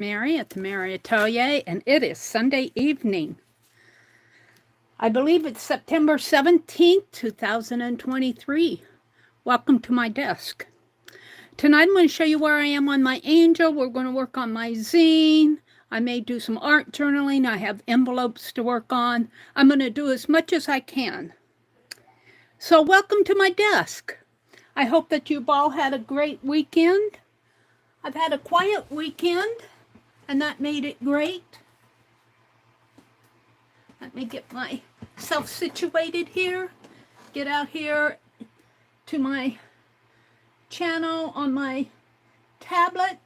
Meri at the Meri Atelier, and it is Sunday evening. I believe it's September 17th, 2023. Welcome to my desk. Tonight I'm going to show you where I am on my angel. We're going to work on my zine. I may do some art journaling. I have envelopes to work on. I'm going to do as much as I can. So welcome to my desk. I hope that you've all had a great weekend. I've had a quiet weekend, and that made it great. Let me get myself situated here. Get out here to my channel on my tablet.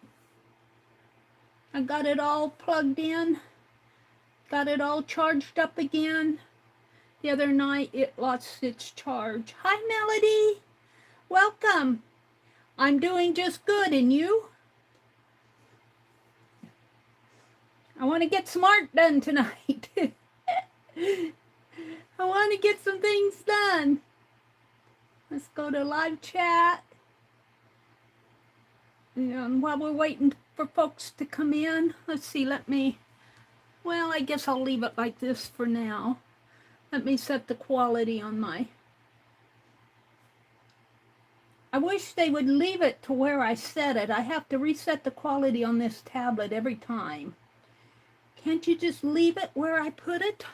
I got it all plugged in. Got it all charged up again. The other night it lost its charge. Hi, Melody. Welcome. I'm doing just good, and you? I want to get some art done tonight. I want to get some things done. Let's go to live chat. And while we're waiting for folks to come in, let's see, well, I guess I'll leave it like this for now. Let me set the quality on my... I wish they would leave it to where I set it. I have to reset the quality on this tablet every time. Can't you just leave it where I put it?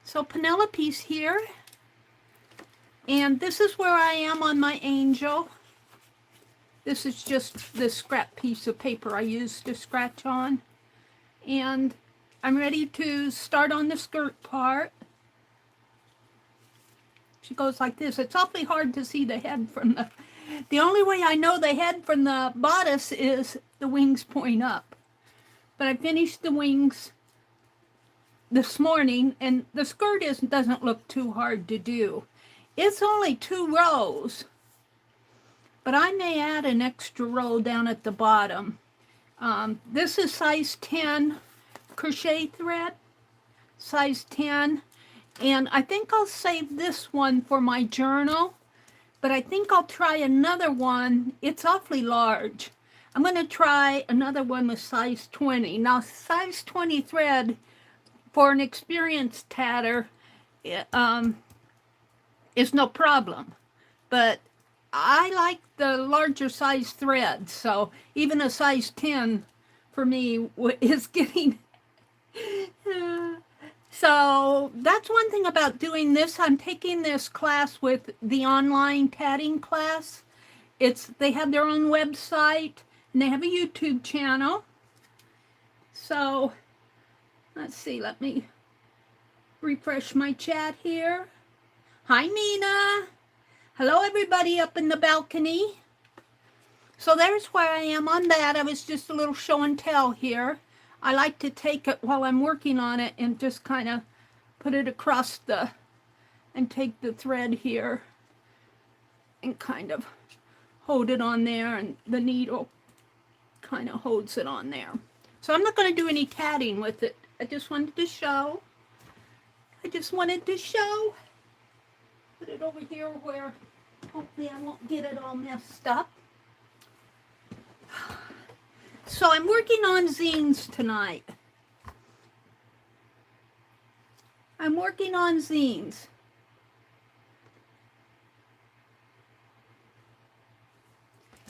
So Penelope's here. And this is where I am on my angel. This is just this scrap piece of paper I used to scratch on. And I'm ready to start on the skirt part. She goes like this. It's awfully hard to see the head from the only way I know the head from the bodice is the wings point up. But I finished the wings this morning, and the skirt doesn't look too hard to do. It's only 2 rows, but I may add an extra row down at the bottom. This is size 10 crochet thread, size 10, and I think I'll save this one for my journal, but I think I'll try another one. It's awfully large. I'm going to try another one with size 20. Now, size 20 thread for an experienced tatter is no problem. But I like the larger size thread, so even a size 10 for me is getting... So that's one thing about doing this. I'm taking this class with the online tatting class. They have their own website. And they have a YouTube channel. So, let's see, let me refresh my chat here. Hi, Mina. Hello, everybody up in the balcony. So there's where I am on that. I was just a little show and tell here. I like to take it while I'm working on it and just kind of put it across and take the thread here and kind of hold it on there, and the needle kind of holds it on there. So I'm not going to do any tatting with it. I just wanted to show. Put it over here where hopefully I won't get it all messed up. So I'm working on zines tonight.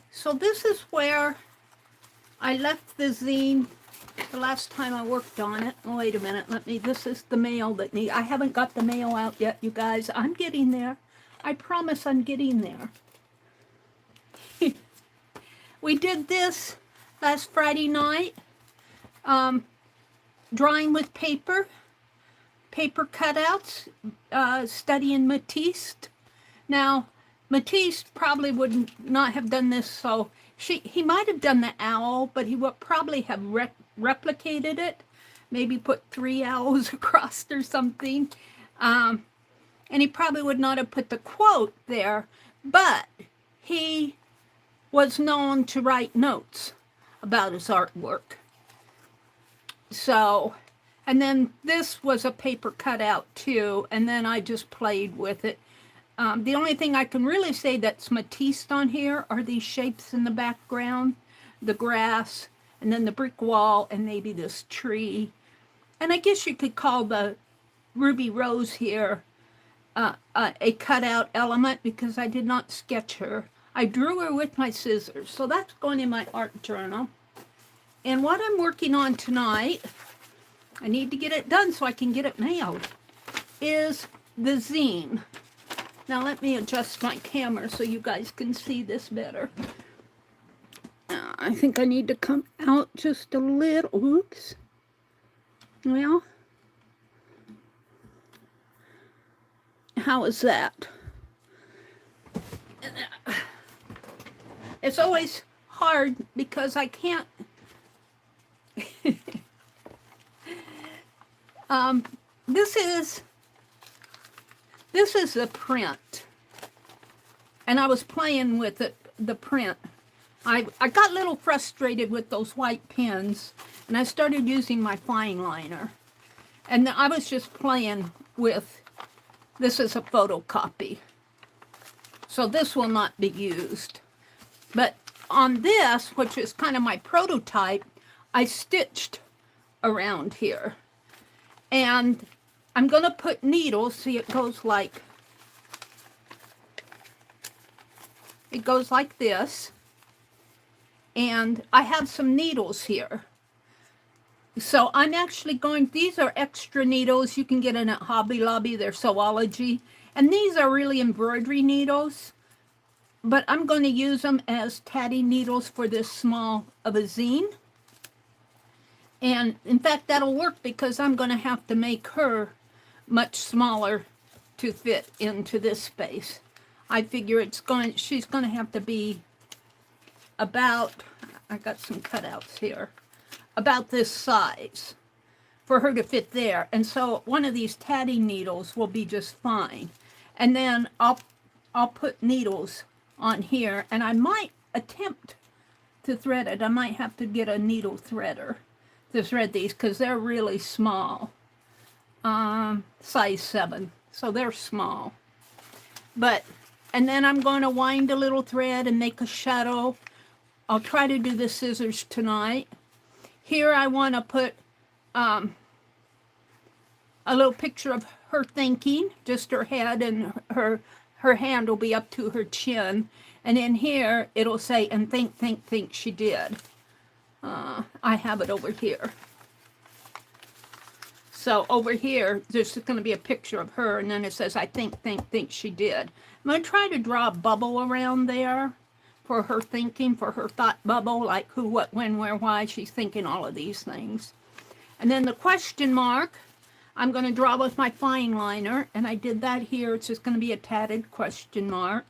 So this is where I left the zine the last time I worked on it. Oh, wait a minute, this is the mail I haven't got the mail out yet, you guys. I'm getting there. I promise I'm getting there. We did this last Friday night, drawing with paper cutouts, studying Matisse. Now, Matisse probably would not have done this, so he might have done the owl, but he would probably have replicated it, maybe put 3 owls across or something. And he probably would not have put the quote there, but he was known to write notes about his artwork. So, and then this was a paper cutout too, and then I just played with it. The only thing I can really say that's Matisse on here are these shapes in the background, the grass and then the brick wall, and maybe this tree. And I guess you could call the Ruby Rose here a cutout element because I did not sketch her. I drew her with my scissors. So that's going in my art journal. And what I'm working on tonight, I need to get it done so I can get it mailed, is the zine. Now let me adjust my camera so you guys can see this better. I think I need to come out just a little. Oops. Well, how is that? It's always hard because I can't. This is the print, and I was playing with it, the print. I got a little frustrated with those white pens, and I started using my fine liner. And I was just playing with, this is a photocopy, so this will not be used. But on this, which is kind of my prototype, I stitched around here. And I'm going to put needles, see it goes like this. And I have some needles here. So I'm actually going, these are extra needles you can get in at Hobby Lobby, they're Sewology. And these are really embroidery needles, but I'm going to use them as tatting needles for this small of a zine. And in fact, that'll work because I'm going to have to make her much smaller to fit into this space. I figure she's going to have to be about, I got some cutouts here, about this size for her to fit there. And so one of these tatting needles will be just fine. And then I'll put needles on here, and I might attempt to thread it. I might have to get a needle threader to thread these because they're really small. Size 7, so they're small. And then I'm going to wind a little thread and make a shadow. I'll try to do the scissors tonight. Here I want to put a little picture of her thinking, just her head, and her hand will be up to her chin. And in here it'll say, and think she did. I have it over here. So over here, there's going to be a picture of her, and then it says, I think she did. I'm going to try to draw a bubble around there for her thinking, for her thought bubble, like who, what, when, where, why. She's thinking all of these things. And then the question mark, I'm going to draw with my fine liner, and I did that here. It's just going to be a tatted question mark.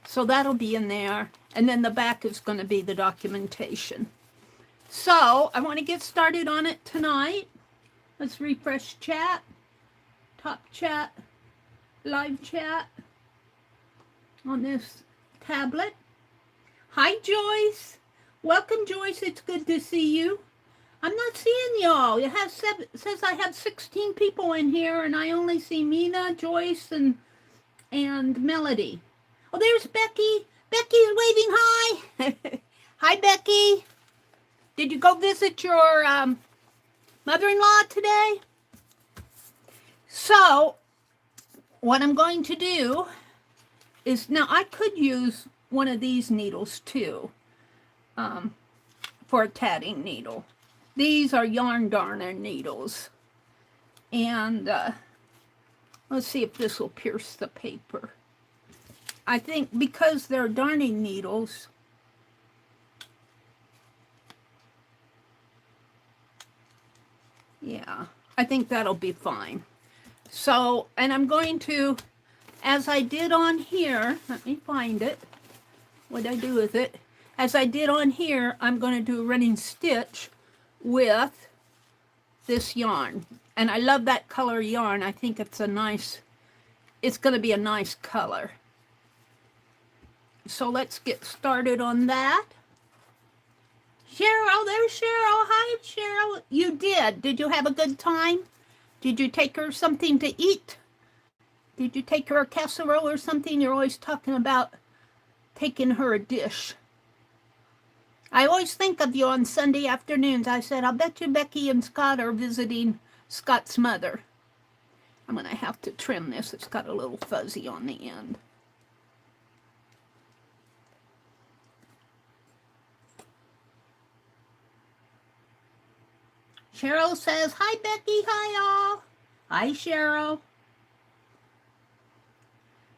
So that'll be in there. And then the back is going to be the documentation. So I want to get started on it tonight. Let's refresh chat, top chat, live chat on this tablet. Hi, Joyce. Welcome, Joyce. It's good to see you. I'm not seeing y'all. It says I have 16 people in here, and I only see Mina, Joyce, and Melody. Oh, there's Becky. Becky's waving hi. Hi, Becky. Did you go visit your mother-in-law today? So what I'm going to do is, now I could use one of these needles too for a tatting needle. These are yarn darner needles, and let's see if this will pierce the paper. I think because they're darning needles, yeah, I think that'll be fine. So, and I'm going to, as I did on here, let me find it. What did I do with it? As I did on here, I'm going to do a running stitch with this yarn. And I love that color yarn. I think it's a nice, it's going to be a nice color. So let's get started on that. Cheryl, there's Cheryl. Hi, Cheryl. You did. Did you have a good time? Did you take her something to eat? Did you take her a casserole or something? You're always talking about taking her a dish. I always think of you on Sunday afternoons. I said, I'll bet you Becky and Scott are visiting Scott's mother. I'm going to have to trim this. It's got a little fuzzy on the end. Cheryl says, hi, Becky. Hi, all. Hi, Cheryl.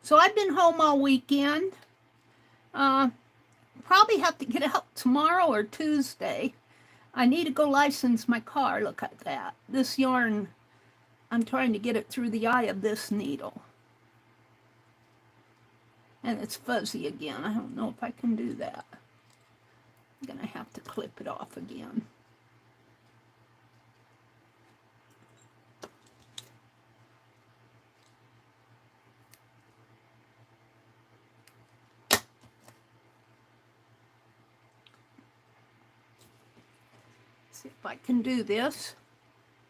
So I've been home all weekend. Probably have to get out tomorrow or Tuesday. I need to go license my car. Look at that. This yarn, I'm trying to get it through the eye of this needle. And it's fuzzy again. I don't know if I can do that. I'm going to have to clip it off again. See if I can do this.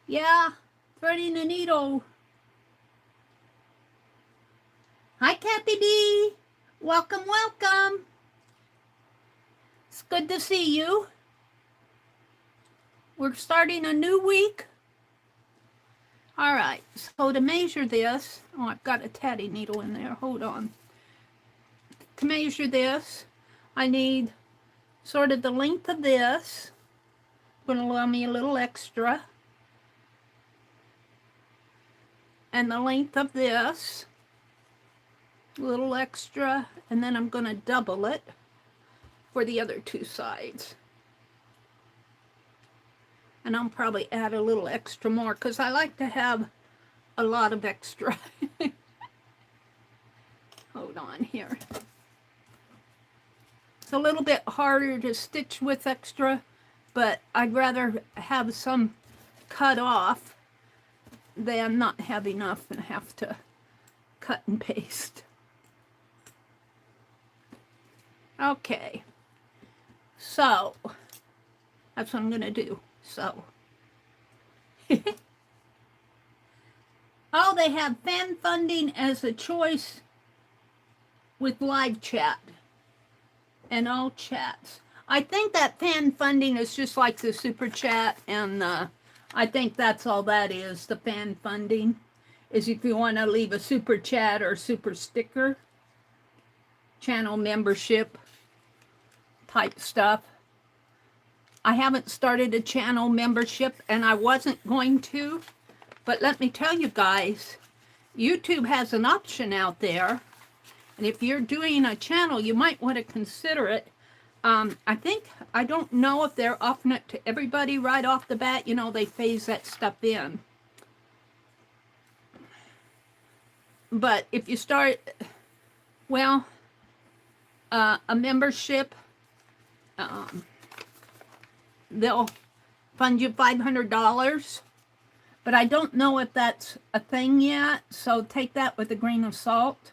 Yeah, threading a needle. Hi, Kathy B. Welcome, welcome. It's good to see you. We're starting a new week. All right, so to measure this, oh, I've got a tatty needle in there. Hold on. To measure this, I need sort of the length of this. Going to allow me a little extra. And the length of this, a little extra, and then I'm going to double it for the other two sides. And I'll probably add a little extra more because I like to have a lot of extra. Hold on here. It's a little bit harder to stitch with extra, but I'd rather have some cut off than not have enough and have to cut and paste. Okay, so that's what I'm going to do. So, oh, they have fan funding as a choice with live chat and all chats. I think that fan funding is just like the super chat, and I think that's all that is. The fan funding is if you want to leave a super chat or super sticker, channel membership type stuff. I haven't started a channel membership, and I wasn't going to, but let me tell you guys, YouTube has an option out there, and if you're doing a channel, you might want to consider it. I don't know if they're offering it to everybody right off the bat. You know, they phase that stuff in. But if you start, well, a membership, they'll fund you $500. But I don't know if that's a thing yet, so take that with a grain of salt.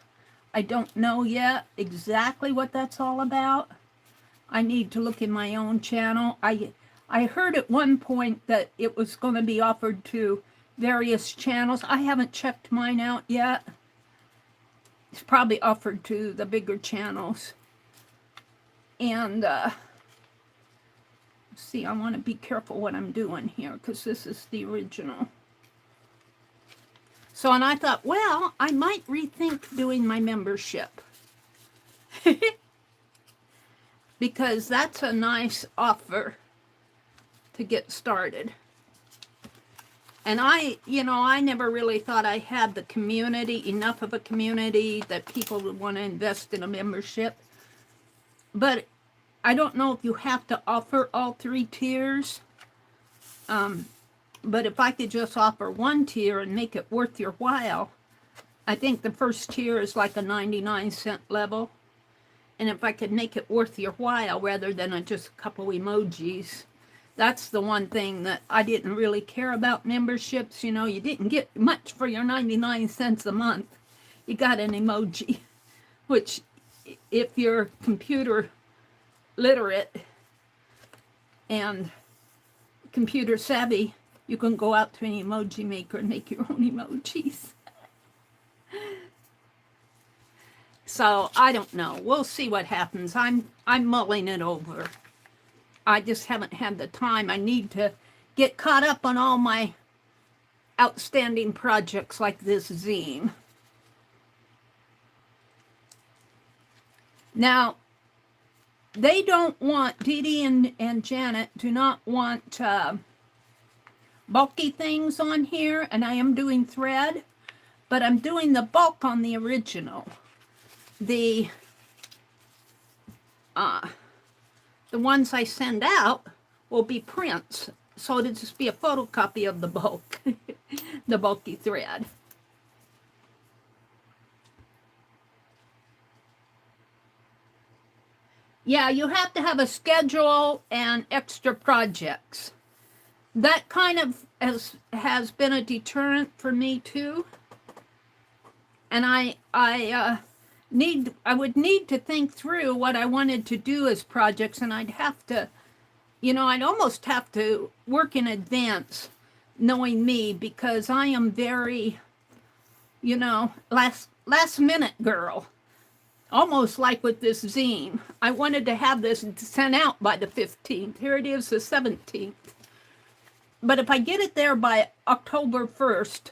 I don't know yet exactly what that's all about. I need to look in my own channel. I heard at one point that it was going to be offered to various channels. I haven't checked mine out yet. It's probably offered to the bigger channels. And see, I want to be careful what I'm doing here because this is the original. So, and I thought, well, I might rethink doing my membership. Because that's a nice offer to get started. And I never really thought I had the community, enough of a community that people would want to invest in a membership. But I don't know if you have to offer all 3 tiers. But if I could just offer 1 tier and make it worth your while, I think the first tier is like a 99-cent level. And if I could make it worth your while rather than just a couple emojis, that's the one thing that I didn't really care about memberships. You know, you didn't get much for your 99 cents a month. You got an emoji, which if you're computer literate and computer savvy, you can go out to an emoji maker and make your own emojis. So I don't know. We'll see what happens. I'm mulling it over. I just haven't had the time. I need to get caught up on all my outstanding projects like this zine. Now, they don't want, Dee Dee and Janet do not want bulky things on here, and I am doing thread, but I'm doing the bulk on the original. The ones I send out will be prints, so it'll just be a photocopy of the bulk, the bulky thread. Yeah, you have to have a schedule and extra projects. That kind of has been a deterrent for me too. And I would need to think through what I wanted to do as projects, and I'd have to, I'd almost have to work in advance, knowing me, because I am very, last minute girl. Almost like with this zine. I wanted to have this sent out by the 15th. Here it is, the 17th. But if I get it there by October 1st,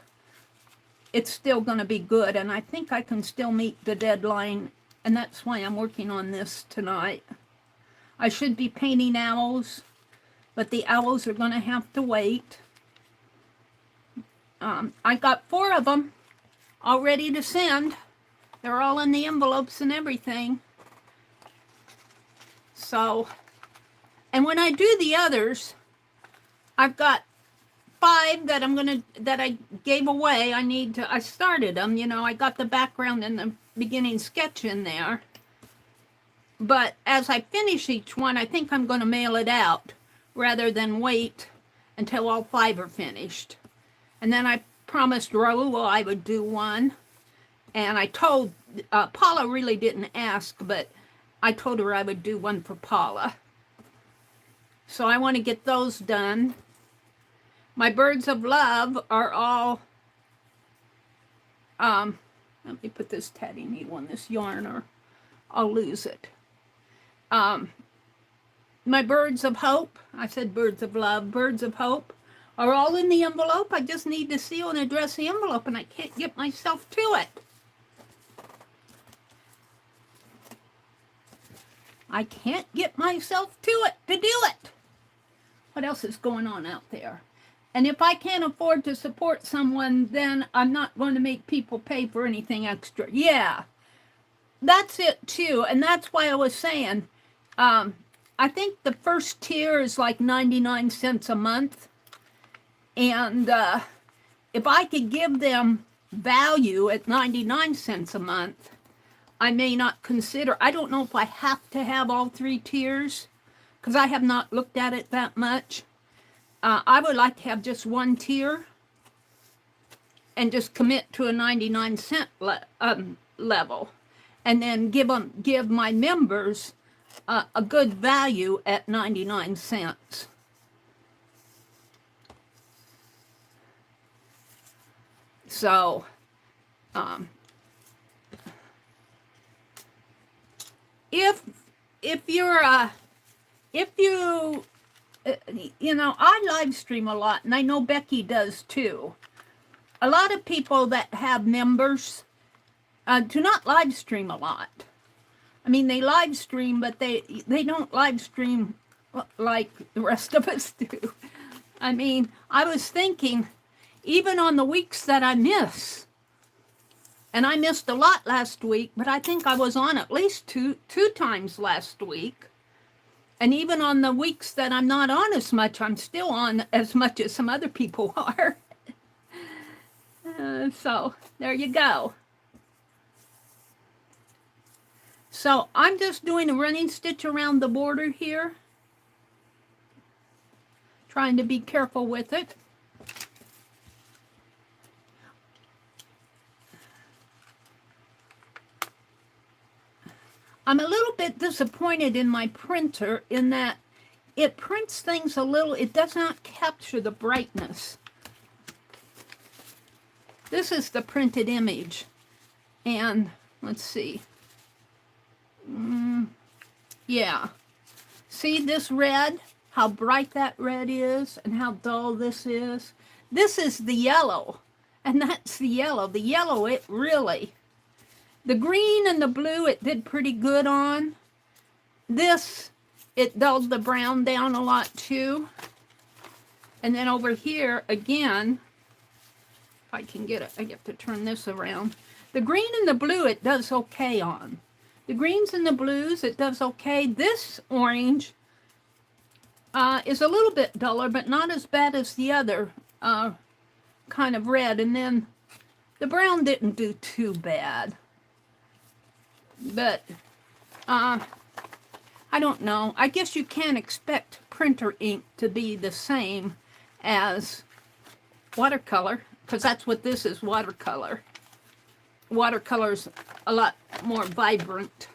it's still going to be good. And I think I can still meet the deadline. And that's why I'm working on this tonight. I should be painting owls, but the owls are going to have to wait. I got 4 of them all ready to send. They're all in the envelopes and everything. So, and when I do the others, I've got 5 that I gave away. I started them, I got the background and the beginning sketch in there. But as I finish each one, I think I'm going to mail it out rather than wait until all 5 are finished. And then I promised Raul I would do one. And I told, Paula really didn't ask, but I told her I would do one for Paula. So I want to get those done. My birds of love are all, let me put this tatty needle on this yarn or I'll lose it. My birds of hope, I said birds of love, birds of hope are all in the envelope. I just need to seal and address the envelope, and I can't get myself to it. I can't get myself to do it. What else is going on out there? And if I can't afford to support someone, then I'm not going to make people pay for anything extra. Yeah, that's it too. And that's why I was saying, I think the first tier is like 99 cents a month. And if I could give them value at 99 cents a month, I may not consider, I don't know if I have to have all 3 tiers, because I have not looked at it that much. I would like to have just 1 tier and just commit to a 99 cent level, and then give my members a good value at 99 cents. So, if I live stream a lot, and I know Becky does too. A lot of people that have members do not live stream a lot. I mean, they live stream, but they don't live stream like the rest of us do. I mean, I was thinking, even on the weeks that I miss, and I missed a lot last week, but I think I was on at least two times last week. And even on the weeks that I'm not on as much, I'm still on as much as some other people are. So there you go. So I'm just doing a running stitch around the border here. Trying to be careful with it. I'm a little bit disappointed in my printer in that it prints things a little, it does not capture the brightness. This is the printed image. And let's see. Yeah. See this red, how bright that red is and how dull this is? This is the yellow, and that's the yellow. The yellow, it really, the green and the blue, it did pretty good on. This, it dulled the brown down a lot too. And then over here, again, if I can get it, I get to turn this around. The green and the blue, it does okay on. The greens and the blues, it does okay. This orange is a little bit duller, but not as bad as the other kind of red. And then the brown didn't do too bad. But I don't know. I guess you can't expect printer ink to be the same as watercolor, because that's what this is, watercolor. Watercolor's a lot more vibrant.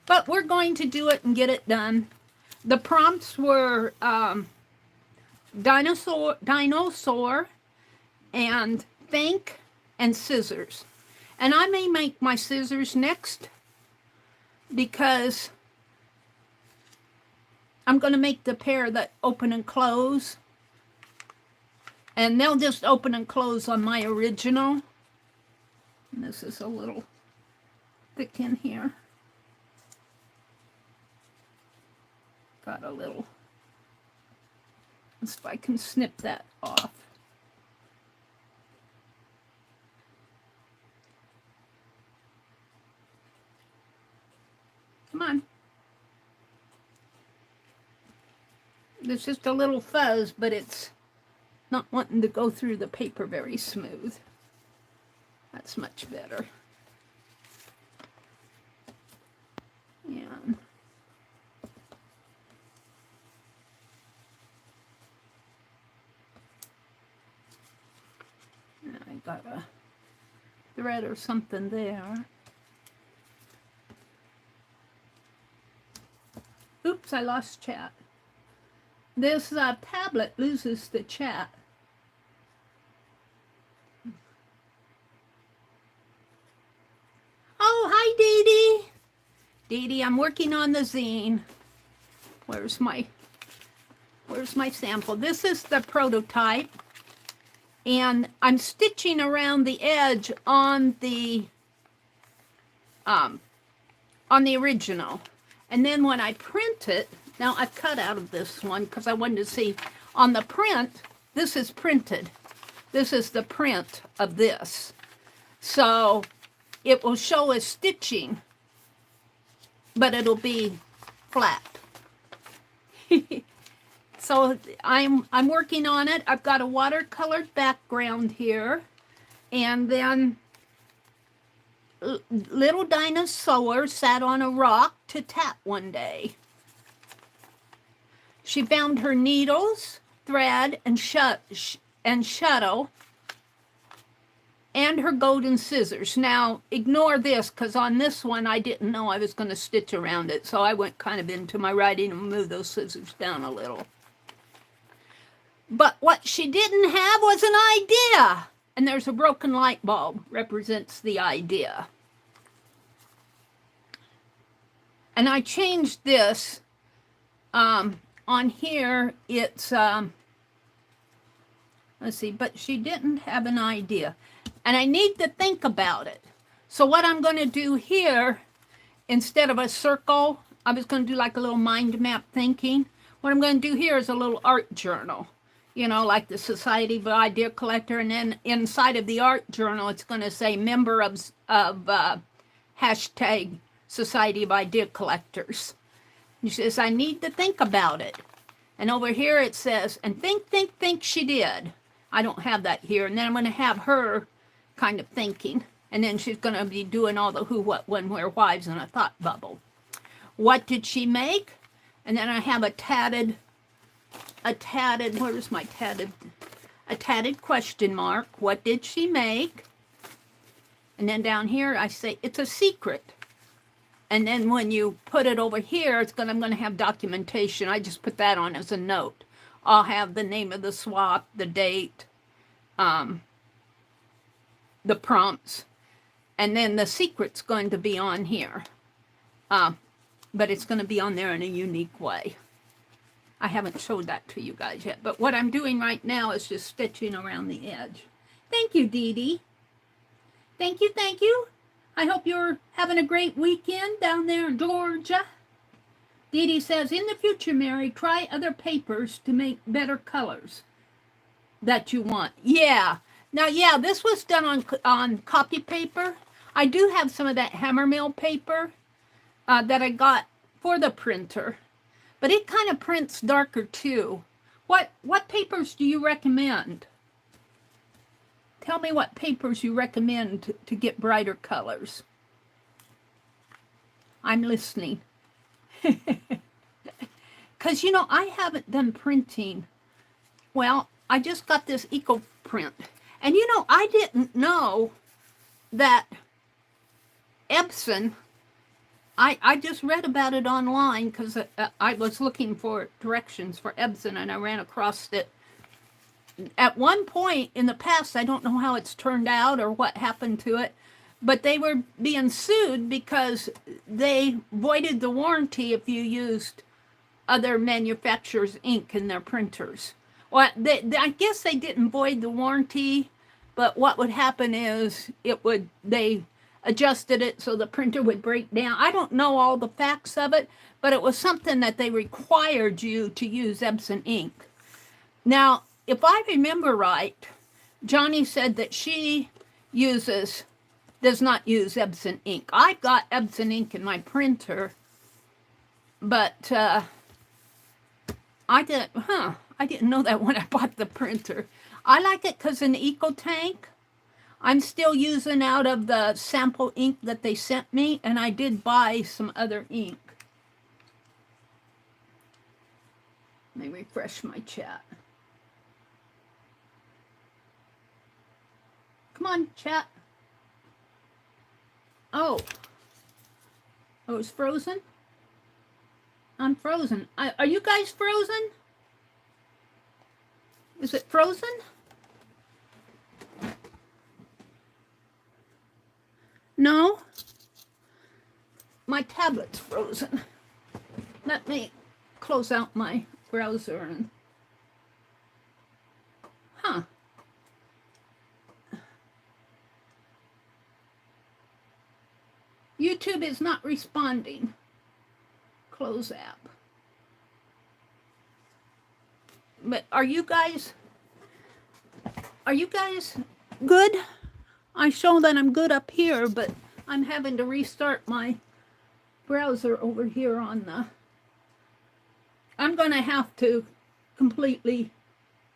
But we're going to do it and get it done. The prompts were dinosaur and think and scissors. And I may make my scissors next because I'm going to make the pair that open and close. And they'll just open and close on my original. And this is a little thick in here. Got a little. Let's see if I can snip that off. Come on. There's just a little fuzz, but it's not wanting to go through the paper very smooth. That's much better. And I got a thread or something there. Oops, I lost chat. This tablet loses the chat. Oh, hi, Dee Dee. Dee Dee, I'm working on the zine. Where's my sample? This is the prototype. And I'm stitching around the edge on the original. And then when I print it, now I've cut out of this one because I wanted to see on the print, this is printed. This is the print of this. So it will show as stitching, but it'll be flat. So I'm working on it. I've got a watercolored background here, and then little dinosaur sat on a rock to tap one day. She found her needles, thread, and shuttle, and her golden scissors. Now, ignore this, because on this one, I didn't know I was going to stitch around it, so I went kind of into my writing and moved those scissors down a little. But what she didn't have was an idea. And there's a broken light bulb, represents the idea. And I changed this. On here, it's, let's see, but she didn't have an idea. And I need to think about it. So what I'm going to do here, instead of a circle, I was going to do like a little mind map thinking. What I'm going to do here is a little art journal. You know, like the Society of Idea Collector, and then inside of the art journal, it's going to say member of hashtag Society of Idea Collectors. She says, I need to think about it. And over here it says, and think she did. I don't have that here. And then I'm going to have her kind of thinking. And then she's going to be doing all the who, what, when, where, whys in a thought bubble. What did she make? And then I have a tatted, where's my tatted? A tatted question mark. What did she make? And then down here I say, it's a secret. And then when you put it over here, I'm going to have documentation. I just put that on as a note. I'll have the name of the swap, the date, the prompts, and then the secret's going to be on here. but it's going to be on there in a unique way. I haven't showed that to you guys yet, but what I'm doing right now is just stitching around the edge. Thank you, Dee Dee. Thank you, thank you. I hope you're having a great weekend down there in Georgia. Dee Dee says, in the future, Meri, try other papers to make better colors that you want. Yeah. Now, yeah, this was done on copy paper. I do have some of that hammermill paper that I got for the printer, but it kind of prints darker too. What papers do you recommend? Tell me what papers you recommend to get brighter colors. I'm listening. Because, you know, I haven't done printing. Well, I just got this eco print. And, you know, I didn't know that Epson, I just read about it online because I was looking for directions for Epson and I ran across it. At one point in the past, I don't know how it's turned out or what happened to it, but they were being sued because they voided the warranty if you used other manufacturers' ink in their printers. Well, I guess they didn't void the warranty, but what would happen is they adjusted it so the printer would break down. I don't know all the facts of it, but it was something that they required you to use Epson ink. Now, if I remember right, Johnny said that she does not use Epson ink. I've got Epson ink in my printer, but I didn't know that when I bought the printer. I like it because in Eco Tank, I'm still using out of the sample ink that they sent me, and I did buy some other ink. Let me refresh my chat. Come on, chat. Oh, it's frozen? I'm frozen. Are you guys frozen? Is it frozen? No? My tablet's frozen. Let me close out my browser and... Huh. YouTube is not responding. Close app. But are you guys good? I show that I'm good up here, but I'm having to restart my browser over here on the... I'm going to have to completely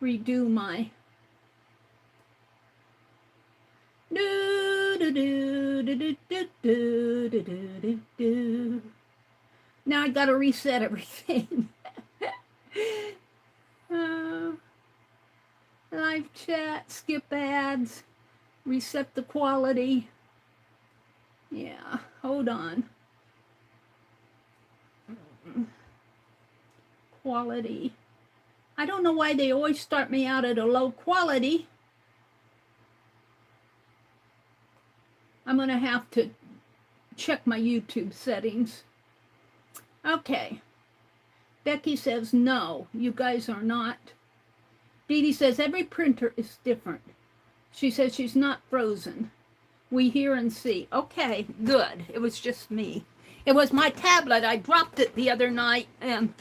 redo my... Now I got to reset everything. Live chat, skip ads, reset the quality. Yeah, hold on. Quality. I don't know why they always start me out at a low quality. I'm going to have to check my YouTube settings. Okay. Becky says, no, you guys are not. Dee Dee says, every printer is different. She says she's not frozen. We hear and see. Okay, good. It was just me. It was my tablet. I dropped it the other night and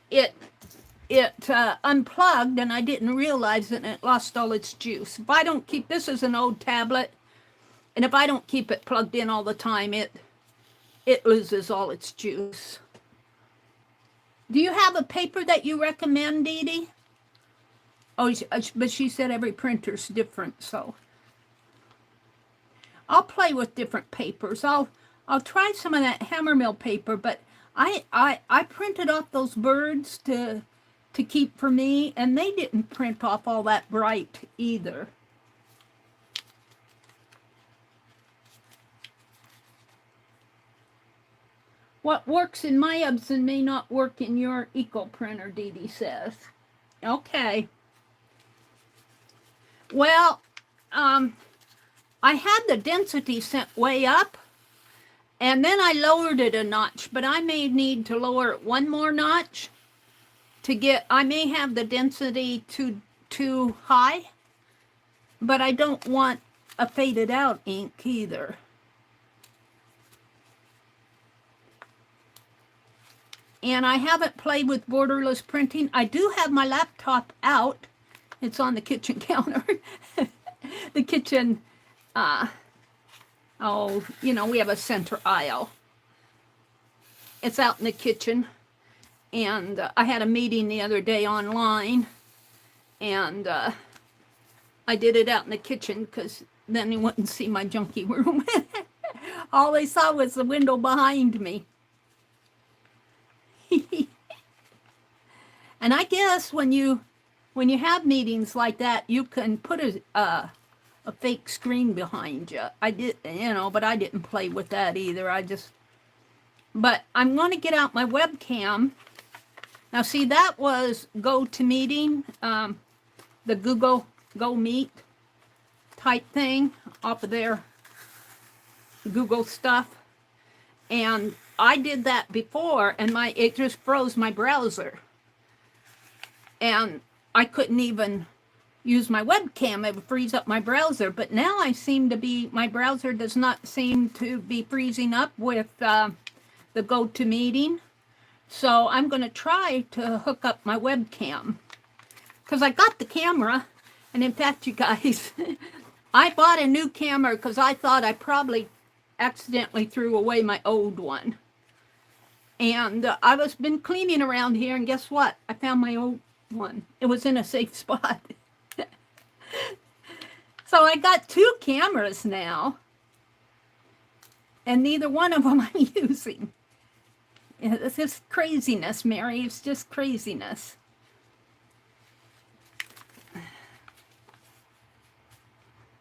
it unplugged and I didn't realize it and it lost all its juice. If I don't keep, this is an old tablet, and if I don't keep it plugged in all the time, it loses all its juice. Do you have a paper that you recommend, Dee Dee? Oh, but she said every printer's different, so I'll play with different papers. I'll try some of that hammermill paper, but I printed off those birds to keep for me, and they didn't print off all that bright either. What works in my Epson may not work in your eco printer, Dee Dee says. Okay. Well, I had the density set way up, And then I lowered it a notch, but I may need to lower it one more notch to get, I may have the density too high, but I don't want a faded out ink either. And I haven't played with borderless printing. I do have my laptop out. It's on the kitchen counter. The kitchen, you know, we have a center aisle. It's out in the kitchen. And I had a meeting the other day online. And I did it out in the kitchen because then you wouldn't see my junky room. All they saw was the window behind me. And I guess when you have meetings like that, you can put a fake screen behind you. I did, you know, but I didn't play with that either. But I'm going to get out my webcam. Now, see, that was GoToMeeting, the Google Go Meet type thing off of their Google stuff. And I did that before, and it just froze my browser. And I couldn't even use my webcam. It would freeze up my browser. But now my browser does not seem to be freezing up with the GoToMeeting. So I'm going to try to hook up my webcam. Because I got the camera. And in fact, you guys, I bought a new camera because I thought I probably accidentally threw away my old one. And I was been cleaning around here, and guess what? I found my old one. It was in a safe spot. So I got two cameras now, and neither one of them I'm using. It's just craziness, Mary. It's just craziness.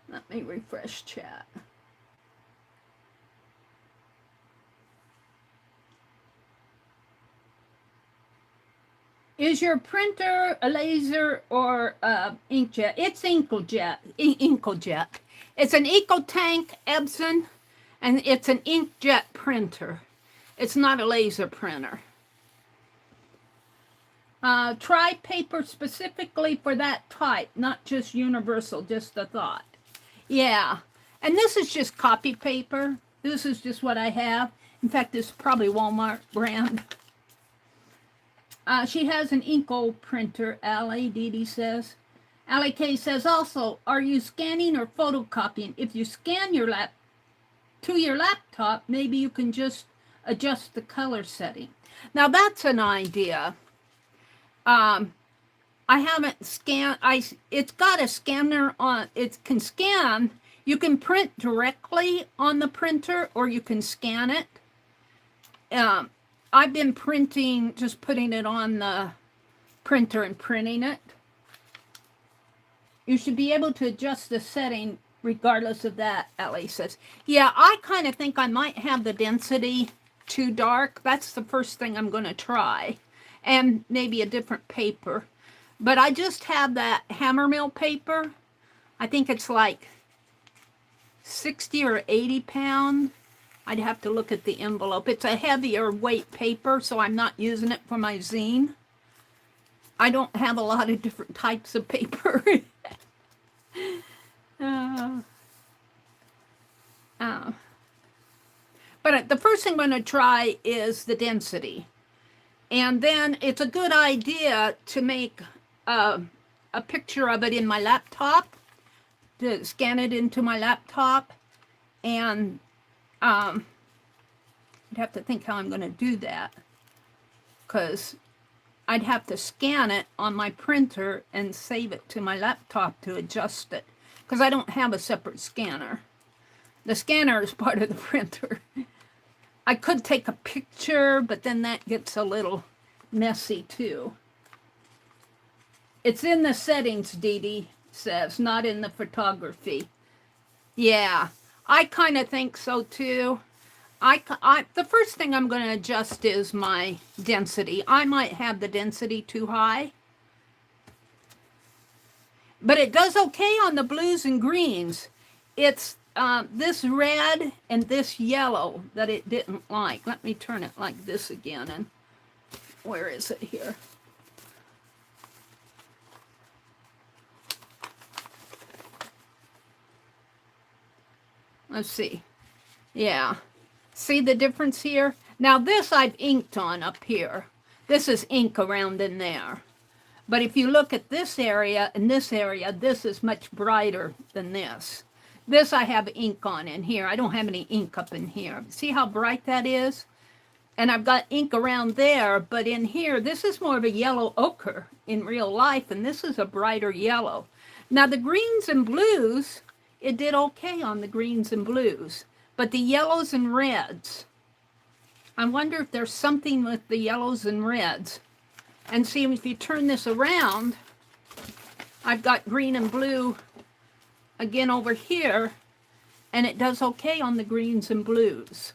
Let me refresh chat. Is your printer a laser or inkjet? It's inkjet. Inkjet. It's an EcoTank Epson, and it's an inkjet printer. It's not a laser printer. Try paper specifically for that type, not just universal, just a thought. Yeah, and this is just copy paper. This is just what I have. In fact, this is probably Walmart brand. She has an Inco printer, Allie, Dee says. Allie K says also, are you scanning or photocopying? If you scan your to your laptop, maybe you can just adjust the color setting. Now that's an idea. I haven't scanned, it's got a scanner on, it can scan. You can print directly on the printer or you can scan it. I've been printing, just putting it on the printer and printing it. You should be able to adjust the setting regardless of that, Ellie says. Yeah, I kind of think I might have the density too dark. That's the first thing I'm going to try. And maybe a different paper. But I just have that hammer mill paper. I think it's like 60 or 80 pounds. I'd have to look at the envelope. It's a heavier weight paper, so I'm not using it for my zine. I don't have a lot of different types of paper. But the first thing I'm going to try is the density. And then it's a good idea to make a picture of it in my laptop, to scan it into my laptop, and I'd have to think how I'm going to do that, because I'd have to scan it on my printer and save it to my laptop to adjust it, because I don't have a separate scanner. The scanner is part of the printer. I could take a picture, but then that gets a little messy too. It's in the settings, Dee Dee says, not in the photography. Yeah, I kind of think so too. The first thing I'm going to adjust is my density. I might have the density too high. But it does okay on the blues and greens. It's this red and this yellow that it didn't like. Let me turn it like this again. And where is it here? Let's see. Yeah. See the difference here? Now this I've inked on up here. This is ink around in there. But if you look at this area and this area, this is much brighter than this. This I have ink on in here. I don't have any ink up in here. See how bright that is? And I've got ink around there, but in here, this is more of a yellow ochre in real life, and this is a brighter yellow. Now the greens and blues, it did okay on the greens and blues, but the yellows and reds, I wonder if there's something with the yellows and reds. And see, if you turn this around, I've got green and blue again over here, and it does okay on the greens and blues.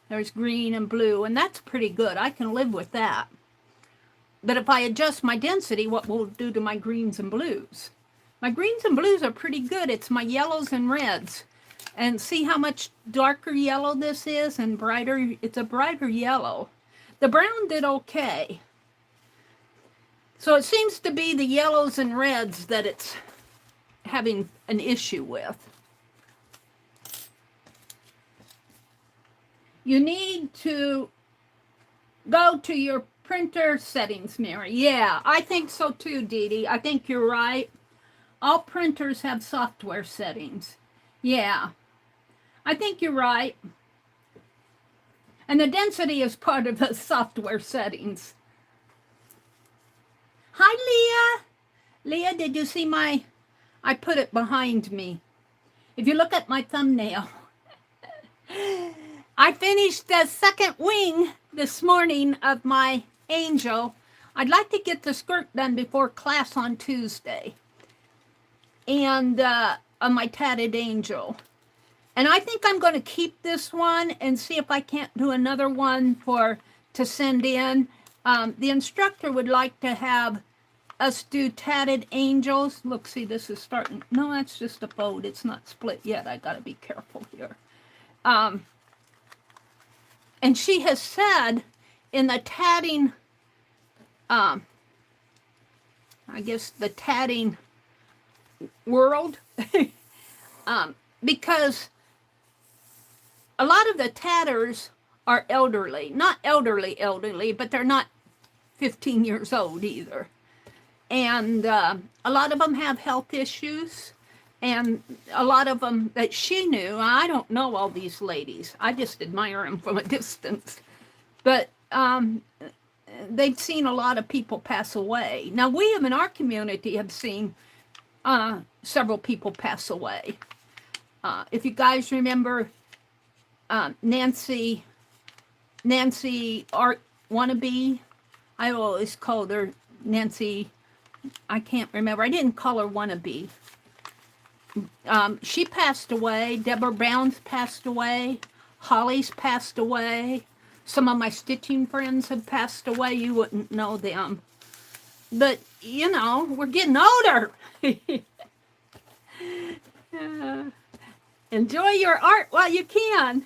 There's green and blue, and that's pretty good. I can live with that. But if I adjust my density, what will it do to my greens and blues? My greens and blues are pretty good. It's my yellows and reds. And see how much darker yellow this is and brighter? It's a brighter yellow. The brown did okay. So it seems to be the yellows and reds that it's having an issue with. You need to go to your printer settings, Meri. Yeah, I think so too, Dee Dee. I think you're right. All printers have software settings. Yeah, I think you're right. And the density is part of the software settings. Hi, Leah. Leah, did you see my... I put it behind me. If you look at my thumbnail, I finished the second wing this morning of my angel. I'd like to get the skirt done before class on Tuesday. And on my tatted angel. And I think I'm going to keep this one and see if I can't do another one to send in. The instructor would like to have us do tatted angels. Look, see, this is starting. No, that's just a fold. It's not split yet. I got to be careful here. And she has said in the tatting, I guess the tatting world, because a lot of the tatters are elderly. Not elderly, but they're not 15 years old either. And a lot of them have health issues. And a lot of them that she knew, I don't know all these ladies. I just admire them from a distance. But they've seen a lot of people pass away. Now, we in our community have seen several people pass away. If you guys remember Nancy Art Wannabe, I always called her Nancy, I can't remember. I didn't call her Wannabe. She passed away. Deborah Brown's passed away. Holly's passed away. Some of my stitching friends have passed away. You wouldn't know them. But, you know, we're getting older. Enjoy your art while you can.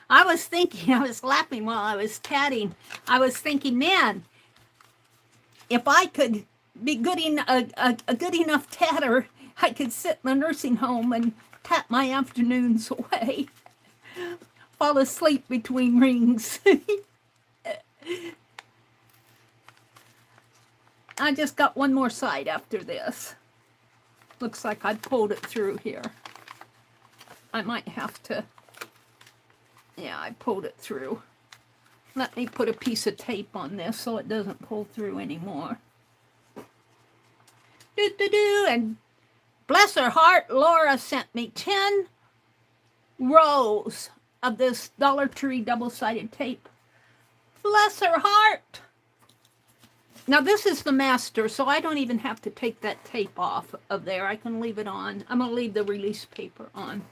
I was laughing while I was tatting. I was thinking, man, if I could be a good enough tatter, I could sit in the nursing home and tat my afternoons away. Fall asleep between rings. I just got one more side after this. Looks like I pulled it through here. I might have to... Yeah, I pulled it through. Let me put a piece of tape on this so it doesn't pull through anymore. And bless her heart, Laura sent me 10 rolls of this Dollar Tree double-sided tape. Bless her heart. Now, this is the master, so I don't even have to take that tape off of there. I can leave it on. I'm going to leave the release paper on.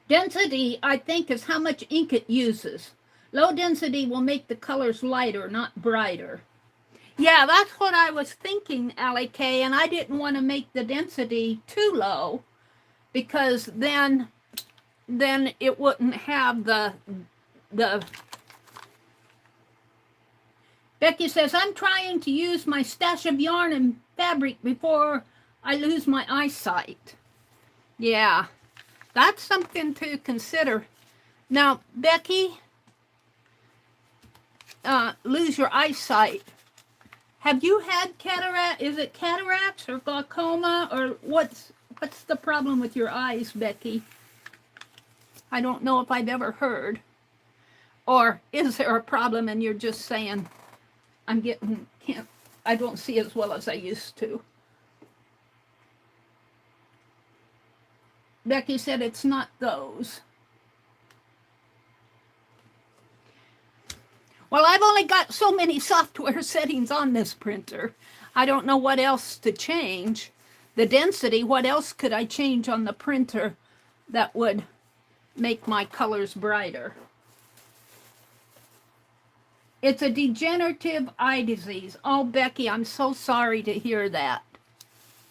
Density, I think, is how much ink it uses. Low density will make the colors lighter, not brighter. Yeah, that's what I was thinking, Allie K, and I didn't want to make the density too low because then it wouldn't have the Becky says, I'm trying to use my stash of yarn and fabric before I lose my eyesight. Yeah, that's something to consider. Now, Becky, lose your eyesight. Have you had cataract? Is it cataracts or glaucoma, or what's the problem with your eyes, Becky? I don't know if I've ever heard. Or is there a problem and you're just saying, I don't see as well as I used to? Becky said it's not those. Well, I've only got so many software settings on this printer. I don't know what else to change. The density, what else could I change on the printer that would make my colors brighter? It's a degenerative eye disease. Oh, Becky, I'm so sorry to hear that.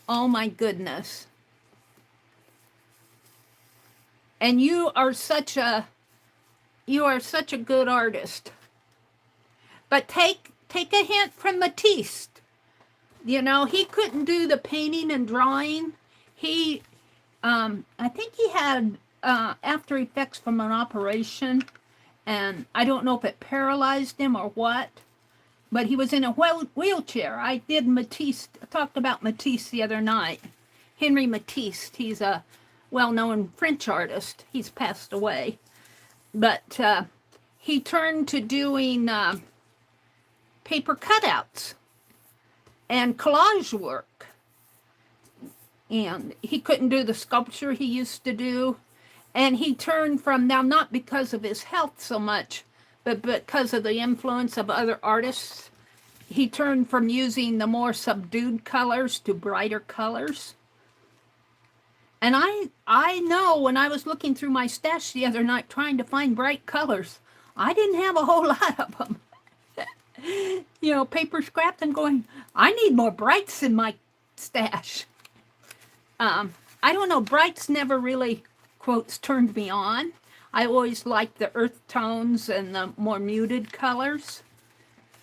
Oh, my goodness. And you are such a good artist. But take a hint from Matisse. You know, he couldn't do the painting and drawing. I think he had after effects from an operation, and I don't know if it paralyzed him or what, but he was in a wheelchair. I talked about Matisse the other night. Henri Matisse, he's a well-known French artist. He's passed away. But he turned to doing paper cutouts and collage work. And he couldn't do the sculpture he used to do. And he turned from, now not because of his health so much, but because of the influence of other artists, he turned from using the more subdued colors to brighter colors. And I know when I was looking through my stash the other night trying to find bright colors, I didn't have a whole lot of them. You know, paper scraps, and going, I need more brights in my stash. I don't know, brights never really, quotes, turned me on. I always liked the earth tones and the more muted colors.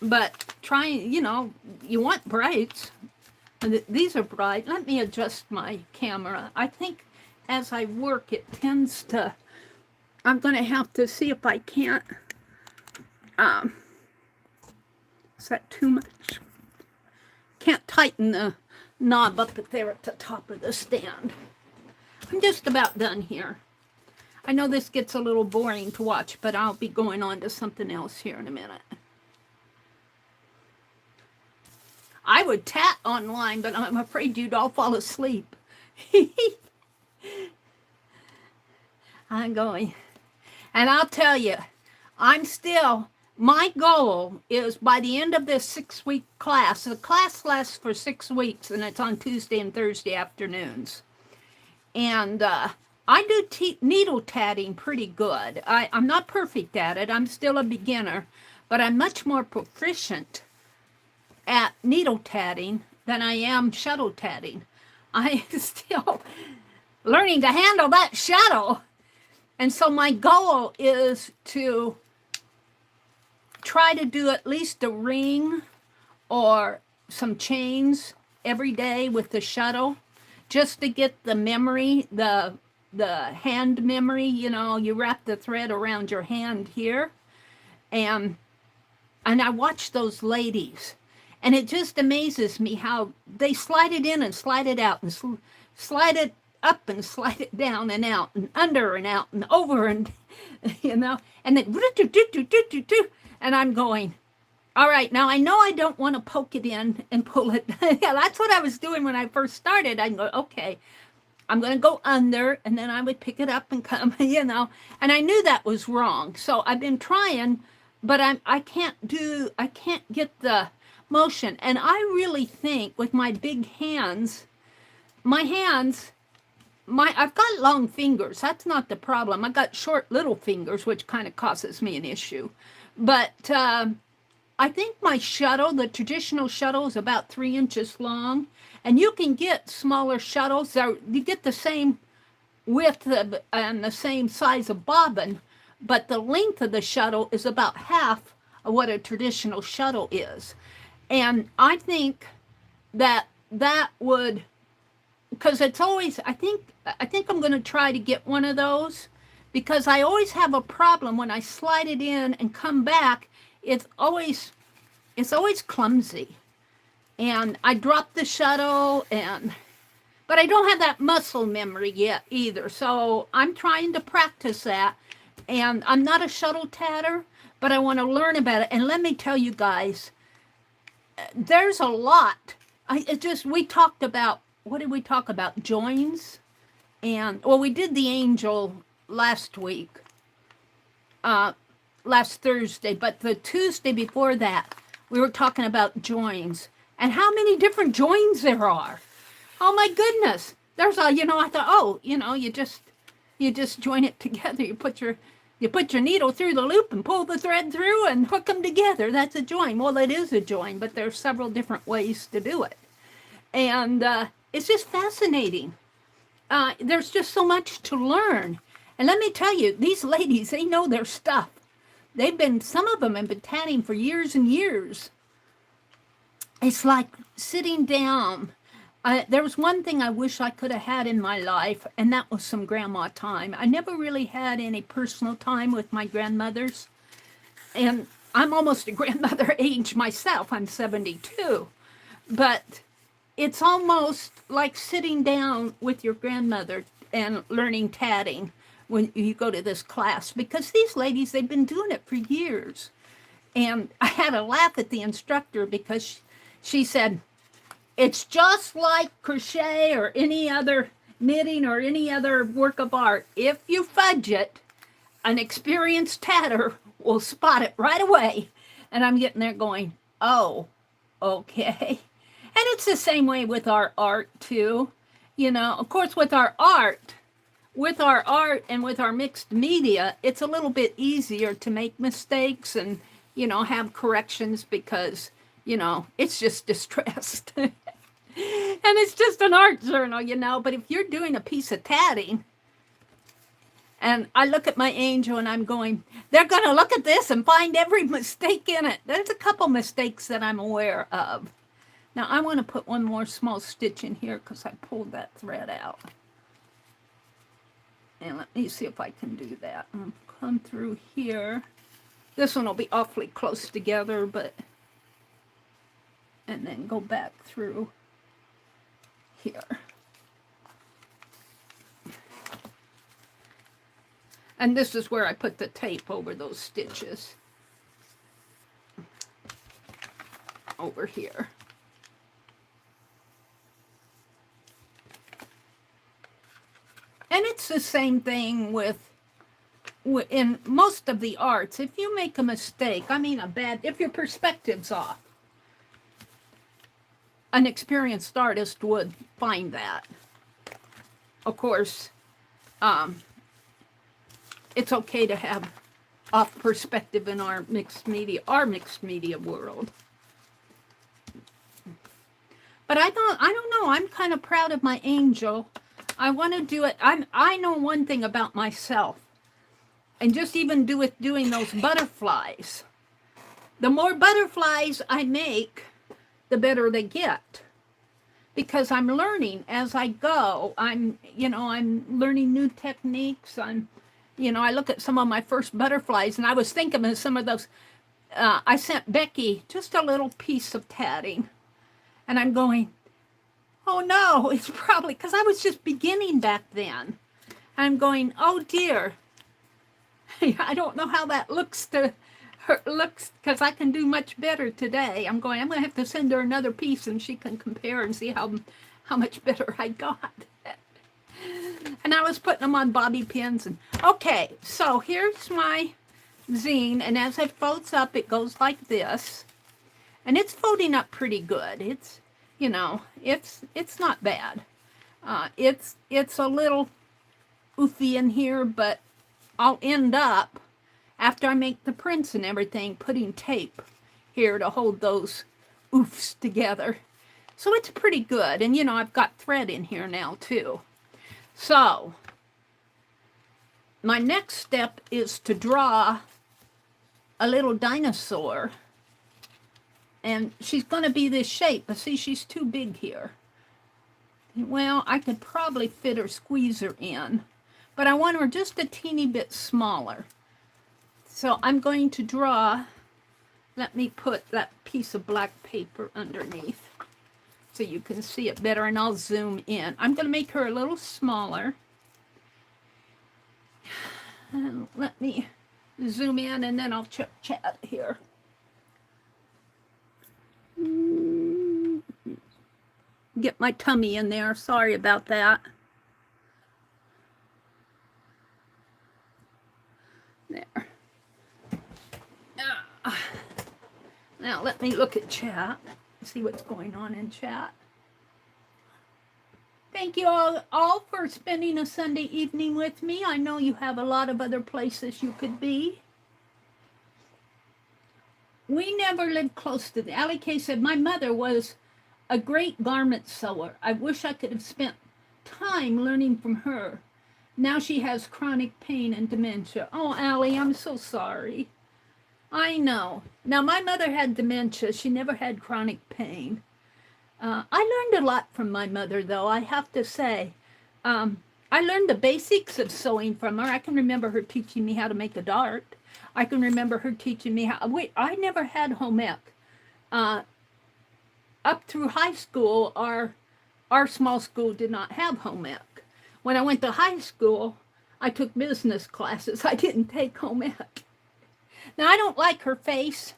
But trying, you know, you want brights. And these are bright. Let me adjust my camera. I think as I work, it tends to, I'm going to have to see if I can't, is that too much? Can't tighten the knob up there at the top of the stand. I'm just about done here. I know this gets a little boring to watch, but I'll be going on to something else here in a minute. I would tat online, but I'm afraid you'd all fall asleep. I'm going. And I'll tell you, my goal is by the end of this 6-week class, the class lasts for 6 weeks, and it's on Tuesday and Thursday afternoons. And I do needle tatting pretty good. I'm not perfect at it. I'm still a beginner, but I'm much more proficient at needle tatting than I am shuttle tatting. I'm still learning to handle that shuttle. And so my goal is to try to do at least a ring or some chains every day with the shuttle, just to get the memory, the hand memory. You know, you wrap the thread around your hand here. And I watch those ladies. And it just amazes me how they slide it in and slide it out, and slide it up and slide it down and out and under and out and over, and, you know, and then, and I'm going, all right, now I know I don't want to poke it in and pull it. Yeah, that's what I was doing when I first started. I go, okay, I'm going to go under, and then I would pick it up and come, you know, and I knew that was wrong. So I've been trying, but I can't get the motion. And I really think with my big hands, I've got long fingers. That's not the problem. I got short little fingers, which kind of causes me an issue. But I think my shuttle, the traditional shuttle, is about 3 inches long. And you can get smaller shuttles. You get the same width of, and the same size of bobbin, but the length of the shuttle is about half of what a traditional shuttle is. And I think that that would, because it's always, I think I'm going to try to get one of those, because I always have a problem when I slide it in and come back. It's always clumsy, and I drop the shuttle, but I don't have that muscle memory yet either. So I'm trying to practice that, and I'm not a shuttle tatter, but I want to learn about it. And let me tell you guys, there's a lot. We talked about, what did we talk about? Joins. And, well, we did the angel last week, last Thursday, but the Tuesday before that, we were talking about joins and how many different joins there are. Oh my goodness. There's a, I thought, you just join it together. You put your needle through the loop and pull the thread through and hook them together. That's a join. Well, it is a join, but there's several different ways to do it. And it's just fascinating. There's just so much to learn. And let me tell you, these ladies, they know their stuff. Some of them have been tatting for years and years. It's like sitting down. There was one thing I wish I could have had in my life, and that was some grandma time. I never really had any personal time with my grandmothers. And I'm almost a grandmother age myself. I'm 72. But it's almost like sitting down with your grandmother and learning tatting when you go to this class, because these ladies, they've been doing it for years. And I had to laugh at the instructor because she said, it's just like crochet or any other knitting or any other work of art. If you fudge it, an experienced tatter will spot it right away. And I'm getting there going, oh, okay. And it's the same way with our art too. Of course, with our art and with our mixed media, it's a little bit easier to make mistakes and, have corrections because, it's just distressed. And it's just an art journal, but if you're doing a piece of tatting, and I look at my angel and I'm going, they're going to look at this and find every mistake in it. There's a couple mistakes that I'm aware of. Now, I want to put one more small stitch in here because I pulled that thread out. And let me see if I can do that. I'll come through here. This one will be awfully close together, and then go back through here. And this is where I put the tape over those stitches. Over here. And it's the same thing in most of the arts. If you make a mistake, if your perspective's off, an experienced artist would find that. Of course, it's okay to have off perspective in our mixed media world. But I don't know. I'm kind of proud of my angel. I want to do it. I know one thing about myself, and just even doing those butterflies. The more butterflies I make, the better they get, because I'm learning as I go. I'm learning new techniques. I look at some of my first butterflies, and I was thinking of some of those. I sent Becky just a little piece of tatting, and I'm going, oh no, it's probably because I was just beginning back then. I'm going, oh dear, I don't know how that looks because I can do much better today. I'm going to have to send her another piece and she can compare and see how much better I got. And I was putting them on bobby pins. And okay, so here's my zine, and as it folds up, it goes like this, and it's folding up pretty good. It's it's not bad. It's a little oofy in here, but I'll end up, after I make the prints and everything, putting tape here to hold those oofs together. So it's pretty good. And I've got thread in here now too. So my next step is to draw a little dinosaur. And she's going to be this shape, but see, she's too big here. Well, I could probably fit her, squeeze her in, but I want her just a teeny bit smaller. So I'm going to draw, let me put that piece of black paper underneath so you can see it better, and I'll zoom in. I'm going to make her a little smaller. And let me zoom in, and then I'll chat here. Get my tummy in there. Sorry about that. There. Now let me look at chat. See what's going on in chat. Thank you all for spending a Sunday evening with me. I know you have a lot of other places you could be. We never lived close to the Allie Kay said, my mother was a great garment sewer. I wish I could have spent time learning from her. Now she has chronic pain and dementia. Oh, Allie, I'm so sorry. I know. Now, my mother had dementia. She never had chronic pain. I learned a lot from my mother, though, I have to say. I learned the basics of sewing from her. I can remember her teaching me how to make a dart. I can remember her teaching me how... Wait, I never had home ec. Up through high school, our small school did not have home ec. When I went to high school, I took business classes. I didn't take home ec. Now, I don't like her face,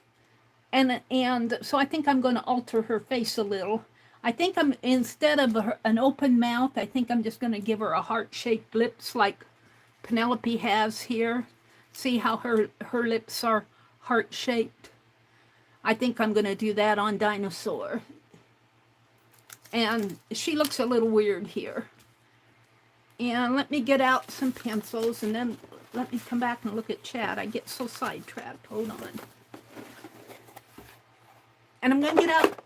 and so I think I'm going to alter her face a little. I think instead of an open mouth, I think I'm just going to give her a heart-shaped lips like Penelope has here. See how her lips are heart-shaped? I think I'm going to do that on Dinosaur. And she looks a little weird here. And let me get out some pencils, and then let me come back and look at chat. I get so sidetracked. Hold on. And I'm going to get out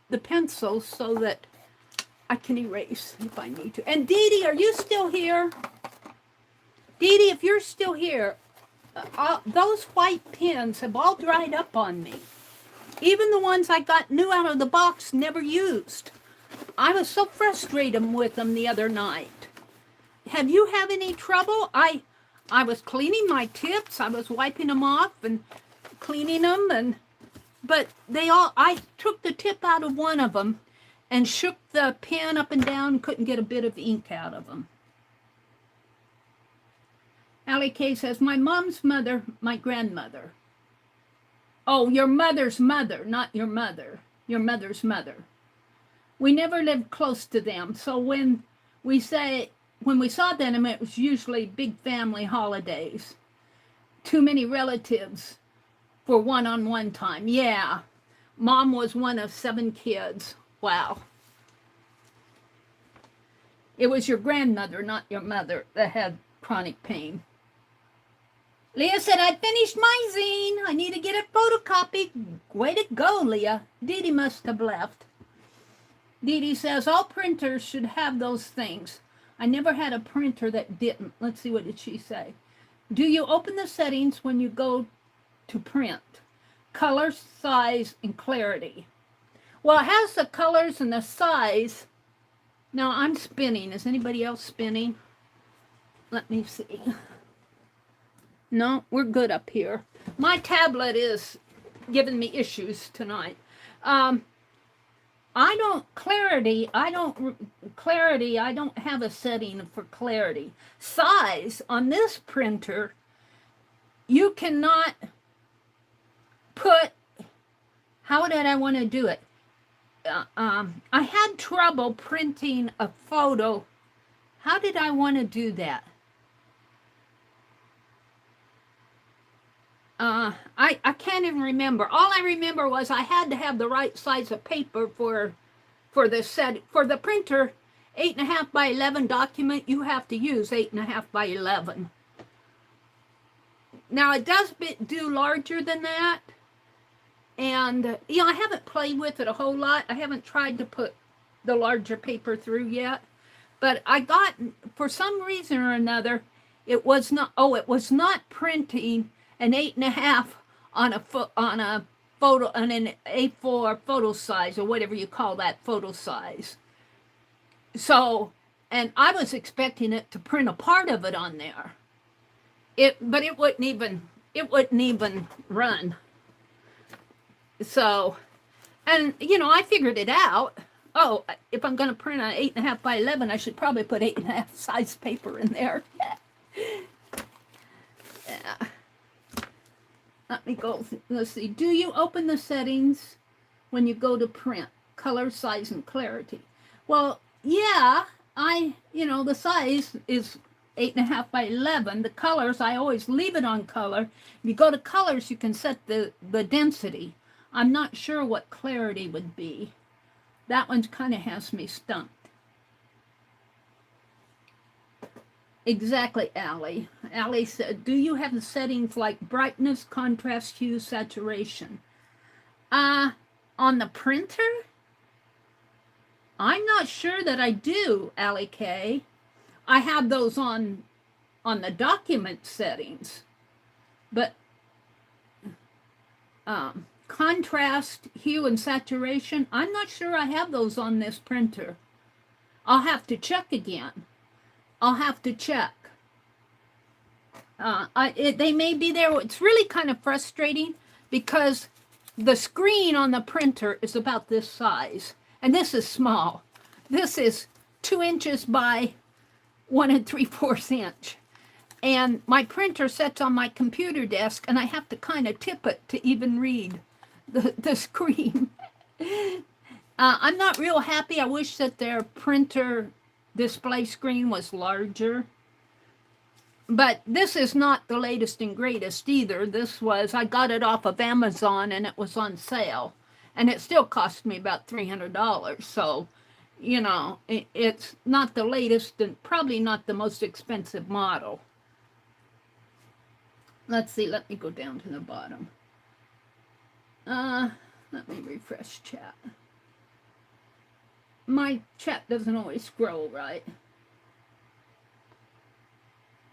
the pencils so that I can erase if I need to. And Dee Dee, are you still here? Dee Dee, if you're still here, those white pens have all dried up on me. Even the ones I got new out of the box, never used. I was so frustrated with them the other night. Have you had any trouble? I was cleaning my tips. I was wiping them off and cleaning them, but I took the tip out of one of them and shook the pen up and down, couldn't get a bit of ink out of them. Allie Kay says, my mom's mother, my grandmother. Oh, your mother's mother, not your mother. Your mother's mother. We never lived close to them, so when we saw them, it was usually big family holidays. Too many relatives for one-on-one time. Yeah, Mom was one of 7 kids. Wow. It was your grandmother, not your mother, that had chronic pain. Leah said, I finished my zine. I need to get it photocopied. Way to go, Leah. Dee Dee must have left. Dee Dee says, all printers should have those things. I never had a printer that didn't. Let's see, what did she say? Do you open the settings when you go to print? Color, size, and clarity. Well, it has the colors and the size. Now, I'm spinning. Is anybody else spinning? Let me see. No, we're good up here. My tablet is giving me issues tonight. I don't have a setting for clarity. Size, on this printer, you cannot put, how did I want to do it? I had trouble printing a photo. How did I want to do that? I can't even remember. All I remember was I had to have the right size of paper for the printer. 8.5 by 11 document, you have to use 8.5 by 11. Now it does do larger than that, and I haven't played with it a whole lot. I haven't tried to put the larger paper through yet, but I got, for some reason or another, It was not, oh, it was not printing an 8.5 on a photo, on an A4 photo size, or whatever you call that photo size. So, and I was expecting it to print a part of it on there. But it wouldn't even run. So, and you know, I figured it out. Oh, if I'm going to print an 8.5 by 11, I should probably put 8.5 size paper in there. Yeah. Let me go. Let's see. Do you open the settings when you go to print? Color, size, and clarity. Well, yeah, the size is 8.5 by 11. The colors, I always leave it on color. If you go to colors, you can set the density. I'm not sure what clarity would be. That one kind of has me stumped. Exactly, Allie. Allie said, do you have the settings like brightness, contrast, hue, saturation? On the printer? I'm not sure that I do, Allie K. I have those on the document settings, but contrast, hue, and saturation, I'm not sure I have those on this printer. I'll have to check again. I'll have to check. They may be there. It's really kind of frustrating because the screen on the printer is about this size, and this is small. This is 2 inches by 1 3/4 inch. And my printer sits on my computer desk, and I have to kind of tip it to even read the screen. I'm not real happy. I wish that their printer display screen was larger. But this is not the latest and greatest either. I got it off of Amazon, and it was on sale. And it still cost me about $300. So, it's not the latest and probably not the most expensive model. Let's see, let me go down to the bottom. Let me refresh chat. My chat doesn't always scroll right.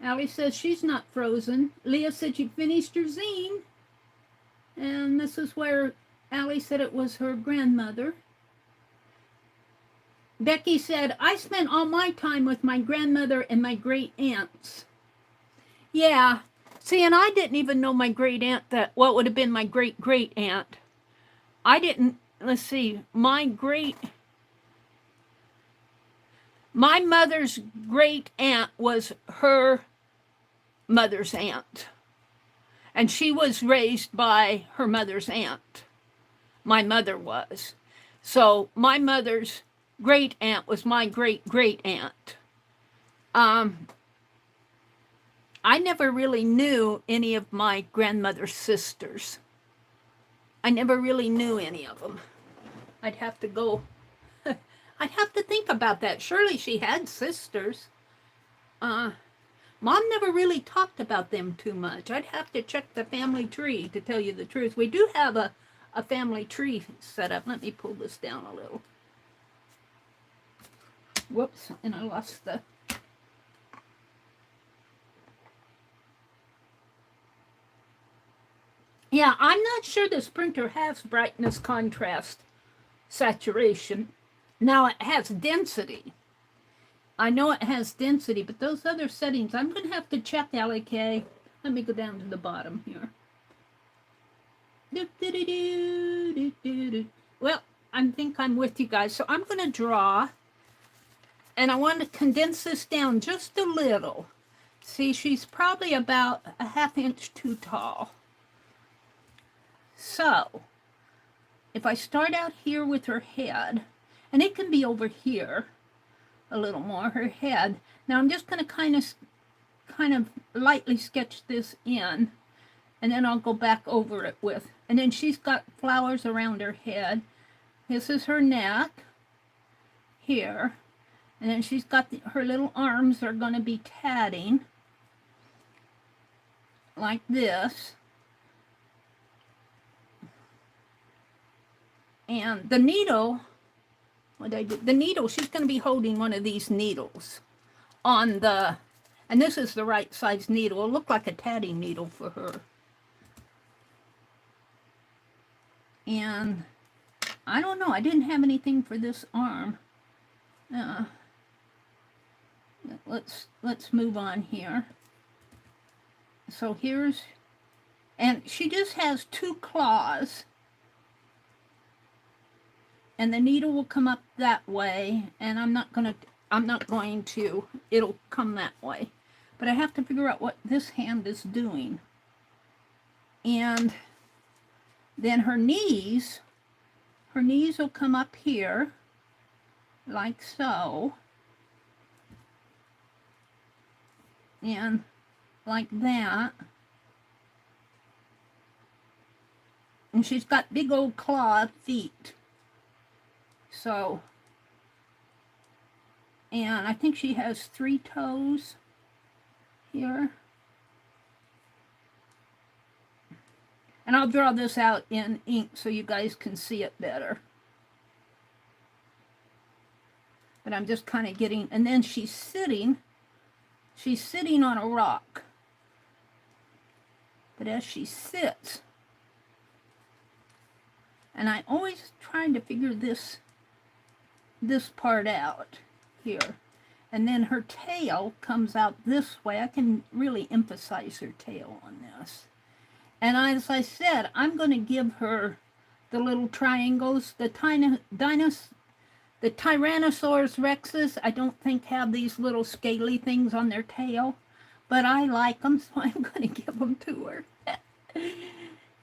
Allie says she's not frozen. Leah said she finished her zine. And this is where Allie said it was her grandmother. Becky said, I spent all my time with my grandmother and my great aunts. Yeah. See, and I didn't even know my great aunt what would have been my great great aunt. I didn't, let's see, my mother's great aunt was her mother's aunt. And she was raised by her mother's aunt. My mother was. So my mother's great aunt was my great great aunt. I never really knew any of my grandmother's sisters. I never really knew any of them. I'd have to think about that. Surely she had sisters. Mom never really talked about them too much. I'd have to check the family tree to tell you the truth. We do have a family tree set up. Let me pull this down a little. Whoops, and I lost the... Yeah, I'm not sure this printer has brightness, contrast, saturation. Now it has density. I know it has density, but those other settings, I'm going to have to check, Allie K. Let me go down to the bottom here. Well, I think I'm with you guys. So I'm going to draw, and I want to condense this down just a little. See, she's probably about a 1/2 inch too tall. So, if I start out here with her head, and it can be over here a little more, her head. Now I'm just going to kind of lightly sketch this in, and then I'll go back over it with, and then she's got flowers around her head. This is her neck here, and then she's got her little arms are going to be tatting like this. And the needle, the needle, she's going to be holding one of these needles on the And this is the right size needle. It'll look like a tatting needle for her. And I don't know, I didn't have anything for this arm. Let's move on here. So here's, and she just has 2 claws. And the needle will come up that way, and I'm not going to, it'll come that way. But I have to figure out what this hand is doing. And then her knees will come up here, like so. And like that. And she's got big old claw feet. So, and I think she has 3 toes here. And I'll draw this out in ink so you guys can see it better. But I'm just kind of getting, and then she's sitting on a rock. But as she sits, and I always trying to figure this part out here. And then her tail comes out this way. I can really emphasize her tail on this. And as I said, I'm going to give her the little triangles. The Tyrannosaurus rexes, I don't think have these little scaly things on their tail. But I like them, so I'm going to give them to her.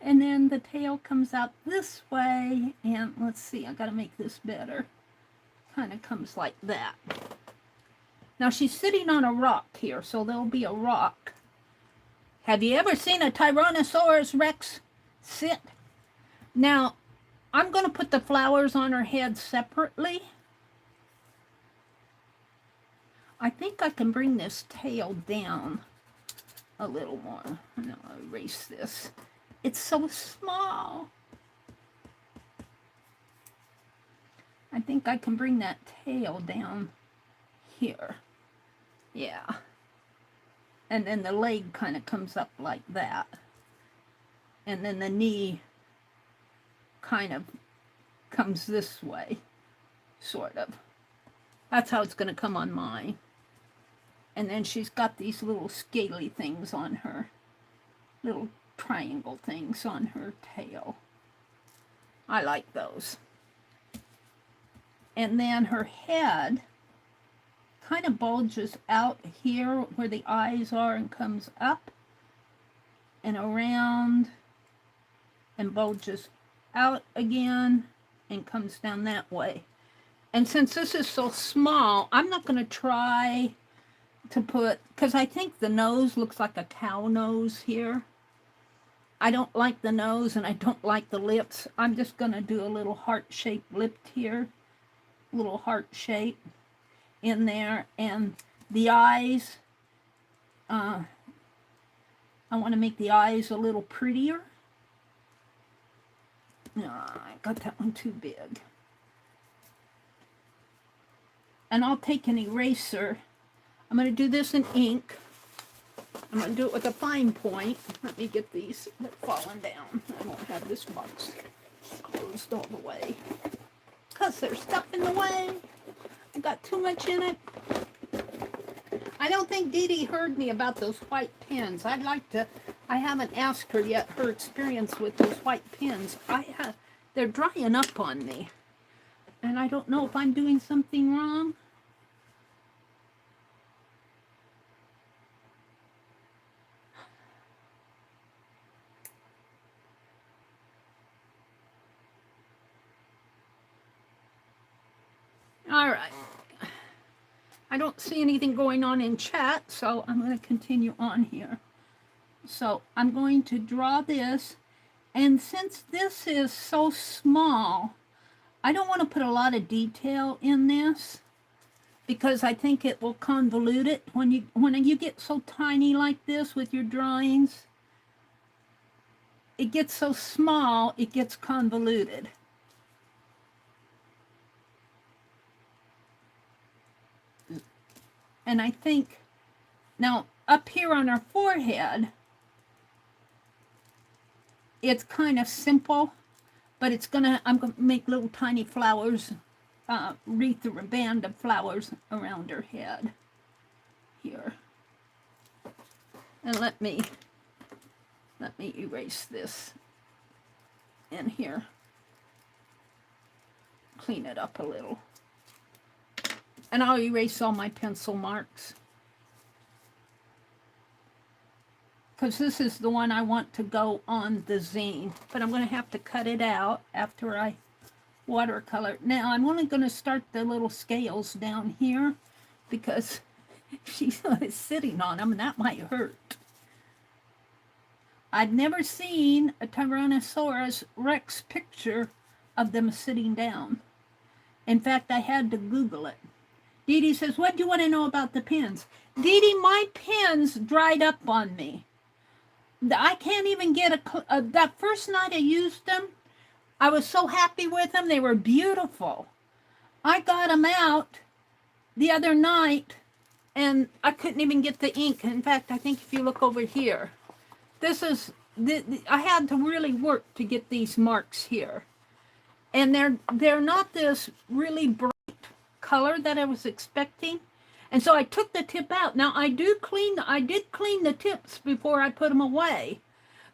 And then the tail comes out this way. And let's see, I got to make this better. Kind of comes like that. Now she's sitting on a rock here, so there'll be a rock. Have you ever seen a Tyrannosaurus Rex sit? Now, I'm going to put the flowers on her head separately. I think I can bring this tail down a little more. No, I'll erase this. It's so small. I think I can bring that tail down here. Yeah. And then the leg kind of comes up like that. And then the knee kind of comes this way, sort of. That's how it's going to come on mine. And then she's got these little scaly things on her, little triangle things on her tail. I like those. And then her head kind of bulges out here where the eyes are and comes up and around and bulges out again and comes down that way. And since this is so small, I'm not going to try to put, because I think the nose looks like a cow nose here. I don't like the nose and I don't like the lips. I'm just going to do a little heart-shaped lip here, little heart shape in there, and the eyes, I want to make the eyes a little prettier. No, I got that one too big. And I'll take an eraser. I'm going to do this in ink. I'm going to do it with a fine point. Let me get these. They're falling down. I won't have this box closed all the way, because there's stuff in the way. I got too much in it. I don't think Dee Dee heard me about those white pens. I'd like to, I haven't asked her yet her experience with those white pens. They're drying up on me. And I don't know if I'm doing something wrong. All right. I don't see anything going on in chat, so I'm going to continue on here. So I'm going to draw this, and since this is so small, I don't want to put a lot of detail in this because I think it will convolute it. When you get so tiny like this with your drawings, it gets so small, it gets convoluted. And I think Now, up here on her forehead, it's kind of simple, but I'm gonna make little tiny flowers, wreath or a band of flowers around her head here. And let me erase this in here. Clean it up a little. And I'll erase all my pencil marks, because this is the one I want to go on the zine. But I'm going to have to cut it out after I watercolor. Now I'm only going to start the little scales down here because she's sitting on them and that might hurt. I've never seen a Tyrannosaurus Rex picture of them sitting down. In fact, I had to Google it. Dee Dee says, what do you want to know about the pens? Dee Dee, my pens dried up on me. I can't even get that first night I used them, I was so happy with them. They were beautiful. I got them out the other night, and I couldn't even get the ink. In fact, I think if you look over here, I had to really work to get these marks here. And they're not this really bright color that I was expecting. And so I took the tip out. Now I did clean the tips before I put them away.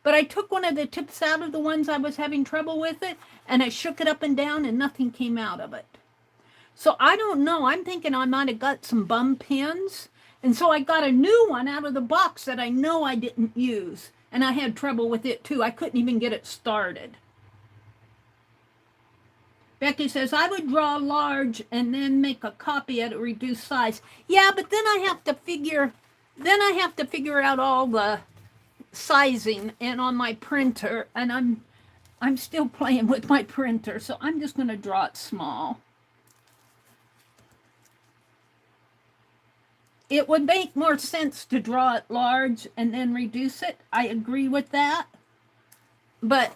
But I took one of the tips out of the ones I was having trouble with it, and I shook it up and down and nothing came out of it. So I don't know. I'm thinking I might have got some bum pens. And so I got a new one out of the box that I know I didn't use. And I had trouble with it too. I couldn't even get it started. Becky says, I would draw large and then make a copy at a reduced size. Yeah, but then I have to figure out all the sizing and on my printer, and I'm still playing with my printer, so I'm just going to draw it small. It would make more sense to draw it large and then reduce it. I agree with that. But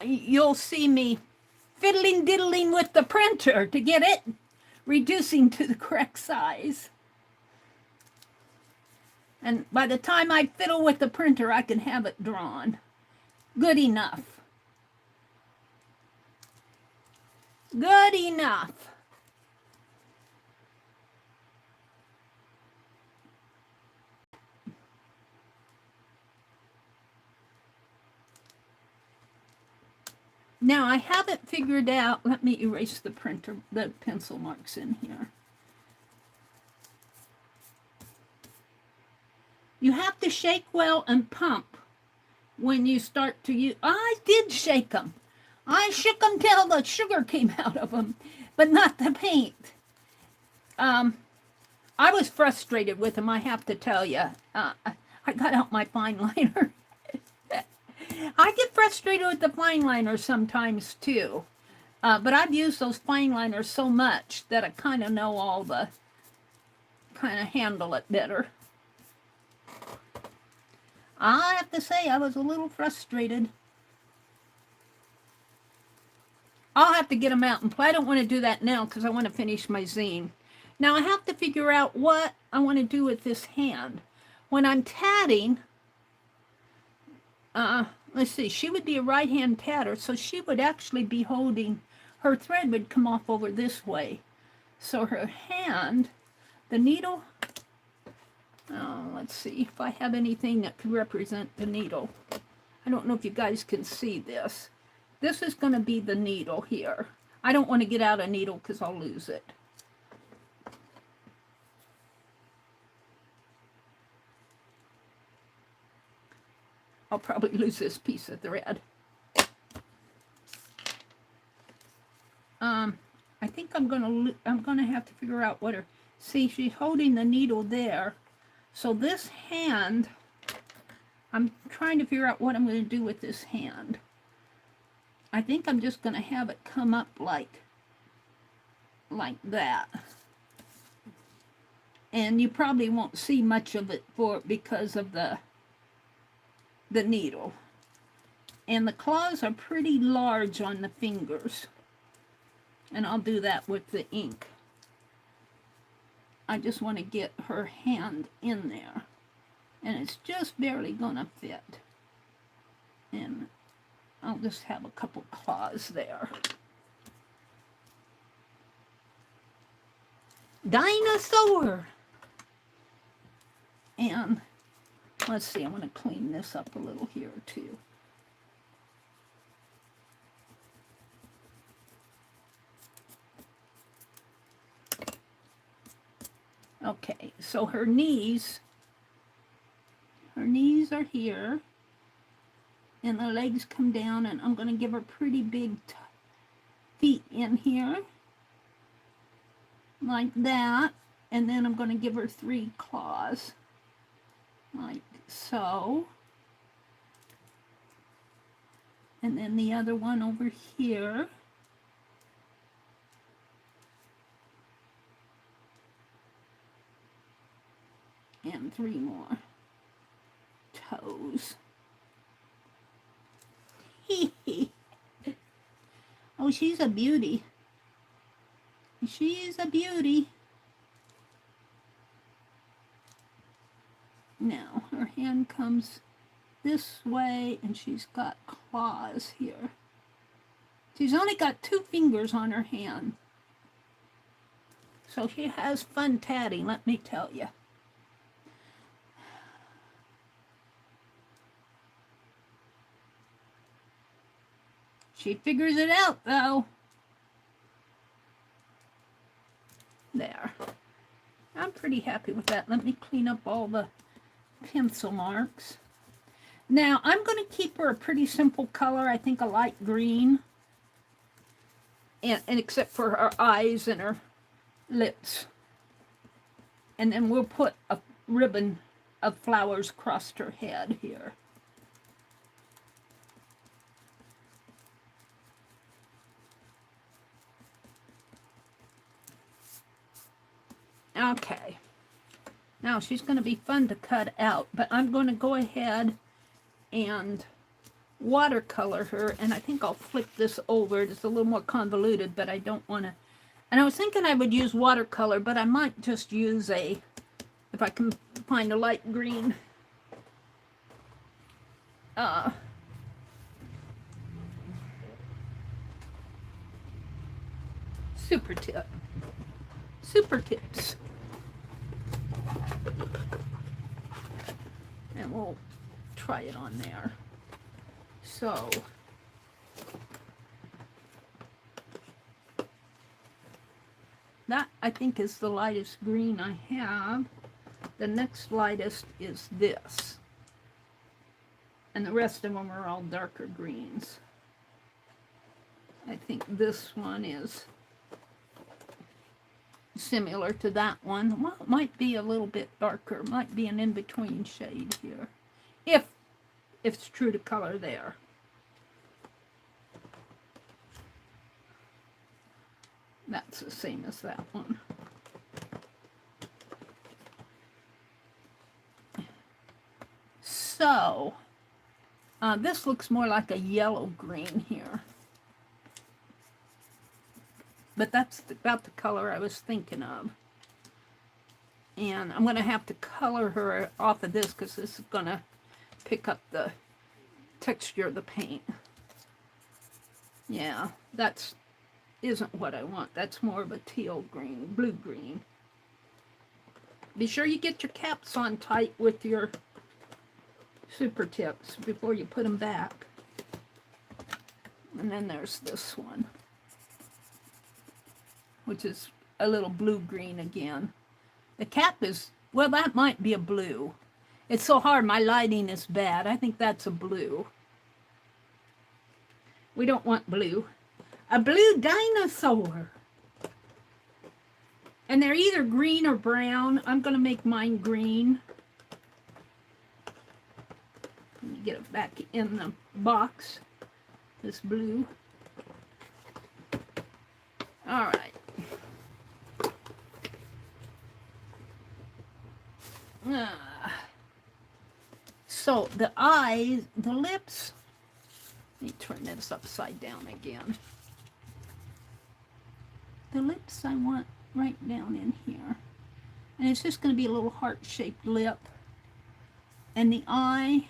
you'll see me fiddling diddling with the printer to get it reducing to the correct size. And by the time I fiddle with the printer, I can have it drawn. Good enough. Good enough. Now I haven't figured out, let me erase the pencil marks in here. You have to shake well and pump when you start to use. I did shake them. I shook them till the sugar came out of them, but not the paint. I was frustrated with them, I have to tell you. I got out my fine liner. I get frustrated with the fine liner sometimes too. But I've used those fine liners so much that I kind of know all the, kind of handle it better. I have to say, I was a little frustrated. I'll have to get them out and play. I don't want to do that now because I want to finish my zine. Now I have to figure out what I want to do with this hand. When I'm tatting, let's see, she would be a right-hand tatter, so she would actually be holding, her thread would come off over this way. So her hand, the needle, let's see if I have anything that could represent the needle. I don't know if you guys can see this. This is going to be the needle here. I don't want to get out a needle because I'll lose it. I'll probably lose this piece of thread. I think I'm gonna have to figure out what her. See, she's holding the needle there. So this hand, I'm trying to figure out what I'm going to do with this hand. I think I'm just going to have it come up like that. And you probably won't see much of it because of the needle. And the claws are pretty large on the fingers. And I'll do that with the ink. I just want to get her hand in there. and it's just barely gonna fit. And I'll just have a couple claws there. Dinosaur! And let's see, I'm gonna clean this up a little here too. Okay, so her knees are here, and the legs come down, and I'm going to give her pretty big feet in here, like that, and then I'm going to give her 3 claws, like so, and then the other one over here. And 3 more toes. Oh, she's a beauty. She's a beauty. Now, her hand comes this way, and she's got claws here. She's only got 2 fingers on her hand. So she has fun tatting, let me tell you. She figures it out, though. There. I'm pretty happy with that. Let me clean up all the pencil marks. Now, I'm going to keep her a pretty simple color. I think a light green. And except for her eyes and her lips. And then we'll put a ribbon of flowers across her head here. Okay, now she's going to be fun to cut out, but I'm going to go ahead and watercolor her, and I think I'll flip this over. It's a little more convoluted, but I don't want to, and I was thinking I would use watercolor, but I might just use if I can find a light green, super tips. And we'll try it on there. So, that I think is the lightest green I have. The next lightest is this. And the rest of them are all darker greens. I think this one is similar to that one. Well, it might be a little bit darker. Might be an in-between shade here. If it's true to color there. That's the same as that one. So, this looks more like a yellow-green here. But that's about the color I was thinking of. And I'm going to have to color her off of this because this is going to pick up the texture of the paint. Yeah, that isn't what I want. That's more of a teal green, blue green. Be sure you get your caps on tight with your super tips before you put them back. And then there's this one, which is a little blue-green again. The cap is, well, that might be a blue. It's so hard, my lighting is bad. I think that's a blue. We don't want blue. A blue dinosaur. And they're either green or brown. I'm going to make mine green. Let me get it back in the box. This blue. All right. So the eyes, the lips, let me turn this upside down again. The lips I want right down in here. And it's just going to be a little heart-shaped lip. And the eye,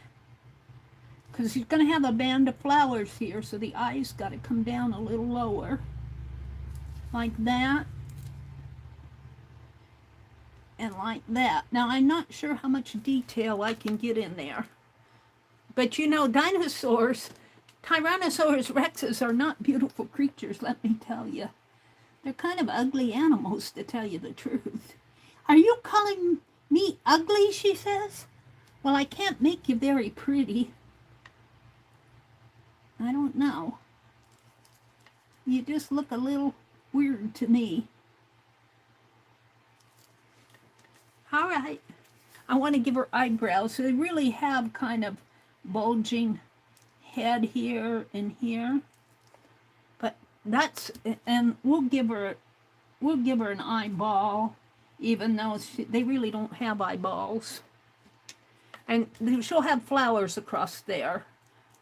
because he's going to have a band of flowers here, so the eye's got to come down a little lower, like that, and like that. Now, I'm not sure how much detail I can get in there, but you know, dinosaurs, Tyrannosaurus rexes are not beautiful creatures, let me tell you. They're kind of ugly animals, to tell you the truth. Are you calling me ugly, she says? Well, I can't make you very pretty. I don't know. You just look a little weird to me. All right. I want to give her eyebrows. They really have kind of bulging head here and here. But that's, and we'll give her an eyeball, even though they really don't have eyeballs. And she'll have flowers across there.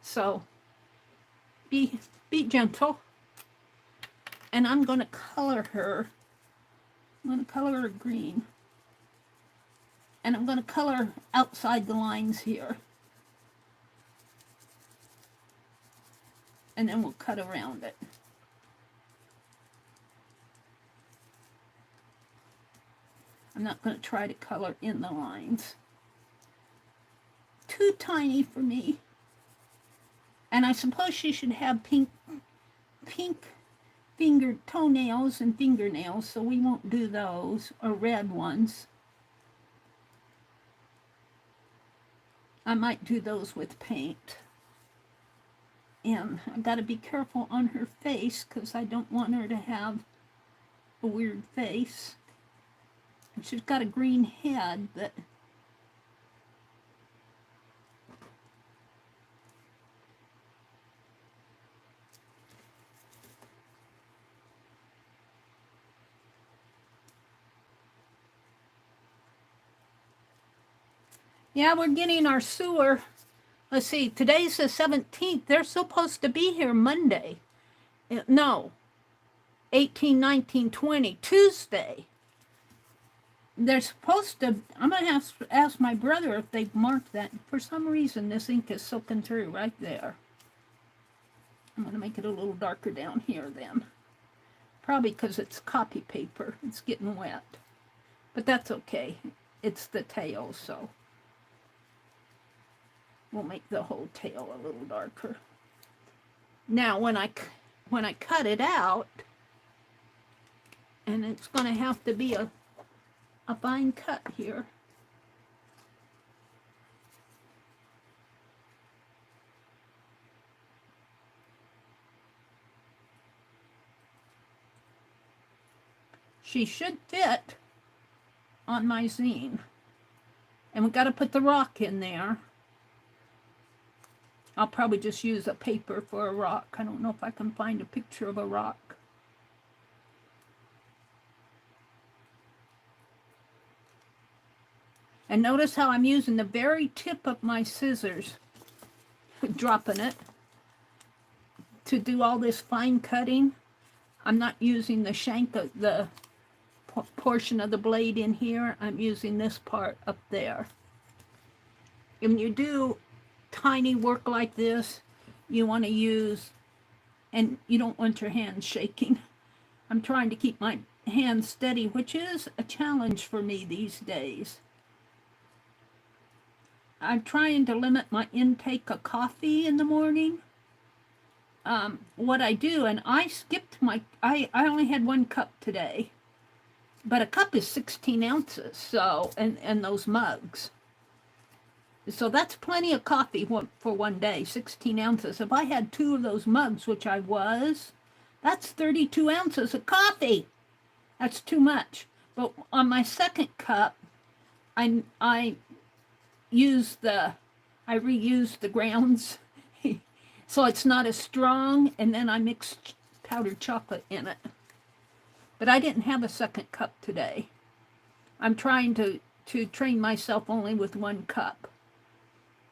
So be gentle. And I'm going to color her. I'm going to color her green. And I'm going to color outside the lines here. And then we'll cut around it. I'm not going to try to color in the lines. Too tiny for me. And I suppose she should have pink fingered toenails and fingernails, so we won't do those, or red ones. I might do those with paint. And I've got to be careful on her face because I don't want her to have a weird face. And she's got a green head, but yeah, we're getting our sewer. Let's see, today's the 17th. They're supposed to be here Monday. No, 18, 19, 20, Tuesday. They're supposed to, I'm going to ask my brother if they've marked that. For some reason, this ink is soaking through right there. I'm going to make it a little darker down here then. Probably because it's copy paper. It's getting wet. But that's okay. It's the tail, so we'll make the whole tail a little darker. Now, when I cut it out, and it's going to have to be a fine cut here. She should fit on my zine. And we've got to put the rock in there. I'll probably just use a paper for a rock. I don't know if I can find a picture of a rock. And notice how I'm using the very tip of my scissors, dropping it, to do all this fine cutting. I'm not using the shank of the portion of the blade in here. I'm using this part up there. When you do tiny work like this, you want to use, and you don't want your hands shaking. I'm trying to keep my hands steady, which is a challenge for me these days. I'm trying to limit my intake of coffee in the morning. What I do, and I skipped I only had 1 cup today, but a cup is 16 ounces, so, and those mugs. So that's plenty of coffee for one day, 16 ounces. If I had 2 of those mugs, which I was, that's 32 ounces of coffee. That's too much. But on my second cup, I reuse the grounds, so it's not as strong, and then I mixed powdered chocolate in it. But I didn't have a second cup today. I'm trying to train myself only with 1 cup.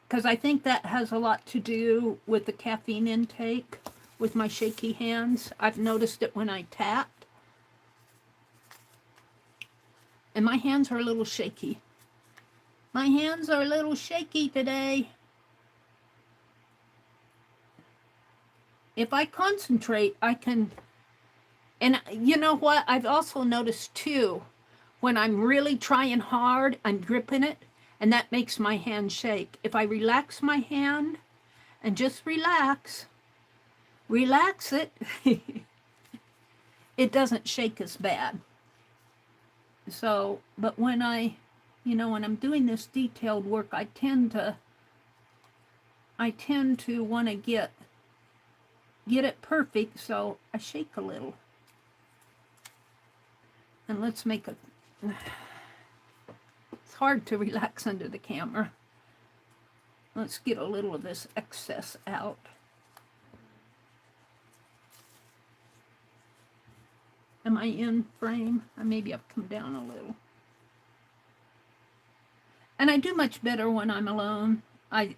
Because I think that has a lot to do with the caffeine intake, with my shaky hands. I've noticed it when I tap. And my hands are a little shaky. My hands are a little shaky today. If I concentrate, I can, and you know what? I've also noticed too, when I'm really trying hard, I'm gripping it, and that makes my hand shake. If I relax my hand and just relax it, it doesn't shake as bad. So, but when when I'm doing this detailed work, I tend to want to get it perfect, so I shake a little. And let's make a, it's hard to relax under the camera. Let's get a little of this excess out. Am I in frame? Maybe I've come down a little. And I do much better when I'm alone. I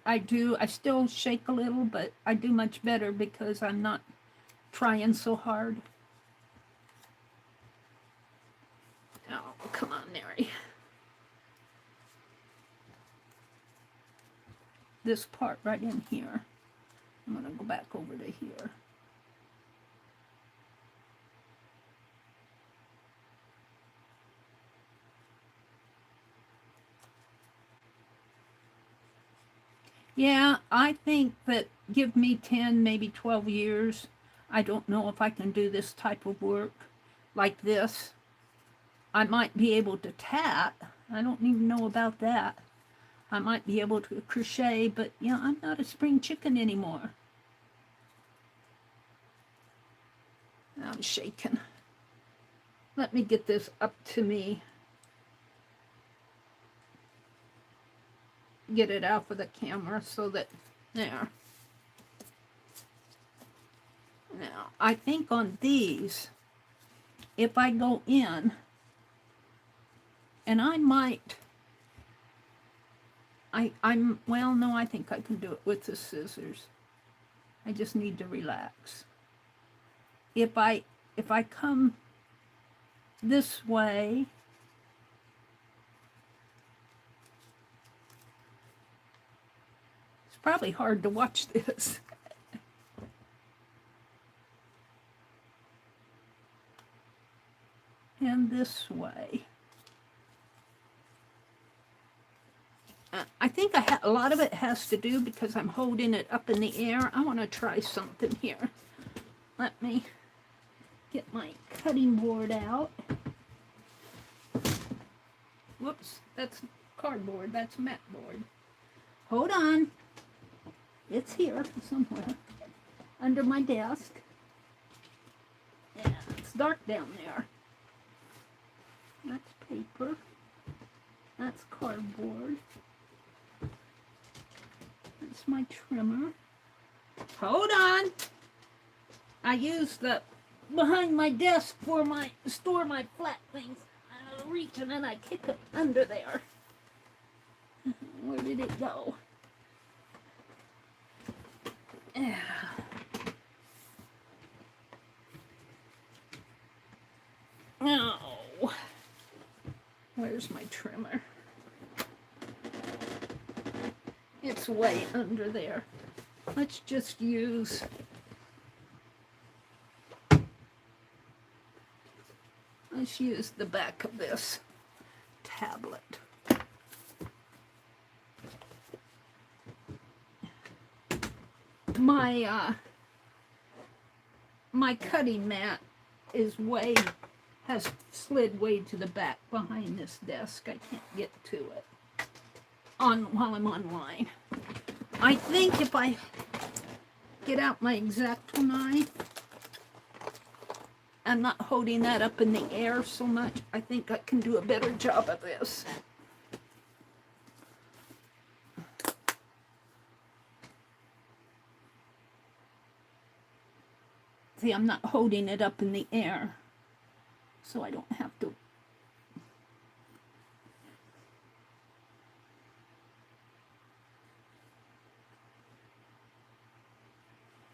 still shake a little, but I do much better because I'm not trying so hard. Oh, come on, Meri. This part right in here. I'm going to go back over to here. Yeah, I think that give me 10, maybe 12 years. I don't know if I can do this type of work like this. I might be able to tat. I don't even know about that. I might be able to crochet, but yeah, I'm not a spring chicken anymore. I'm shaking. Let me get this up to me. Get it out of the camera so that, there. Now, I think on these, if I go in, and I might, well, no, I think I can do it with the scissors. I just need to relax. If I come this way, it's probably hard to watch this. And this way. I think a lot of it has to do because I'm holding it up in the air. I want to try something here. Let me get my cutting board out. Whoops, that's cardboard. That's mat board. Hold on. It's here somewhere under my desk. Yeah, it's dark down there. That's paper. That's cardboard. That's my trimmer. Hold on. I use the behind my desk for store my flat things. I reach and then I kick it under there. Where did it go? Yeah. Oh. Where's my trimmer? It's way under there. Let's just use the back of this tablet. My cutting mat has slid way to the back behind this desk. I can't get to it while I'm online. I think if I get out my X-Acto knife, I'm not holding that up in the air so much. I think I can do a better job of this. See, I'm not holding it up in the air, so I don't have to.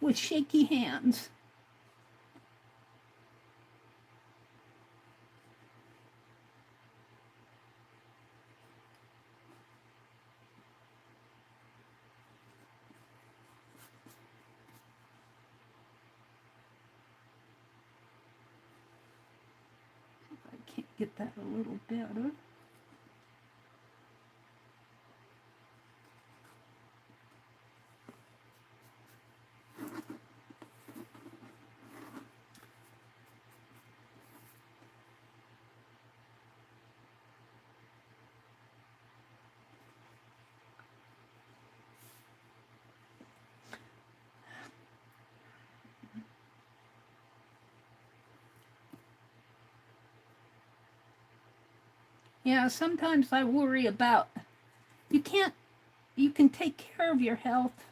With shaky hands. get that a little better. Yeah, sometimes I worry about, you can take care of your health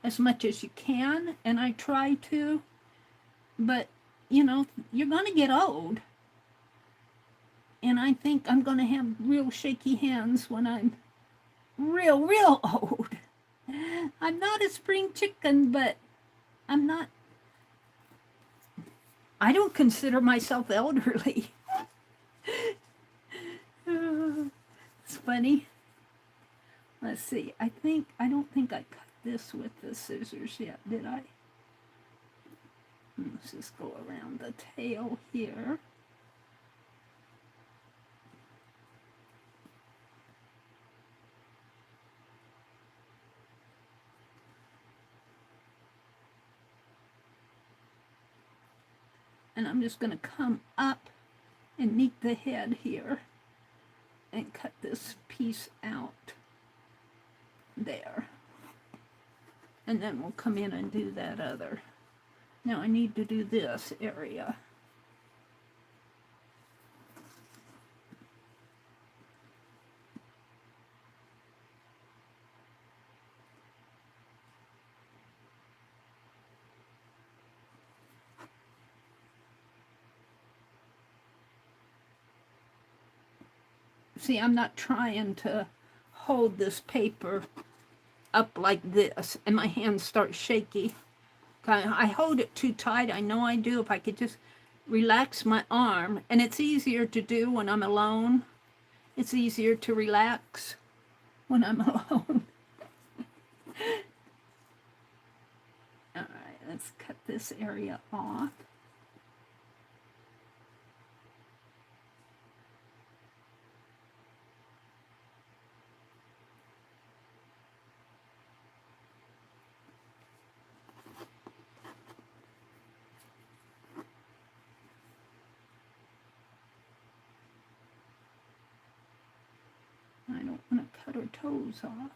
as much as you can, and I try to, but, you know, you're going to get old. And I think I'm going to have real shaky hands when I'm real old. I'm not a spring chicken, but I don't consider myself elderly. It's funny. Let's see. I don't think I cut this with the scissors yet, did I? Let's just go around the tail here. And I'm just going to come up and meet the head here and cut this piece out there. And then we'll come in and do that other. Now I need to do this area. See, I'm not trying to hold this paper up like this, and my hands start shaky. I hold it too tight. I know I do. If I could just relax my arm, and it's easier to do when I'm alone. It's easier to relax when I'm alone. All right, let's cut this area off. I don't want to cut her toes off.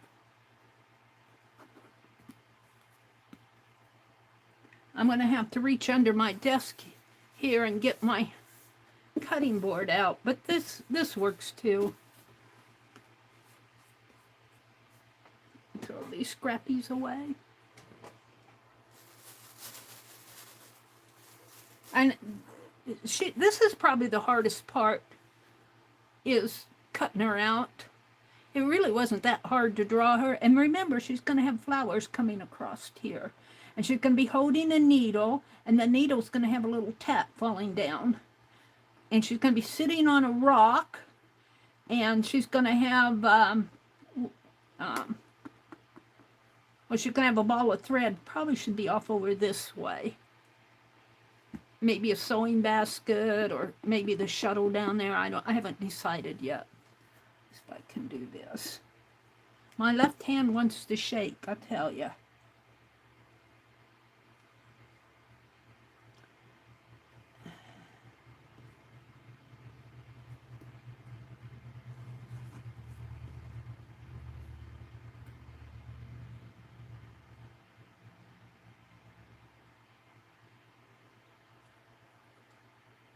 I'm going to have to reach under my desk here and get my cutting board out, but this works too. Throw these scrappies away. And this is probably the hardest part, is cutting her out. It really wasn't that hard to draw her. And remember, she's going to have flowers coming across here. And she's going to be holding a needle, and the needle's going to have a little tap falling down. And she's going to be sitting on a rock, and she's going to have, well, she's going to have a ball of thread. Probably should be off over this way. Maybe a sewing basket, or maybe the shuttle down there. I haven't decided yet if I can do this. My left hand wants to shake, I tell you.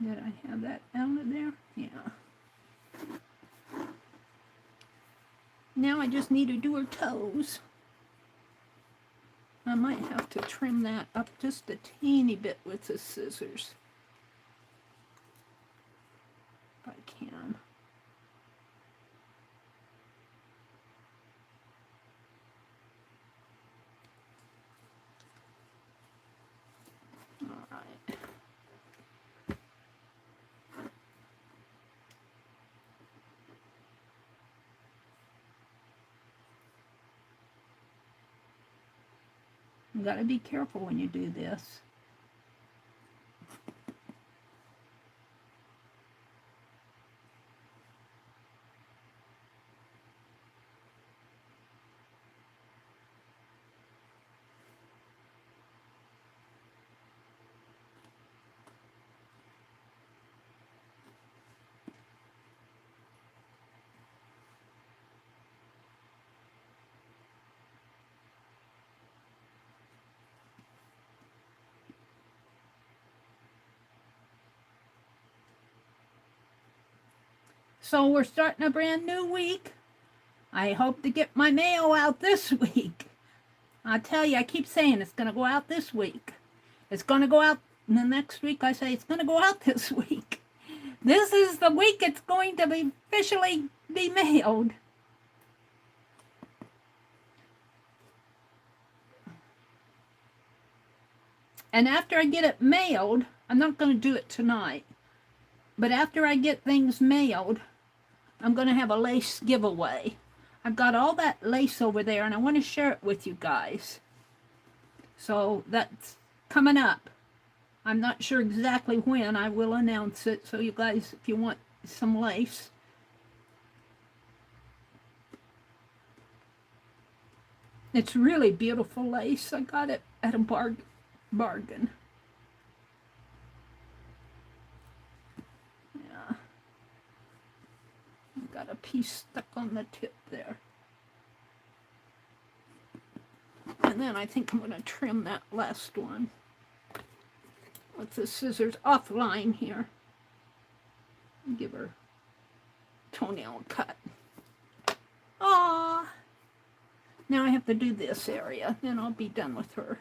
Did I have that out of there? Yeah. Now I just need to do her toes. I might have to trim that up just a teeny bit with the scissors. If I can. All right. You gotta be careful when you do this. So we're starting a brand new week. I hope to get my mail out this week. I tell you, I keep saying it's going to go out this week. It's going to go out in the next week. I say it's going to go out this week. This is the week it's going to be officially be mailed. And after I get it mailed, I'm not going to do it tonight, but after I get things mailed, I'm going to have a lace giveaway. I've got all that lace over there, and I want to share it with you guys. So that's coming up. I'm not sure exactly when. I will announce it, so you guys, if you want some lace. It's really beautiful lace. I got it at a bargain. Yeah. Got a piece stuck on the tip there. And then I think I'm going to trim that last one with the scissors offline here. Give her toenail cut. Aww. Now I have to do this area, then I'll be done with her.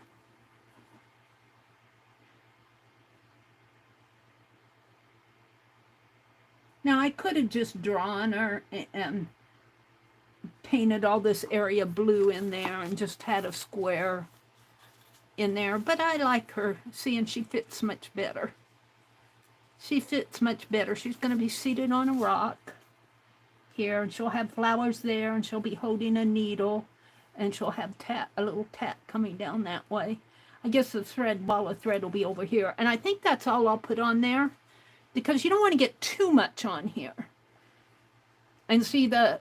Now I could have just drawn her and painted all this area blue in there and just had a square in there, but I like her. Seeing she fits much better. She fits much better. She's going to be seated on a rock here, and she'll have flowers there, and she'll be holding a needle, and she'll have a little tat coming down that way. I guess the ball of thread will be over here, and I think that's all I'll put on there, because you don't want to get too much on here. And see, the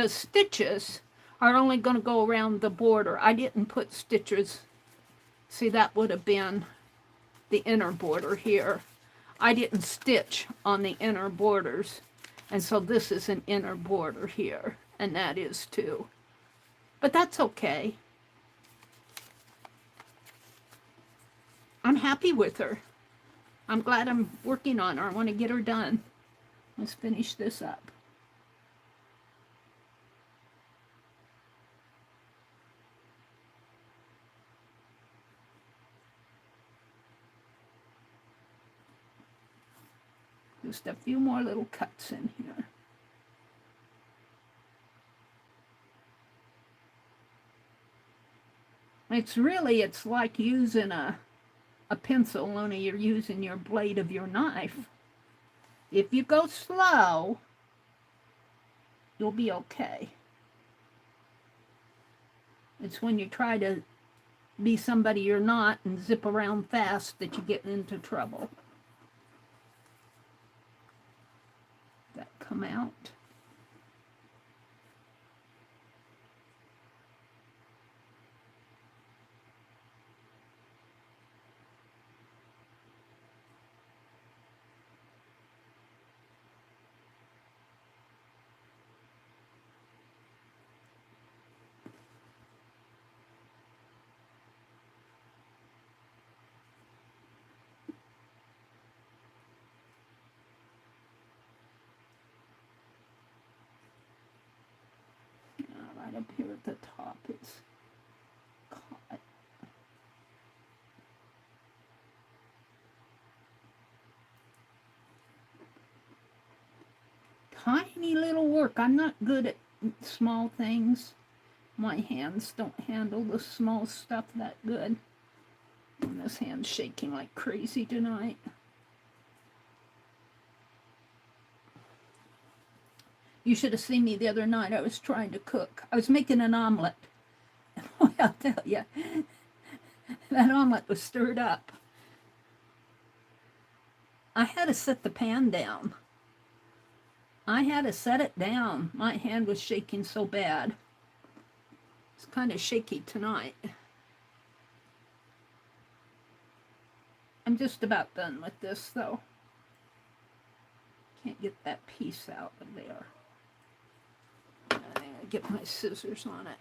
stitches are only going to go around the border. I didn't put stitches. See, that would have been the inner border here. I didn't stitch on the inner borders, and so this is an inner border here, and that is too. But that's okay. I'm happy with her. I'm glad I'm working on her. I want to get her done. Let's finish this up. Just a few more little cuts in here. It's like using a pencil, only you're using your blade of your knife. If you go slow, you'll be okay. It's when you try to be somebody you're not and zip around fast that you get into trouble. That come out. Right up here at the top, it's caught. Tiny little work. I'm not good at small things. My hands don't handle the small stuff that good. And this hand's shaking like crazy tonight. You should have seen me the other night. I was trying to cook. I was making an omelet. Boy, I'll tell you, that omelet was stirred up. I had to set the pan down. I had to set it down. My hand was shaking so bad. It's kind of shaky tonight. I'm just about done with this, though. Can't get that piece out of there. I gotta get my scissors on it.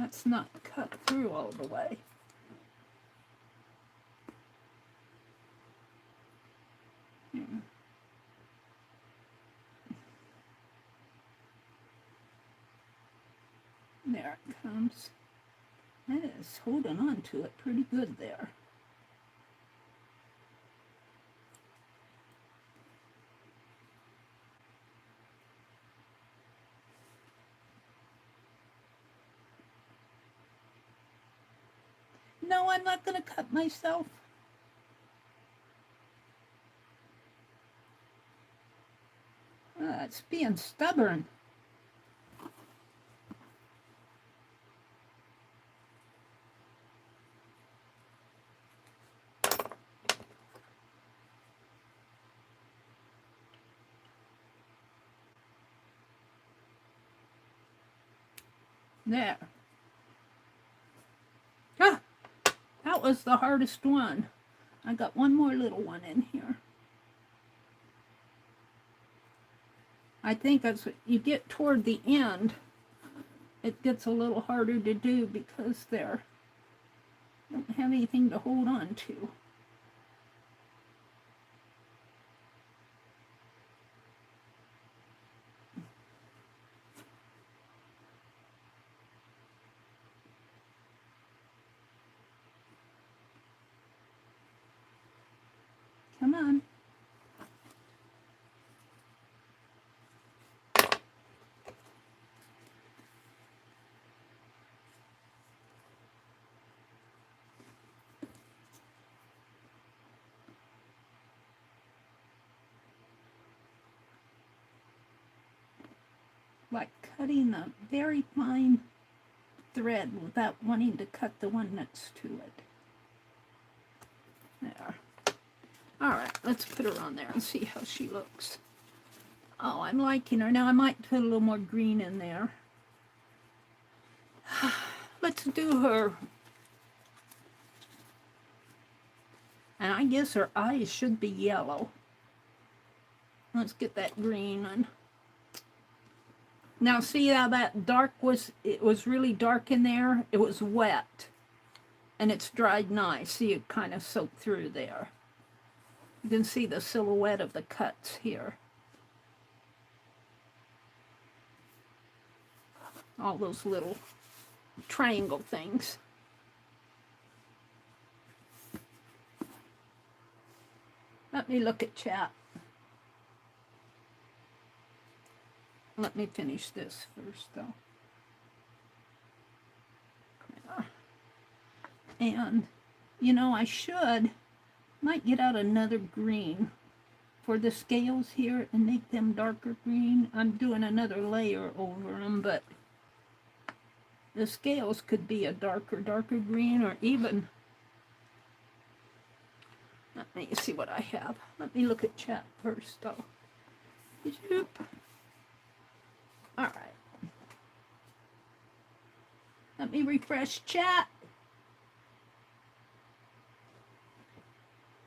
That's not cut through all the way. Here. There it comes. That is holding on to it pretty good there. No, I'm not going to cut myself. It's being stubborn. There. Ah, that was the hardest one. I got one more little one in here. I think as you get toward the end, it gets a little harder to do because there don't have anything to hold on to. Come on. Like cutting a very fine thread without wanting to cut the one next to it. There. All right, let's put her on there and see how she looks. Oh, I'm liking her. Now I might put a little more green in there. Let's do her. And I guess her eyes should be yellow. Let's get that green on. Now see how that dark was, it was really dark in there? It was wet. And it's dried nice. See, it kind of soaked through there. You can see the silhouette of the cuts here. All those little triangle things. Let me look at chat. Let me finish this first, though. And, you know, I might get out another green for the scales here and make them darker green. I'm doing another layer over them, but the scales could be a darker green, or even, let me see what I have. Let me look at chat first, though. All right. Let me refresh chat.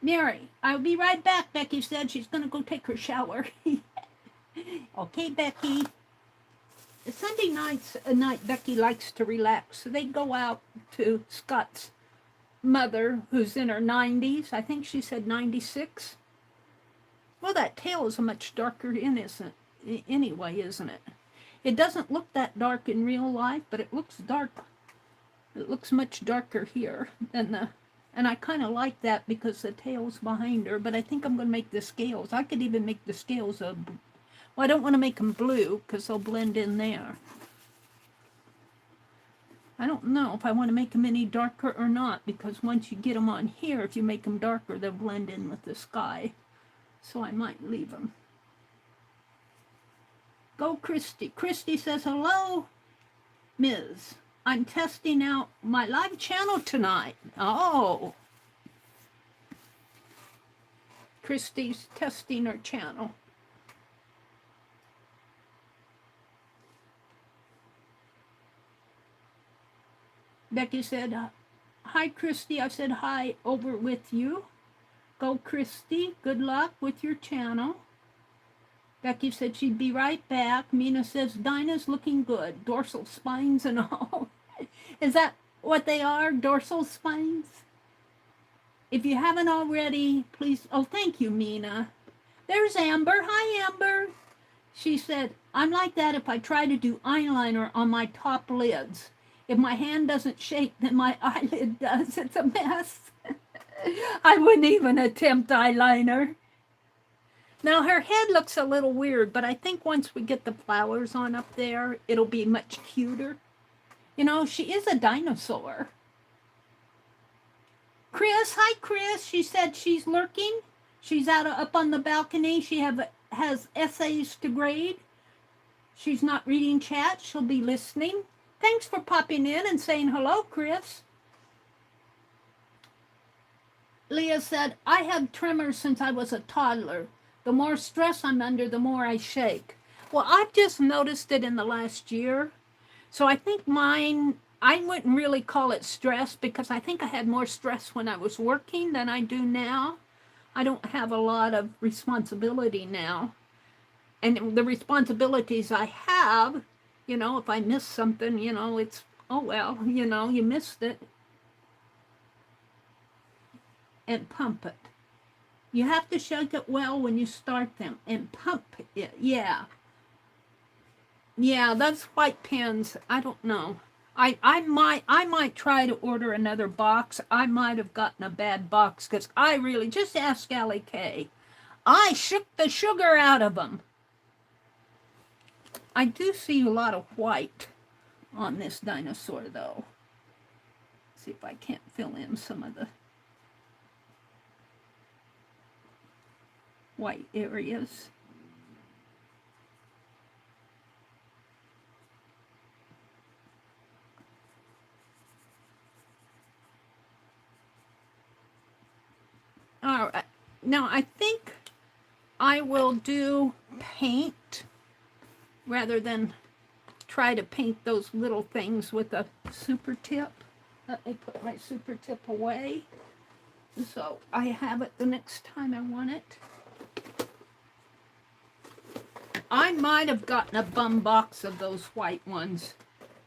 Meri, I'll be right back. Becky said she's going to go take her shower. Okay, Becky. Sunday night's a night Becky likes to relax. So they go out to Scott's mother, who's in her 90s. I think she said 96. Well, that tail is much darker anyway, isn't it? It doesn't look that dark in real life, but it looks dark. It looks much darker here than the, and I kind of like that because the tail's behind her, but I think I'm going to make the scales. I could even make the scales well, I don't want to make them blue because they'll blend in there. I don't know if I want to make them any darker or not, because once you get them on here, if you make them darker, they'll blend in with the sky. So I might leave them. Go, Christy. Christy says, hello, Ms. I'm testing out my live channel tonight. Oh. Christy's testing her channel. Becky said, hi, Christy. I said, hi, over with you. Go, Christy. Good luck with your channel. Becky said she'd be right back. Mina says, Dinah's looking good. Dorsal spines and all. Is that what they are? Dorsal spines? If you haven't already, please. Oh, thank you, Mina. There's Amber. Hi, Amber. She said, I'm like that if I try to do eyeliner on my top lids. If my hand doesn't shake, then my eyelid does. It's a mess. I wouldn't even attempt eyeliner. Now, her head looks a little weird, but I think once we get the flowers on up there, it'll be much cuter. You know, she is a dinosaur. Chris, hi, Chris. She said she's lurking. She's up on the balcony. She has essays to grade. She's not reading chat. She'll be listening. Thanks for popping in and saying hello, Chris. Leah said, I have tremors since I was a toddler. The more stress I'm under, the more I shake. Well, I've just noticed it in the last year. So I think mine, I wouldn't really call it stress because I think I had more stress when I was working than I do now. I don't have a lot of responsibility now. And the responsibilities I have, you know, if I miss something, you know, it's, oh, well, you know, you missed it. And pump it. You have to shake it well when you start them and pump it. Yeah. Yeah, that's white pens. I don't know. I might try to order another box. I might have gotten a bad box because I really, just ask Allie K. I shook the sugar out of them. I do see a lot of white on this dinosaur though. See if I can't fill in some of the white areas. All right, now I think I will do paint rather than try to paint those little things with a super tip. Let me put my super tip away so I have it the next time I want it. I might have gotten a bum box of those white ones.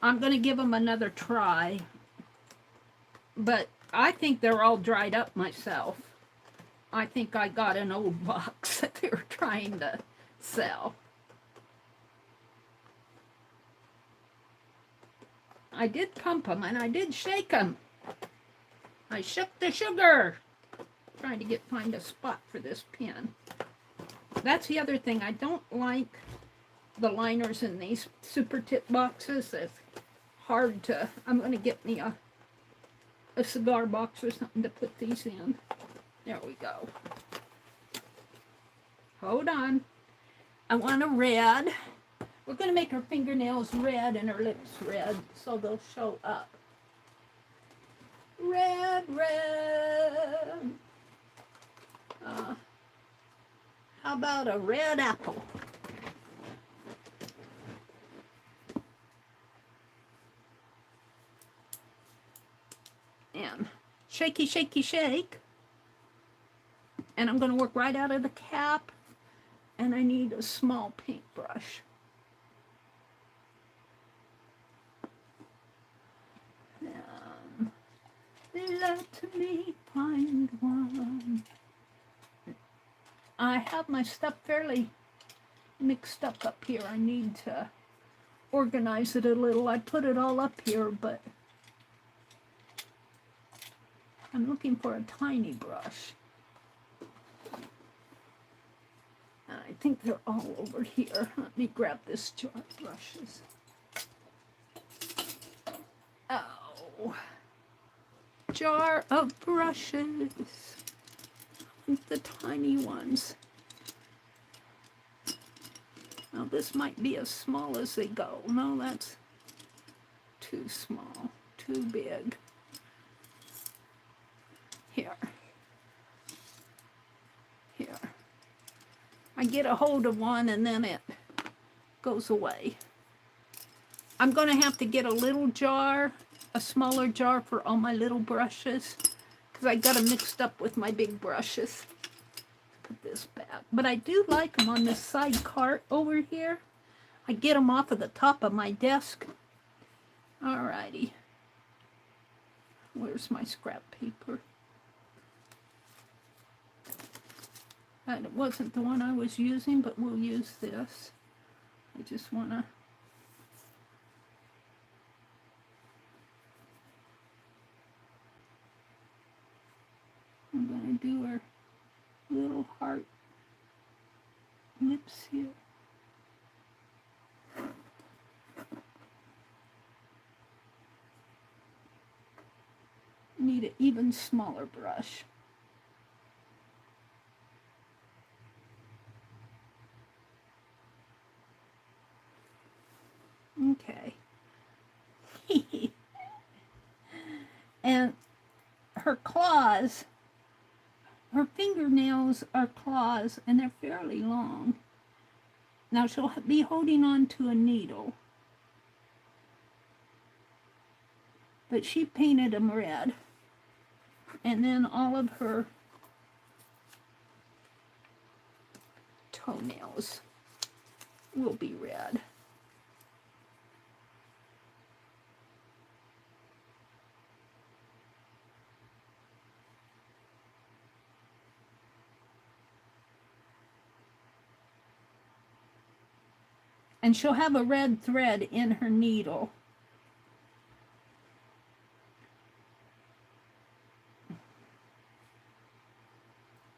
I'm going to give them another try, but I think they're all dried up myself. I think I got an old box that they were trying to sell. I did pump them and I did shake them. I shook the sugar. Trying to find a spot for this pen. That's the other thing. I don't like the liners in these super tip boxes. It's hard to, I'm going to get me a cigar box or something to put these in. There we go. Hold on. I want a red. We're going to make her fingernails red and her lips red so they'll show up. Red, red. How about a red apple? And shaky, shaky, shake. And I'm going to work right out of the cap. And I need a small paintbrush. Let me find one. I have my stuff fairly mixed up here. I need to organize it a little. I put it all up here, but I'm looking for a tiny brush. I think they're all over here. Let me grab this jar of brushes. Oh. Jar of brushes. The tiny ones. Now this might be as small as they go. No, that's too small. Too big. Here. Here. I get a hold of one and then it goes away. I'm going to have to get a little jar, a smaller jar for all my little brushes, because I got them mixed up with my big brushes. Put this back. But I do like them on this side cart over here. I get them off of the top of my desk. Alrighty. Where's my scrap paper? That wasn't the one I was using, but we'll use this. I just want to... I'm going to do her little heart lips here. Need an even smaller brush. Okay. And her claws, her fingernails are claws, and they're fairly long. Now she'll be holding on to a needle. But she painted them red. And then all of her toenails will be red. And she'll have a red thread in her needle.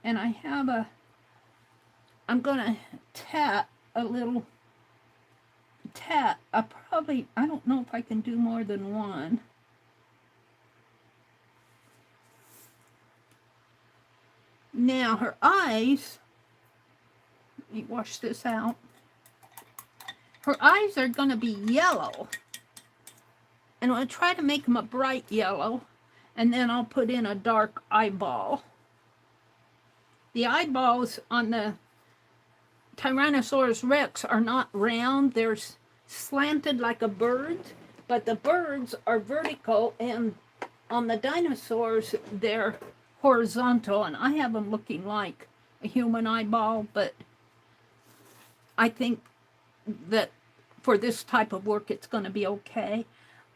And I have I'm gonna tat a little tat. I don't know if I can do more than one. Now her eyes, let me wash this out. Her eyes are gonna be yellow. And I'll try to make them a bright yellow, and then I'll put in a dark eyeball. The eyeballs on the Tyrannosaurus Rex are not round, they're slanted like a bird, but the birds are vertical, and on the dinosaurs they're horizontal, and I have them looking like a human eyeball, but I think that for this type of work it's going to be okay.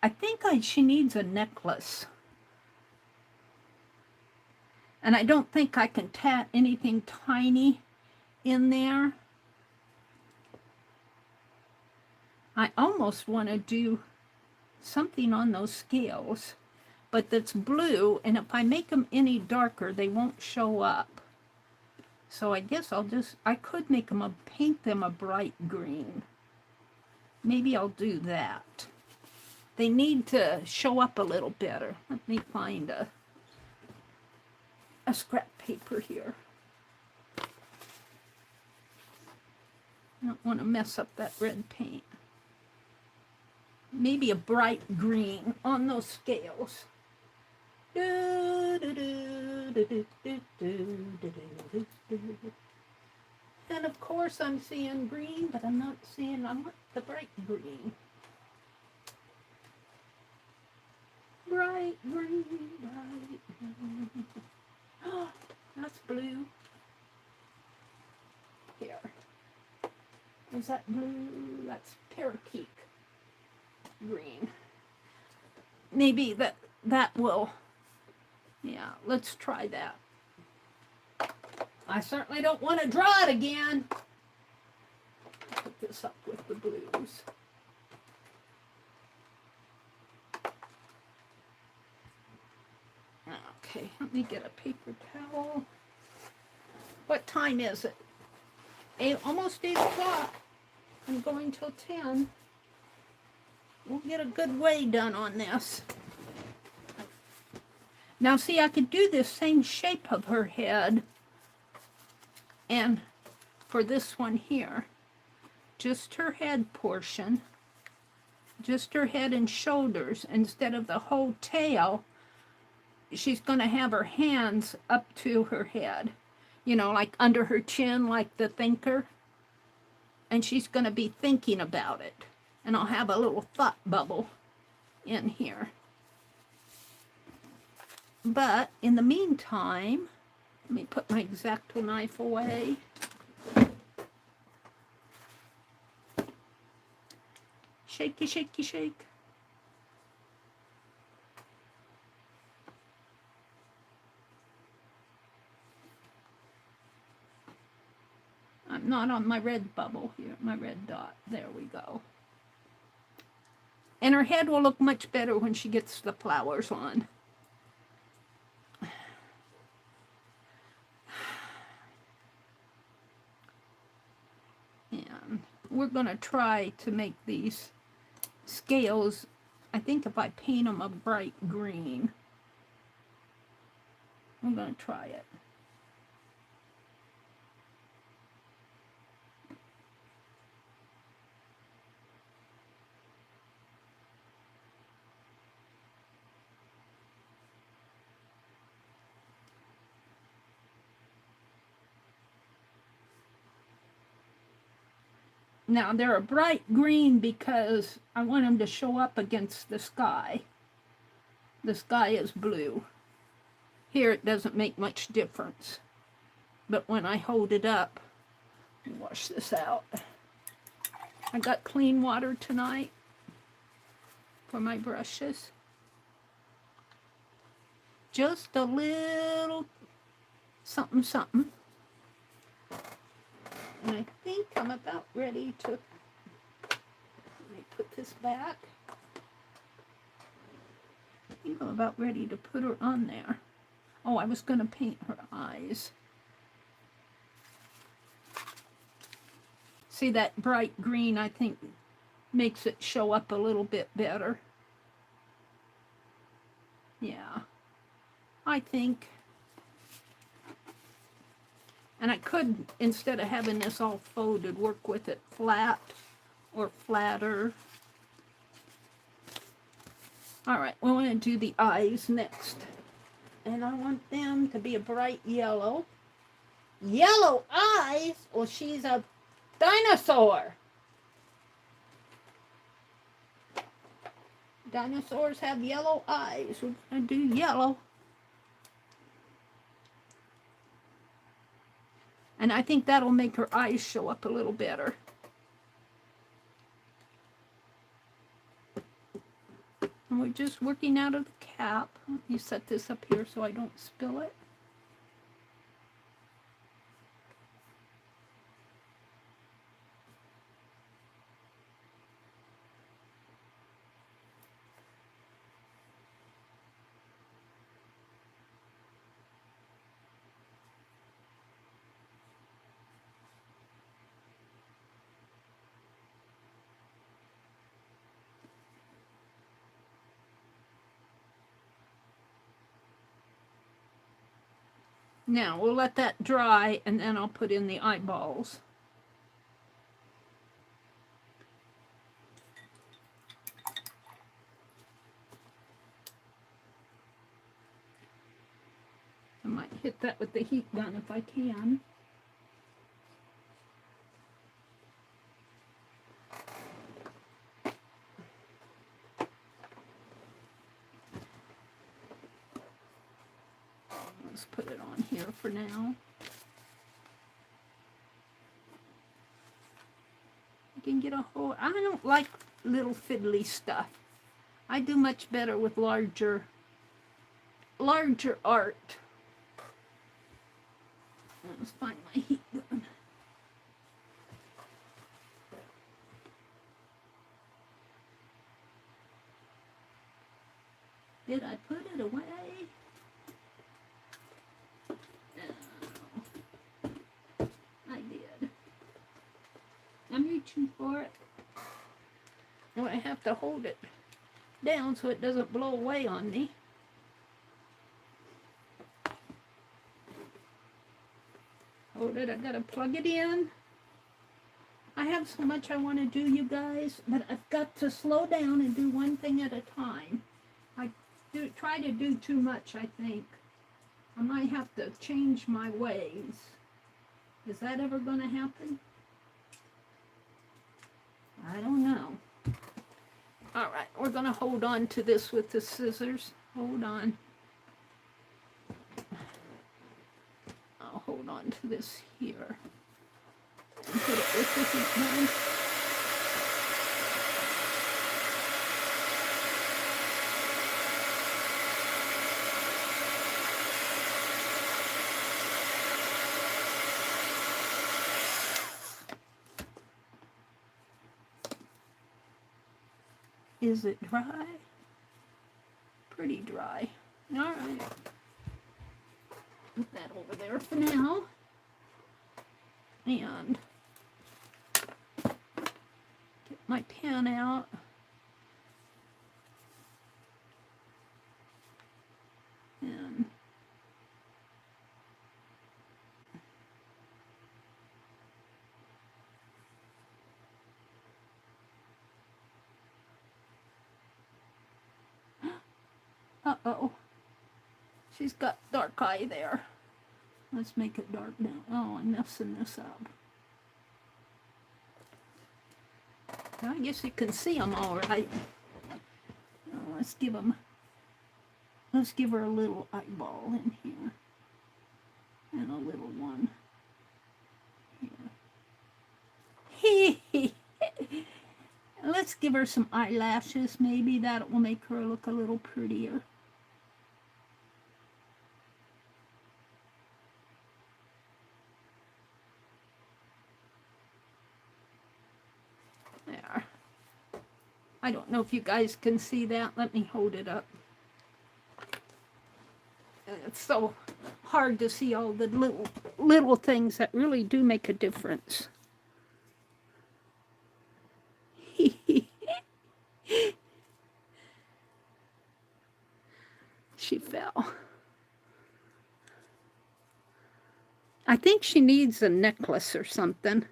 I think she needs a necklace. And I don't think I can tat anything tiny in there. I almost want to do something on those scales, but that's blue, and if I make them any darker, they won't show up. So I guess I could make them paint them a bright green. Maybe I'll do that. They need to show up a little better. Let me find a scrap paper here. I don't want to mess up that red paint. Maybe a bright green on those scales. And of course I'm seeing green, but I'm not seeing, I want the bright green. Bright green, bright green. Oh, that's blue. Here. Is that blue? That's parakeet green. Maybe that will, yeah, let's try that. I certainly don't want to draw it again. Put this up with the blues. Okay, let me get a paper towel. What time is it? Almost 8 o'clock. I'm going till 10. We'll get a good way done on this. Now see, I could do this same shape of her head, and for this one here, just her head portion, just her head and shoulders, instead of the whole tail. She's going to have her hands up to her head, you know, like under her chin, like the thinker. And she's going to be thinking about it. And I'll have a little thought bubble in here. But in the meantime, let me put my X-Acto knife away. Shakey, shakey, shake. not on my red bubble here, my red dot. There we go. And her head will look much better when she gets the flowers on. And we're going to try to make these scales, I think if I paint them a bright green, I'm going to try it. Now, they're a bright green because I want them to show up against the sky. The sky is blue. Here it doesn't make much difference. But when I hold it up, wash this out. I got clean water tonight for my brushes. Just a little something, something. And I think I'm about ready to, let me put this back. I think I'm about ready to put her on there. Oh, I was going to paint her eyes. See, that bright green, I think, makes it show up a little bit better. Yeah, I think. And I could, instead of having this all folded, work with it flat or flatter. All right, we want to do the eyes next. And I want them to be a bright yellow. Yellow eyes? Well, she's a dinosaur. Dinosaurs have yellow eyes. We're going to do yellow. And I think that'll make her eyes show up a little better. And we're just working out of the cap. Let me set this up here so I don't spill it. Now, we'll let that dry, and then I'll put in the eyeballs. I might hit that with the heat gun if I can. Let's put it on here for now. You can get a whole, I don't like little fiddly stuff. I do much better with larger art. Let's find my heat gun. Did I put it away? I'm reaching for it. And I have to hold it down so it doesn't blow away on me. Hold it, I gotta plug it in. I have so much I want to do, you guys, but I've got to slow down and do one thing at a time. I try to do too much, I think. I might have to change my ways. Is that ever going to happen? I don't know. All right, we're going to hold on to this with the scissors. Hold on. I'll hold on to this here. And put it with the heat gun. Is it dry? Pretty dry. All right. Put that over there for now. And get my pen out. And uh-oh. She's got dark eye there. Let's make it dark now. Oh, I'm messing this up. I guess you can see them all right. Oh, let's give her a little eyeball in here. And a little one here. Let's give her some eyelashes. Maybe that will make her look a little prettier. There. I don't know if you guys can see that. Let me hold it up. It's so hard to see all the little things that really do make a difference. She fell. I think she needs a necklace or something.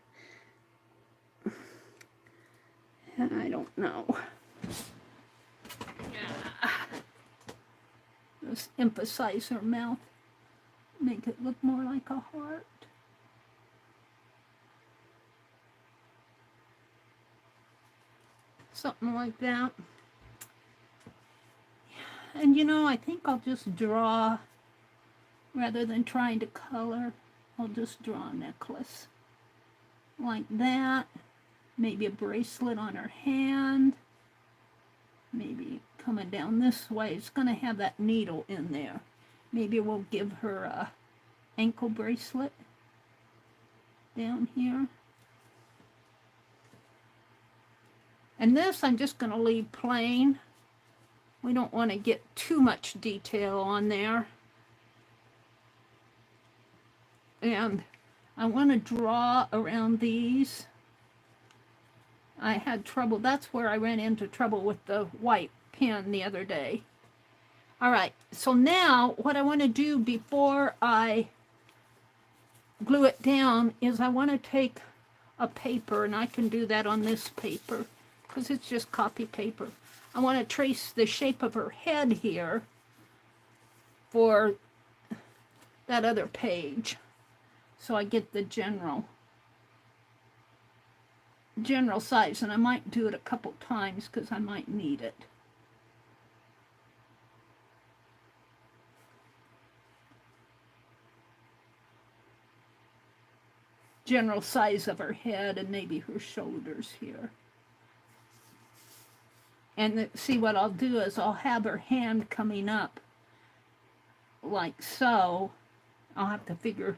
I don't know. Just emphasize her mouth. Make it look more like a heart. Something like that. And you know, I think I'll just draw, rather than trying to color, I'll just draw a necklace. Like that. Maybe a bracelet on her hand. Maybe coming down this way. It's going to have that needle in there. Maybe we'll give her a ankle bracelet down here. And this I'm just going to leave plain. We don't want to get too much detail on there. And I want to draw around these. I had trouble. That's where I ran into trouble with the white pen the other day. All right, so now what I want to do before I glue it down is I want to take a paper, and I can do that on this paper because it's just copy paper. I want to trace the shape of her head here for that other page, so I get the general size, and I might do it a couple times because I might need it. General size of her head and maybe her shoulders here. And see, what I'll do is I'll have her hand coming up like so. I'll have to figure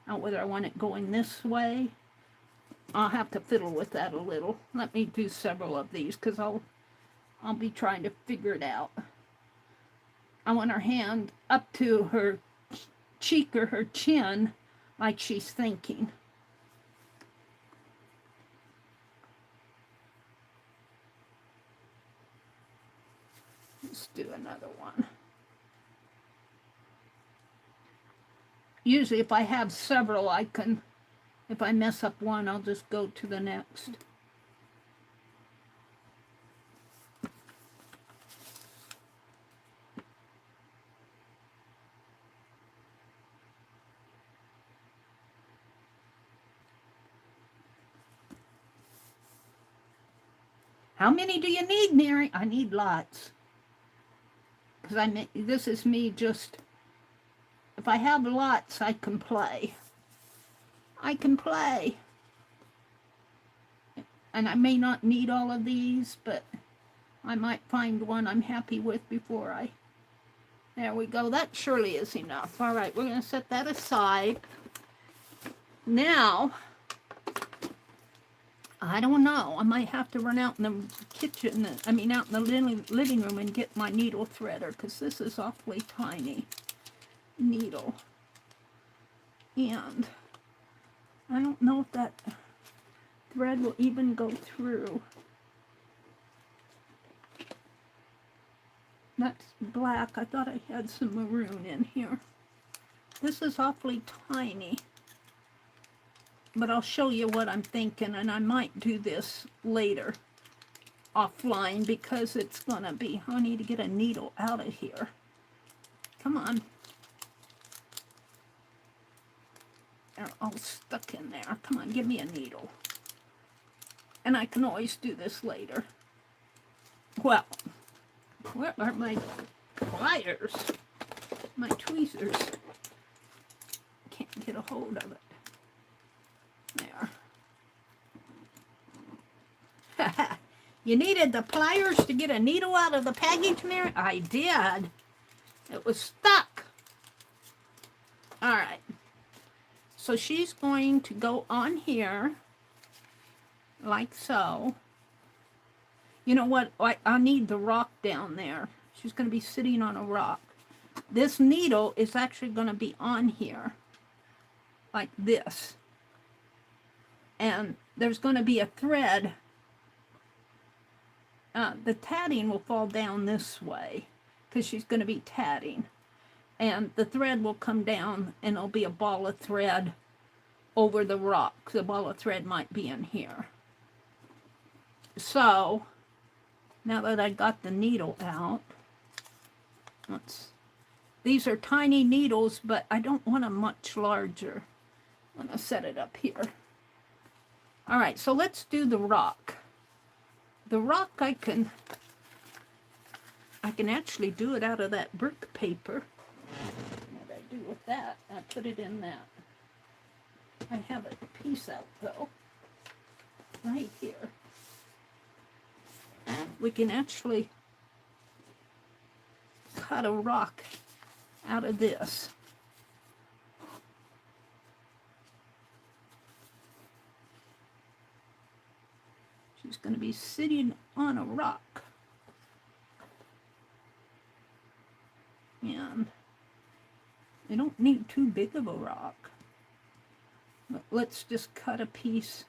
out whether I want it going this way. I'll have to fiddle with that a little. Let me do several of these because I'll be trying to figure it out. I want her hand up to her cheek or her chin like she's thinking. Let's do another one. Usually if I have several, I can, if I mess up one, I'll just go to the next. How many do you need, Meri? I need lots. Because this is me just, if I have lots, I can play. I can play. And I may not need all of these, but I might find one I'm happy with before I... There we go. That surely is enough. All right, we're going to set that aside. Now, I don't know. I might have to run out in the kitchen, out in the living room and get my needle threader, because this is awfully tiny needle. And I don't know if that thread will even go through. That's black. I thought I had some maroon in here. This is awfully tiny. But I'll show you what I'm thinking, and I might do this later offline, because it's gonna be, I need to get a needle out of here. Come on. They're all stuck in there. Come on, give me a needle. And I can always do this later. Well, where are my pliers? My tweezers. Can't get a hold of it. There. You needed the pliers to get a needle out of the package, Mary? I did. It was stuck. All right. So she's going to go on here, like so. You know what? I need the rock down there. She's going to be sitting on a rock. This needle is actually going to be on here, like this. And there's going to be a thread. The tatting will fall down this way, because she's going to be tatting. And the thread will come down, and there'll be a ball of thread over the rock. The ball of thread might be in here. So, now that I got the needle out, these are tiny needles, but I don't want them much larger. I'm going to set it up here. All right, so let's do the rock. The rock I can actually do it out of that brick paper. What did I do with that? I put it in that. I have a piece out though, right here. We can actually cut a rock out of this. She's going to be sitting on a rock. And I don't need too big of a rock. But let's just cut a piece,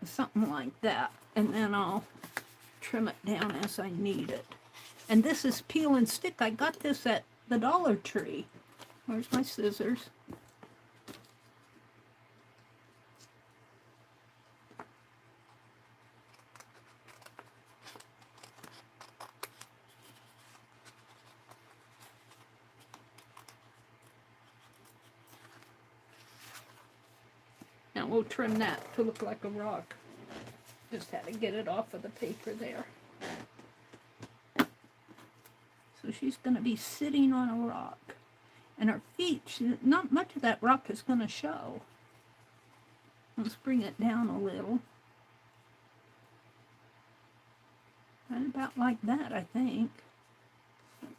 something like that, and then I'll trim it down as I need it. And this is peel and stick. I got this at the Dollar Tree. Where's my scissors? Now we'll trim that to look like a rock. Just had to get it off of the paper there. So she's going to be sitting on a rock. And her feet, not much of that rock is going to show. Let's bring it down a little. Right about like that, I think.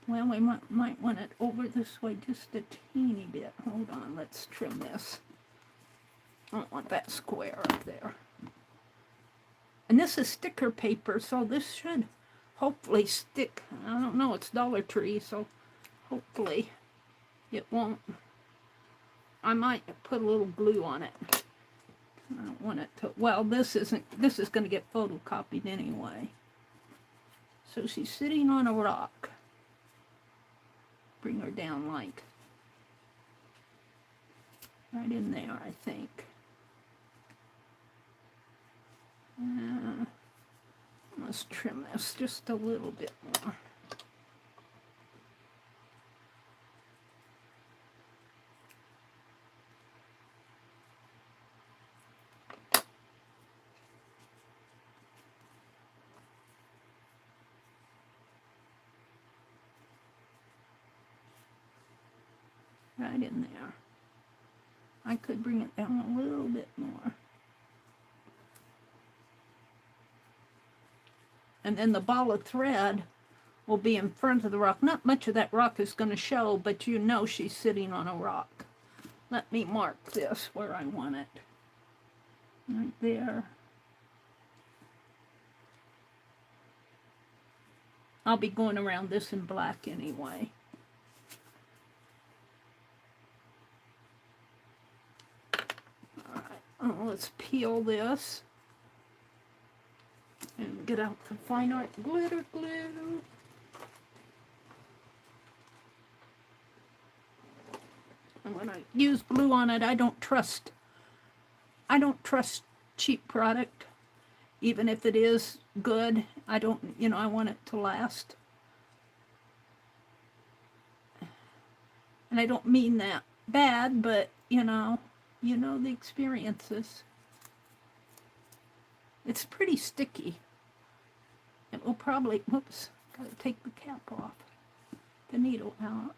Well, we might want it over this way just a teeny bit. Hold on, let's trim this. I don't want that square up there. And this is sticker paper, so this should hopefully stick. I don't know, it's Dollar Tree, so hopefully it won't. I might put a little glue on it. I don't want it to, well, this is going to get photocopied anyway. So she's sitting on a rock. Bring her down like right in there, I think. Let's trim this just a little bit more. Right in there. I could bring it down a little bit more. And then the ball of thread will be in front of the rock. Not much of that rock is going to show, but you know she's sitting on a rock. Let me mark this where I want it. right there. I'll be going around this in black anyway. All right, let's peel this and get out the fine art glitter glue. And when I use glue on it, I don't trust cheap product. Even if it is good, I don't, I want it to last. And I don't mean that bad, but you know the experiences. It's pretty sticky. It will probably, whoops, gotta take the cap off, the needle out.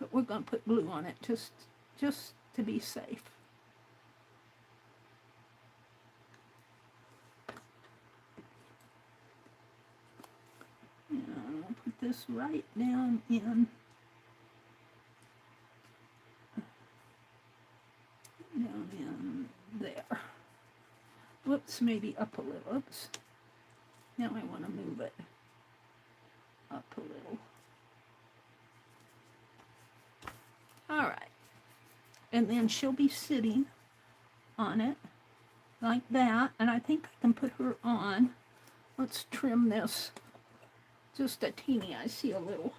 But we're gonna put glue on it just to be safe. And I'll put this right down in. Down in there. Whoops, maybe up a little. Oops. Now I want to move it up a little. All right. And then she'll be sitting on it like that. And I think I can put her on. Let's trim this just a teeny. I see a little.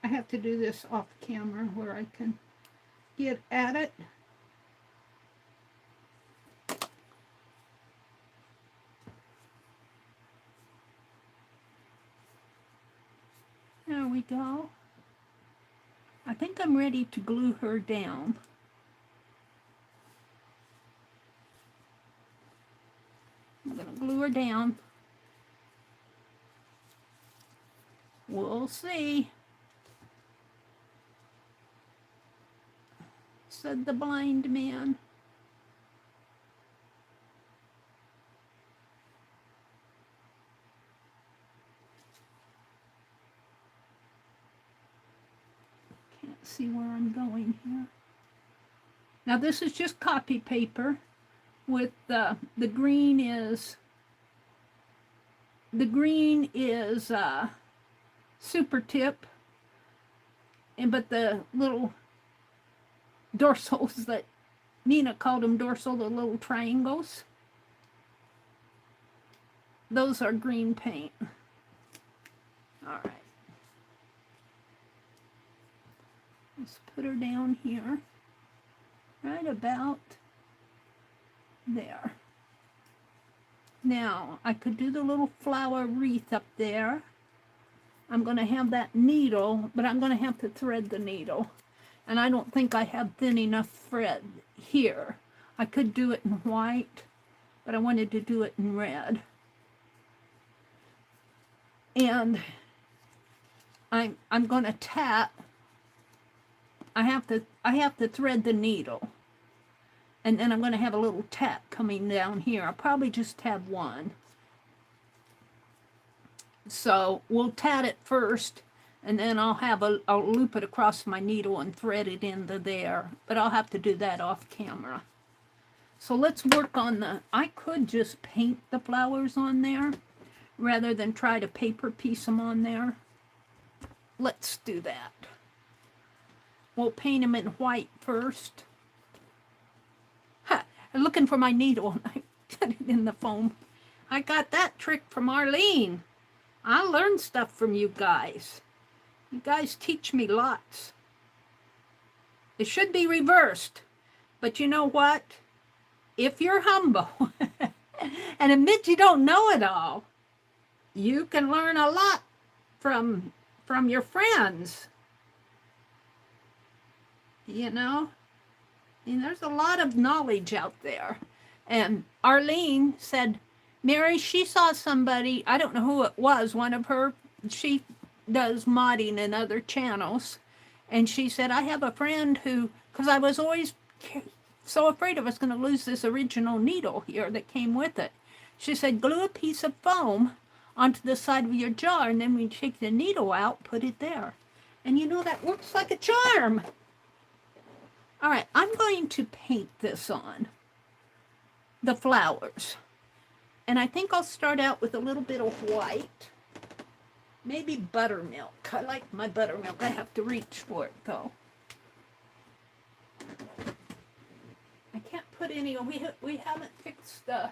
I have to do this off camera where I can get at it. There we go. I think I'm ready to glue her down. I'm going to glue her down. We'll see. Said the blind man. Can't see where I'm going here. Now this is just copy paper with the green is super tip, but the little dorsals that Nina called them dorsal, the little triangles, those are green paint. All right, let's put her down here, right about there. Now I could do the little flower wreath up there. I'm going to have that needle, but I'm going to have to thread the needle. And I don't think I have thin enough thread here. I could do it in white, but I wanted to do it in red. And I'm going to tat. I have to thread the needle. And then I'm going to have a little tat coming down here. I'll probably just have one. So we'll tat it first, and then I'll loop it across my needle and thread it into there. But I'll have to do that off camera. So let's work on I could just paint the flowers on there rather than try to paper piece them on there. Let's do that. We'll paint them in white first. I'm looking for my needle and I got it in the foam. I got that trick from Arlene. I learned stuff from you guys. You guys teach me lots. It should be reversed. But you know what? If you're humble and admit you don't know it all, you can learn a lot from your friends. You know? And there's a lot of knowledge out there. And Arlene said, Meri, she saw somebody, I don't know who it was, she does modding in other channels. And she said, I have a friend who, because I was always so afraid I was going to lose this original needle here that came with it. She said, glue a piece of foam onto the side of your jar, and then when you take the needle out, put it there. And you know, that works like a charm. All right, I'm going to paint this on, the flowers. And I think I'll start out with a little bit of white. Maybe buttermilk. I like my buttermilk. I have to reach for it, though. I can't put any, we haven't fixed the,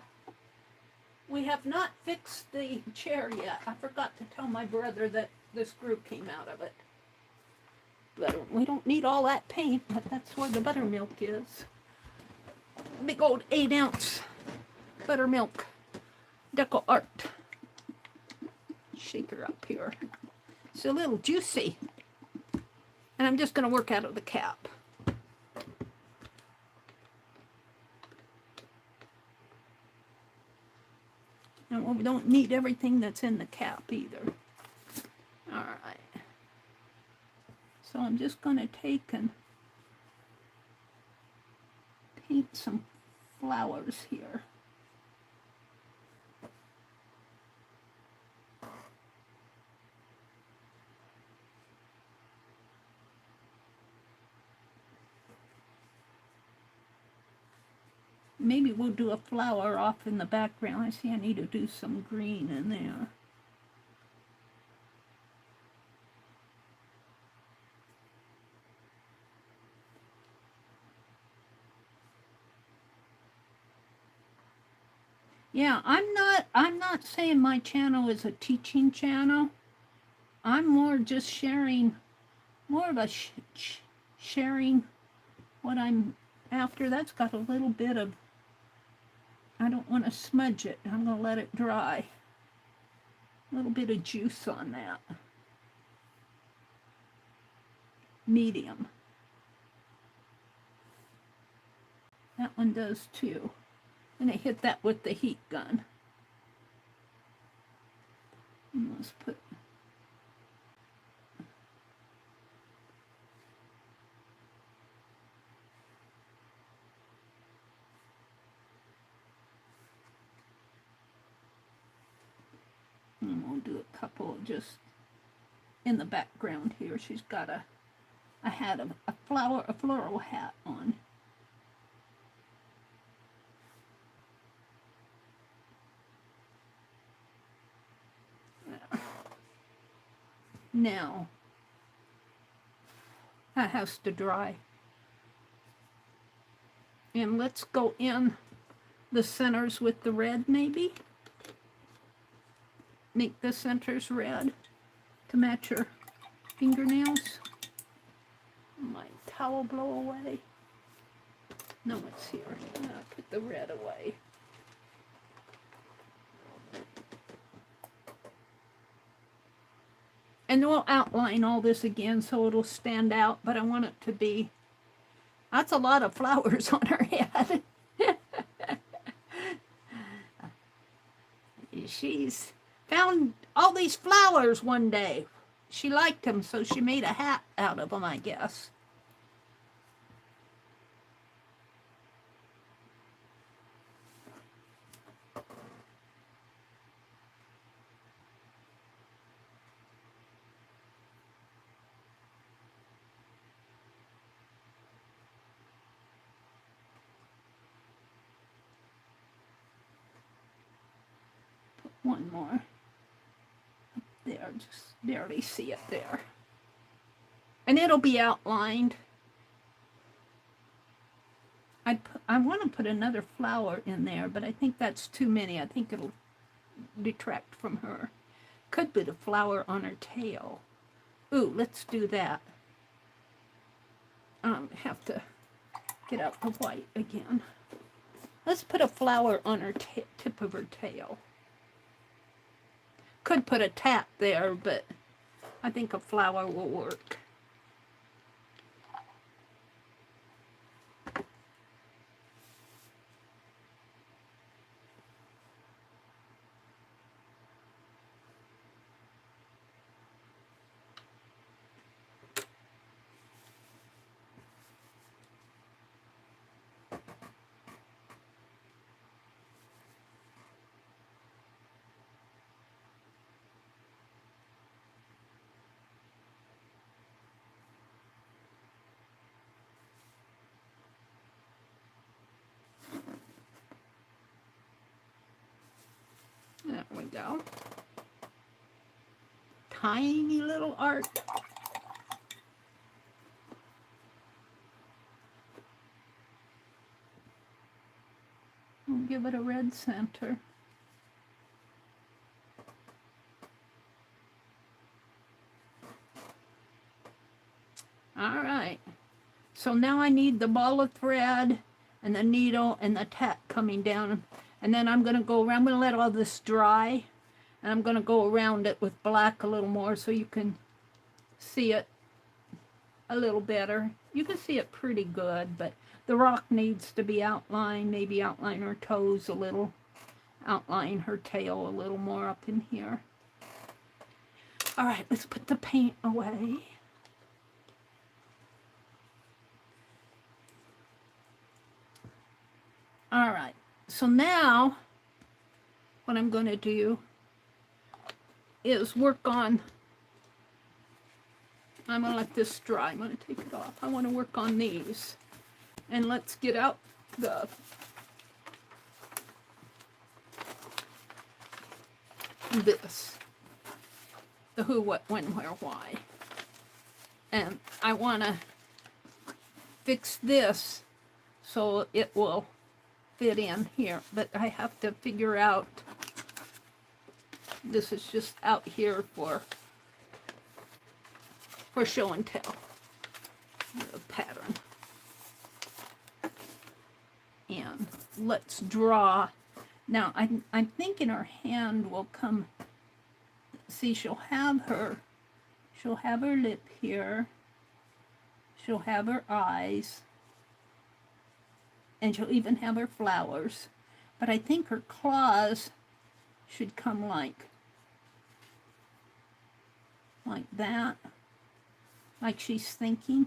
we have not fixed the chair yet. I forgot to tell my brother that this screw came out of it. But we don't need all that paint, but that's where the buttermilk is. Big old 8-ounce buttermilk deco art. Shake her up here. It's a little juicy. And I'm just going to work out of the cap. And we don't need everything that's in the cap either. All right. So I'm just going to take and paint some flowers here. Maybe we'll do a flower off in the background. I see I need to do some green in there. Yeah, I'm not saying my channel is a teaching channel. I'm more just sharing, more of a sharing what I'm after. That's got a little bit of, I don't want to smudge it. I'm going to let it dry. A little bit of juice on that. Medium. That one does too. And I hit that with the heat gun. And let's put, and we'll do a couple just in the background here. She's got a hat of a floral hat on. Now, that has to dry. And let's go in the centers with the red, maybe. Make the centers red to match your fingernails. My towel blow away. No, it's here. I'll put the red away. And we'll outline all this again so it'll stand out, but I want it to be, that's a lot of flowers on her head. She's found all these flowers one day. She liked them, so she made a hat out of them, I guess. One more up there, just barely see it there. And it'll be outlined. I want to put another flower in there, but I think that's too many. I think it'll detract from her. Could put a flower on her tail. Ooh, let's do that. Have to get out the white again. Let's put a flower on her tip of her tail. Could put a tap there, but I think a flower will work. There we go. Tiny little art. We'll give it a red center. All right. So now I need the ball of thread and the needle and the tack coming down. And then I'm going to go around. I'm going to let all this dry. And I'm going to go around it with black a little more so you can see it a little better. You can see it pretty good, but the rock needs to be outlined. Maybe outline her toes a little. Outline her tail a little more up in here. All right, let's put the paint away. All right, so now what I'm going to do is work on, I'm going to let this dry. I'm going to take it off. I want to work on these. And let's get out the who, what, when, where, why. And I want to fix this so it will fit in here, but I have to figure out, this is just out here for show and tell, the pattern. And let's draw. Now I'm thinking her hand will come, see, she'll have her lip here, she'll have her eyes, and she'll even have her flowers. But I think her claws should come like that, like she's thinking.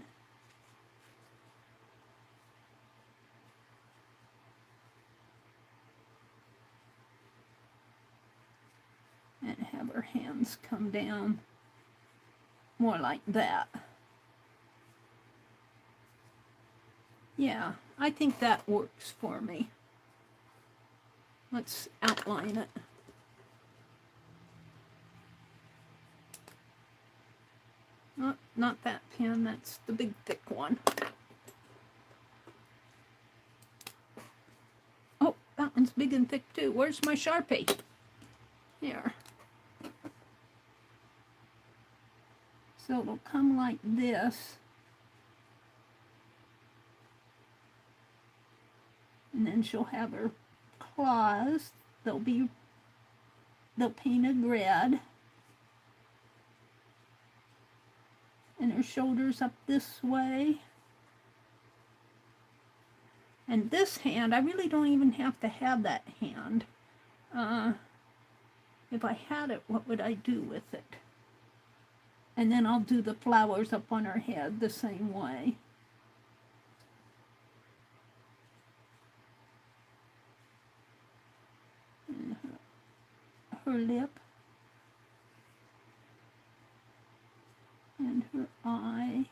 And have her hands come down more like that. Yeah, I think that works for me. Let's outline it. Not that pen, that's the big thick one. Oh, that one's big and thick too. Where's my Sharpie? Here. So it'll come like this. And then she'll have her claws. They'll painted red. And her shoulders up this way. And this hand, I really don't even have to have that hand. If I had it, what would I do with it? And then I'll do the flowers up on her head the same way. And her lip. And her eye.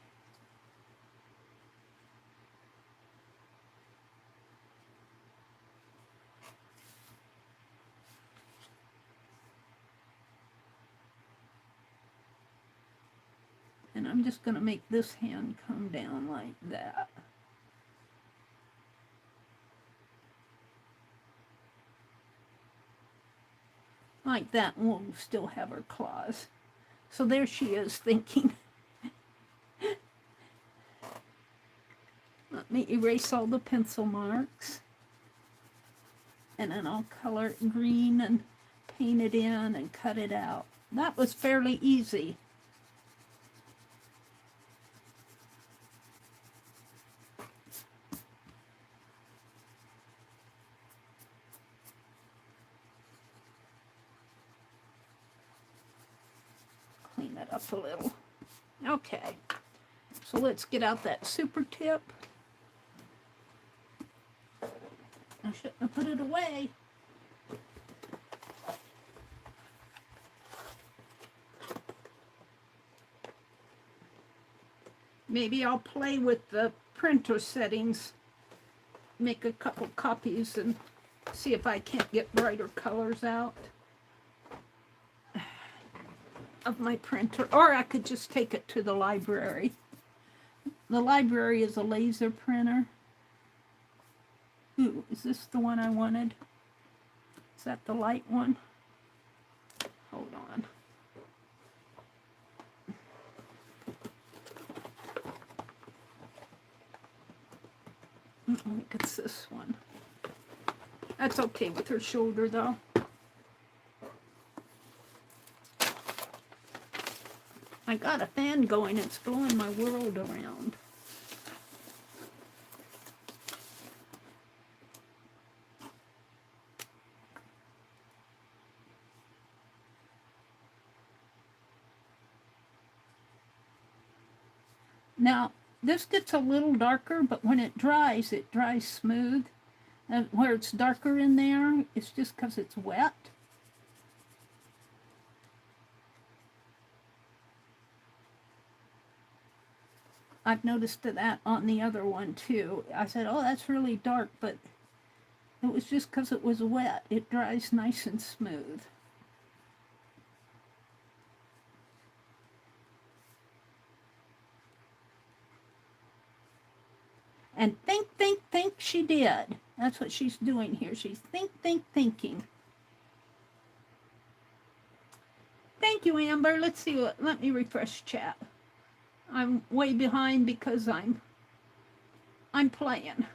And I'm just going to make this hand come down like that. Like that, and we'll still have her claws. So there she is thinking. Let me erase all the pencil marks. And then I'll color it green and paint it in and cut it out. That was fairly easy. Clean it up a little. Okay, so let's get out that super tip. I shouldn't have put it away. Maybe I'll play with the printer settings, make a couple copies and see if I can't get brighter colors out. of my printer, or I could just take it to the library. The library is a laser printer. Ooh, is this the one I wanted? Is that the light one? Hold on. I think it's this one. That's okay with her shoulder, though. I got a fan going. It's blowing my world around. Now, this gets a little darker, but when it dries smooth. And where it's darker in there, it's just because it's wet. I've noticed that on the other one too. I said, oh, that's really dark, but it was just because it was wet. It dries nice and smooth. And think she did. That's what she's doing here. She's thinking. Thank you, Amber. Let's see what, let me refresh chat. I'm way behind because I'm playing.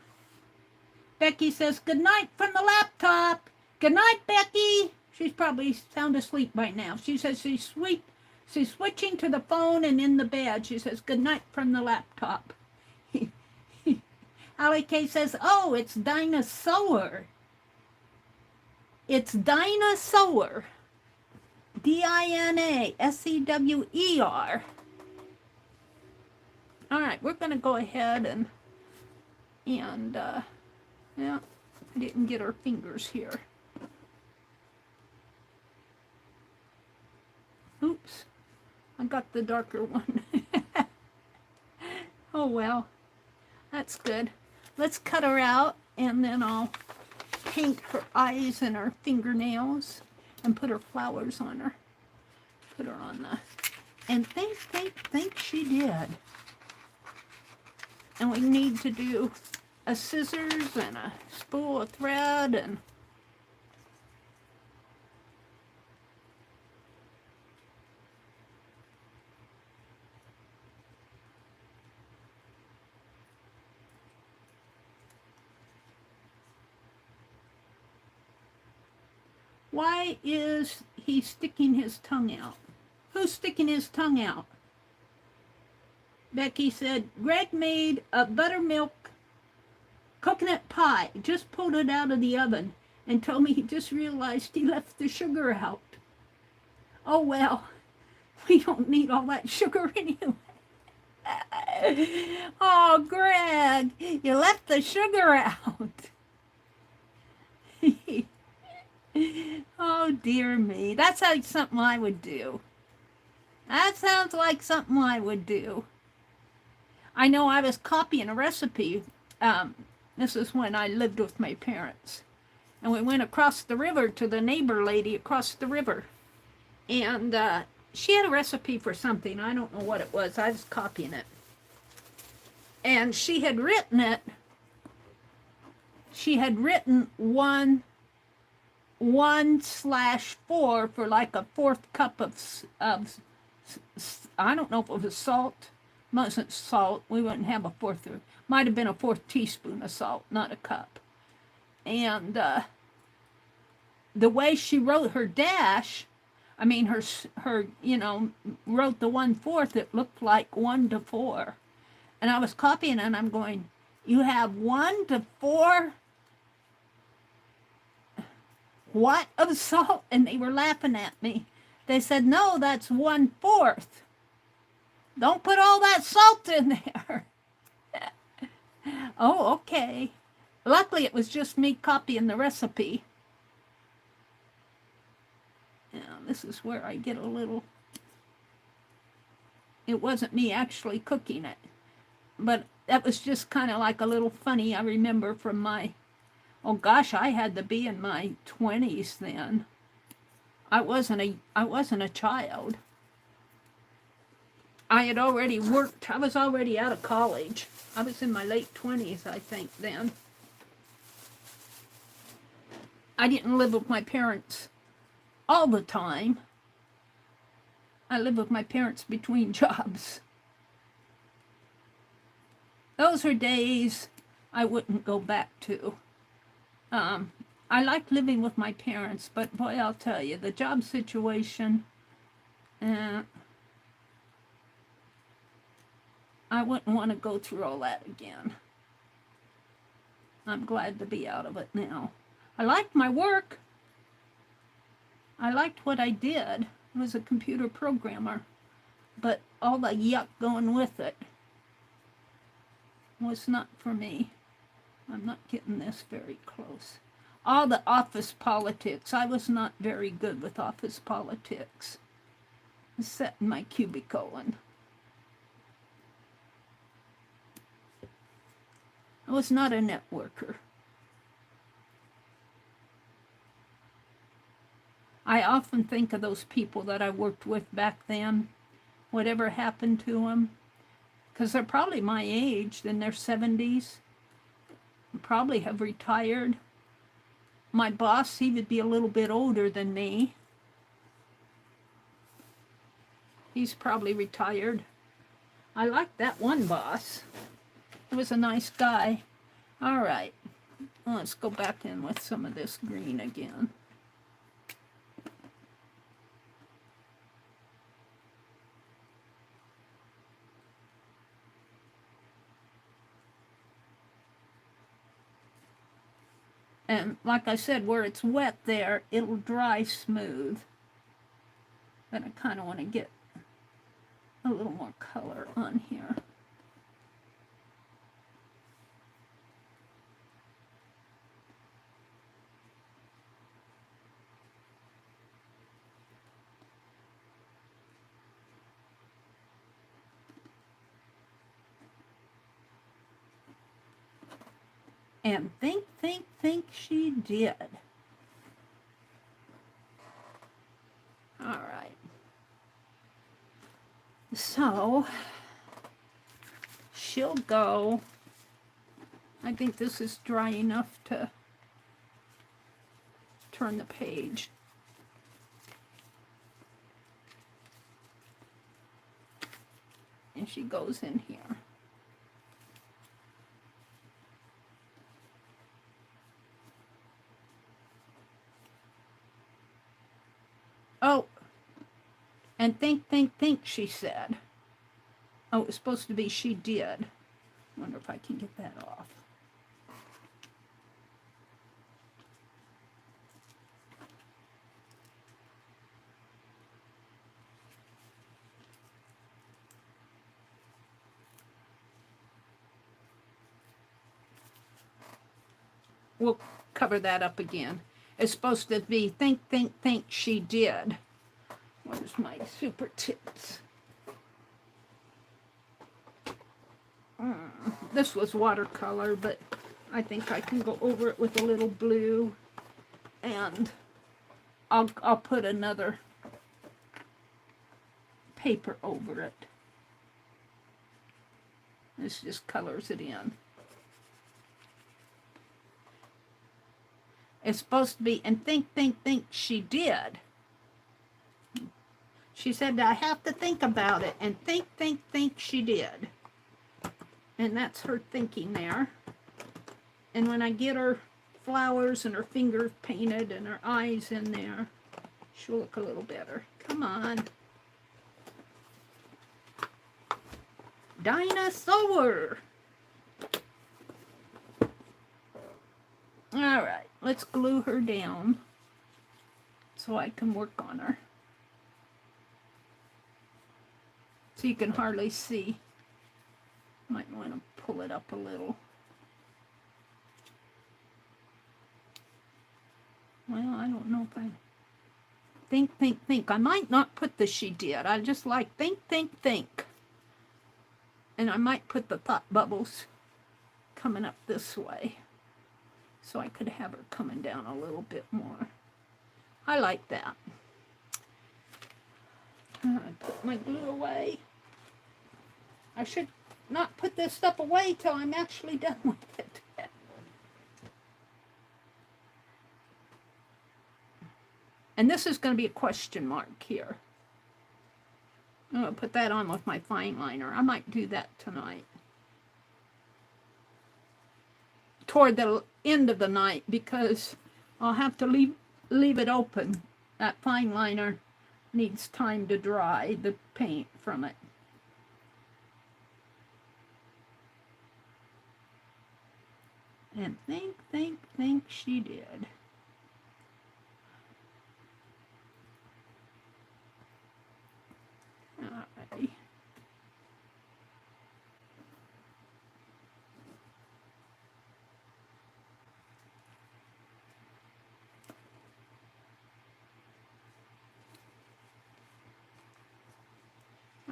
Becky says, good night from the laptop. Good night, Becky. She's probably sound asleep by now. She says she's switching to the phone and in the bed. She says, good night from the laptop. Allie K says, oh, it's dinosaur. It's dinosaur. D-I-N-A-S-E-W-E-R. All right, we're going to go ahead and yeah, I didn't get our fingers here. Oops, I got the darker one. Oh, well, that's good. Let's cut her out, and then I'll paint her eyes and her fingernails and put her flowers on her. Put her on the... And think she did. And we need to do a scissors and a spool of thread and... Why is he sticking his tongue out? Who's sticking his tongue out? Becky said, Greg made a buttermilk coconut pie. Just pulled it out of the oven and told me he just realized he left the sugar out. Oh, well, we don't need all that sugar anyway. Oh, Greg, you left the sugar out. Oh, dear me. That sounds like something I would do. That sounds like something I would do. I know I was copying a recipe. This is when I lived with my parents. And we went across the river to the neighbor lady across the river. And she had a recipe for something. I don't know what it was. I was copying it. And she had written it. She had written 1/4 for like a 4th cup of I don't know if it was salt. It wasn't salt. We wouldn't have a 4th. Might have been a 4th teaspoon of salt, not a cup. And the way she wrote her dash, I mean her wrote the 1/4. It looked like 1 to 4. And I was copying it, and I'm going, you have 1 to 4 what of salt? And they were laughing at me. They said, no, that's 1/4. Don't put all that salt in there. Oh, okay. Luckily, it was just me copying the recipe. Now, this is where I get a little... It wasn't me actually cooking it. But that was just kind of like a little funny, I remember from my... Oh gosh, I had to be in my 20s then. I wasn't a child. I had already worked. I was already out of college. I was in my late 20s, I think, then. I didn't live with my parents all the time. I lived with my parents between jobs. Those are days I wouldn't go back to. I liked living with my parents, but boy, I'll tell you, the job situation, I wouldn't want to go through all that again. I'm glad to be out of it now. I liked my work. I liked what I did. I was a computer programmer, but all the yuck going with it was not for me. I'm not getting this very close. All the office politics. I was not very good with office politics. I sat in my cubicle and I was not a networker. I often think of those people that I worked with back then, whatever happened to them, because they're probably my age, in their 70s, probably have retired. My boss, he would be a little bit older than me. He's probably retired. I liked that one boss. He was a nice guy. All right, let's go back in with some of this green again. And like I said, where it's wet there, it'll dry smooth. But I kind of want to get a little more color on here. And think she did. All right. So, she'll go. I think this is dry enough to turn the page. And she goes in here. Oh, and think, she said. Oh, it's supposed to be she did. Wonder if I can get that off. We'll cover that up again. It's supposed to be think, she did. Where's my super tips? This was watercolor, but I think I can go over it with a little blue, and I'll put another paper over it. This just colors it in. It's supposed to be, and think, she did. She said, I have to think about it, and think, she did. And that's her thinking there. And when I get her flowers and her fingers painted and her eyes in there, she'll look a little better. Come on. Dinosaur. All right, let's glue her down so I can work on her. So you can hardly see. Might want to pull it up a little. Well, I don't know if I... Think. I might not put the she did. I just like think. And I might put the thought bubbles coming up this way, so I could have her coming down a little bit more. I like that. I put my glue away. I should not put this stuff away till I'm actually done with it. And this is going to be a question mark here. I'm going to put that on with my fine liner. I might do that tonight. Toward the end of the night, because I'll have to leave it open. That fine liner needs time to dry the paint from it. And think she did. Alrighty.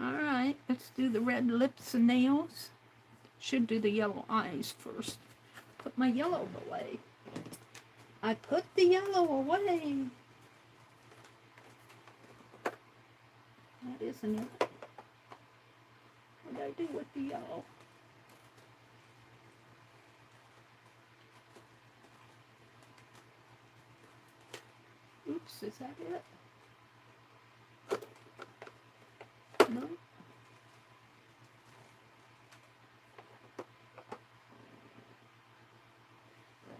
Alright, let's do the red lips and nails. Should do the yellow eyes first. Put my yellow away. I put the yellow away. That isn't it. What did I do with the yellow? Oops, is that it? No.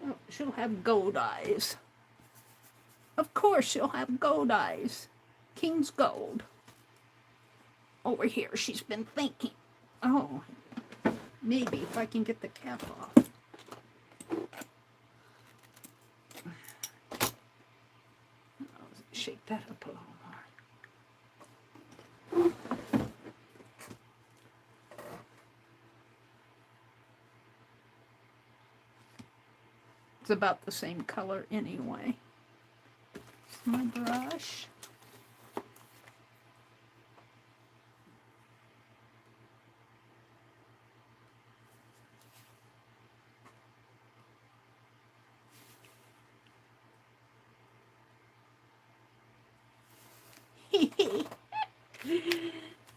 Oh, she'll have gold eyes. Of course she'll have gold eyes. King's gold. Over here, she's been thinking. Oh, maybe if I can get the cap off. I'll shake that up a little more. It's about the same color anyway. It's my brush.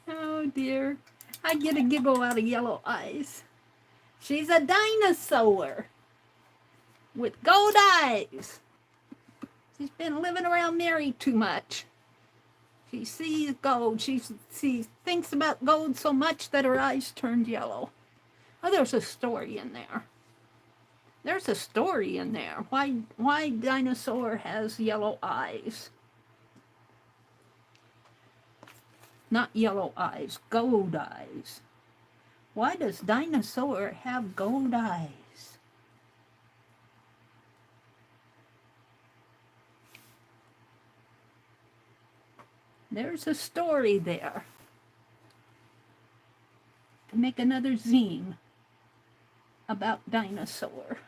Oh dear. I get a giggle out of yellow eyes. She's a dinosaur with gold eyes. She's been living around Meri too much. She sees gold. She thinks about gold so much that her eyes turned yellow. Oh, there's a story in there. There's a story in there. Why dinosaur has yellow eyes? Not yellow eyes, gold eyes. Why does dinosaur have gold eyes? There's a story there. To make another zine about dinosaur.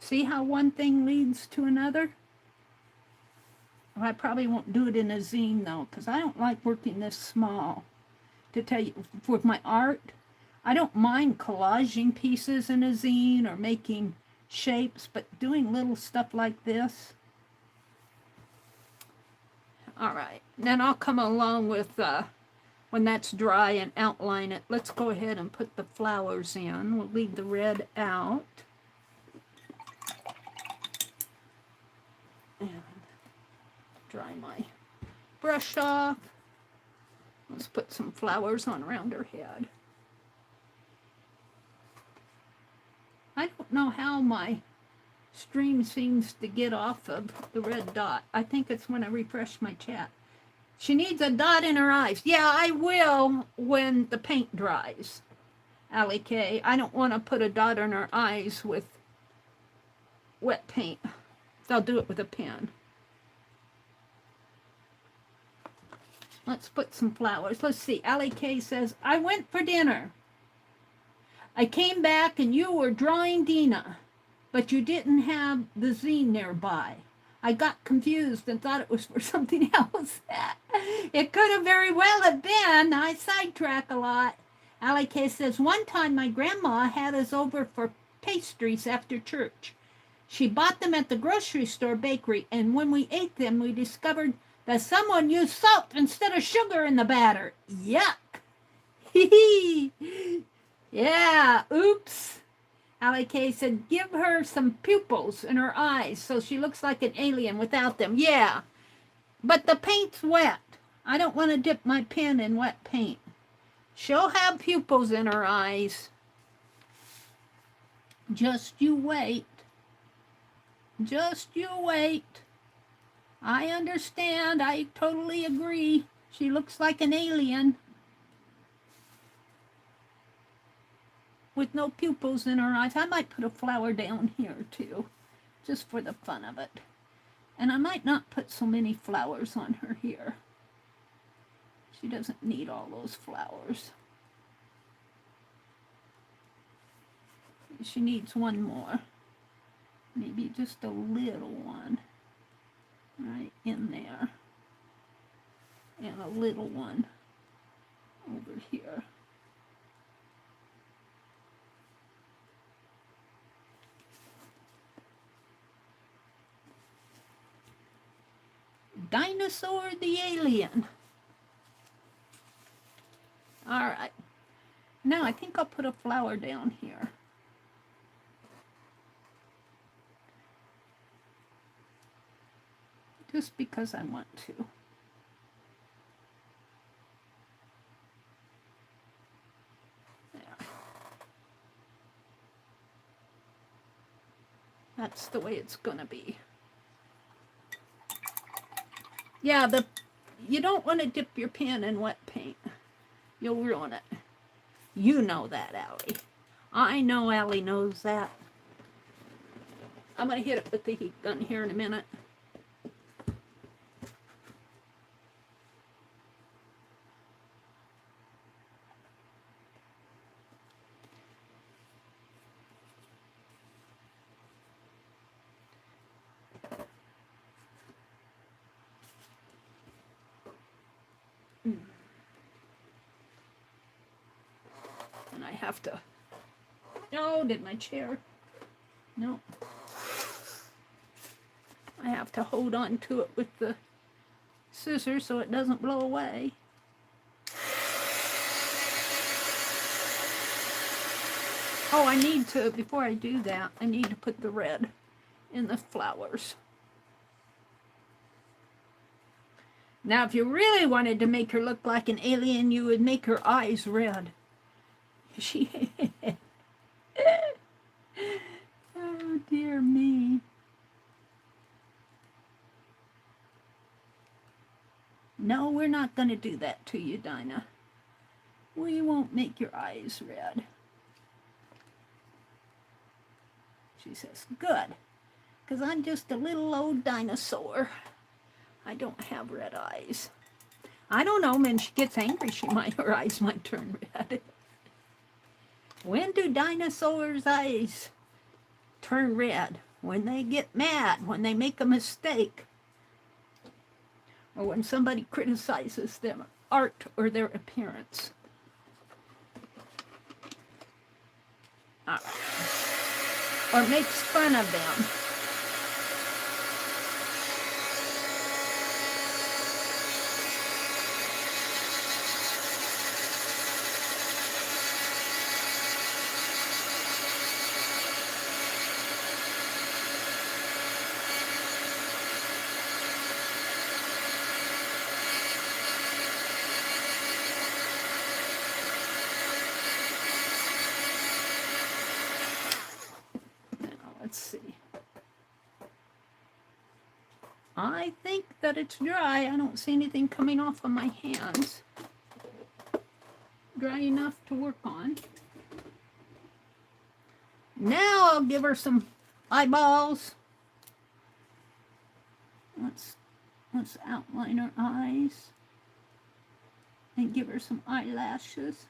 See how one thing leads to another? I probably won't do it in a zine though, because I don't like working this small. To tell you, with my art, I don't mind collaging pieces in a zine or making shapes, but doing little stuff like this. All right, then I'll come along with, when that's dry, and outline it. Let's go ahead and put the flowers in. We'll leave the red out. And dry my brush off. Let's put some flowers on around her head. I don't know how my stream seems to get off of the red dot. I think it's when I refresh my chat. She needs a dot in her eyes. Yeah, I will when the paint dries. Allie K. I don't want to put a dot in her eyes with wet paint. So I'll do it with a pen. Let's put some flowers. Let's see. Allie K says, I went for dinner. I came back and you were drawing Dina, but you didn't have the zine nearby. I got confused and thought it was for something else. It could have very well have been. I sidetrack a lot. Allie K says, one time my grandma had us over for pastries after church. She bought them at the grocery store bakery, and when we ate them, we discovered that someone used salt instead of sugar in the batter. Yuck. Hee hee. Yeah, oops. Allie K said, give her some pupils in her eyes so she looks like an alien without them. Yeah, but the paint's wet. I don't want to dip my pen in wet paint. She'll have pupils in her eyes. Just you wait. Just you wait. I understand. I totally agree. She looks like an alien with no pupils in her eyes. I might put a flower down here too, just for the fun of it. And I might not put so many flowers on her here. She doesn't need all those flowers. She needs one more. Maybe just a little one right in there. And a little one over here. Dinosaur the alien. All right. Now I think I'll put a flower down here. Just because I want to. There. That's the way it's gonna be. Yeah, you don't want to dip your pen in wet paint. You'll ruin it. You know that, Allie. I know Allie knows that. I'm going to hit it with the heat gun here in a minute. And I have to... Oh, did my chair... No. I have to hold on to it with the scissors so it doesn't blow away. Oh, I need to, before I do that, I need to put the red in the flowers. Now, if you really wanted to make her look like an alien, you would make her eyes red. She... Oh, dear me. No, we're not going to do that to you, Dinah. We won't make your eyes red. She says, good, because I'm just a little old dinosaur. I don't have red eyes. I don't know, when she gets angry, her eyes might turn red. When do dinosaurs' eyes turn red? When they get mad, when they make a mistake, or when somebody criticizes their art or their appearance. All right. Or makes fun of them. Let's see. I think that it's dry. I don't see anything coming off of my hands. Dry enough to work on. Now I'll give her some eyeballs. Let's outline her eyes and give her some eyelashes.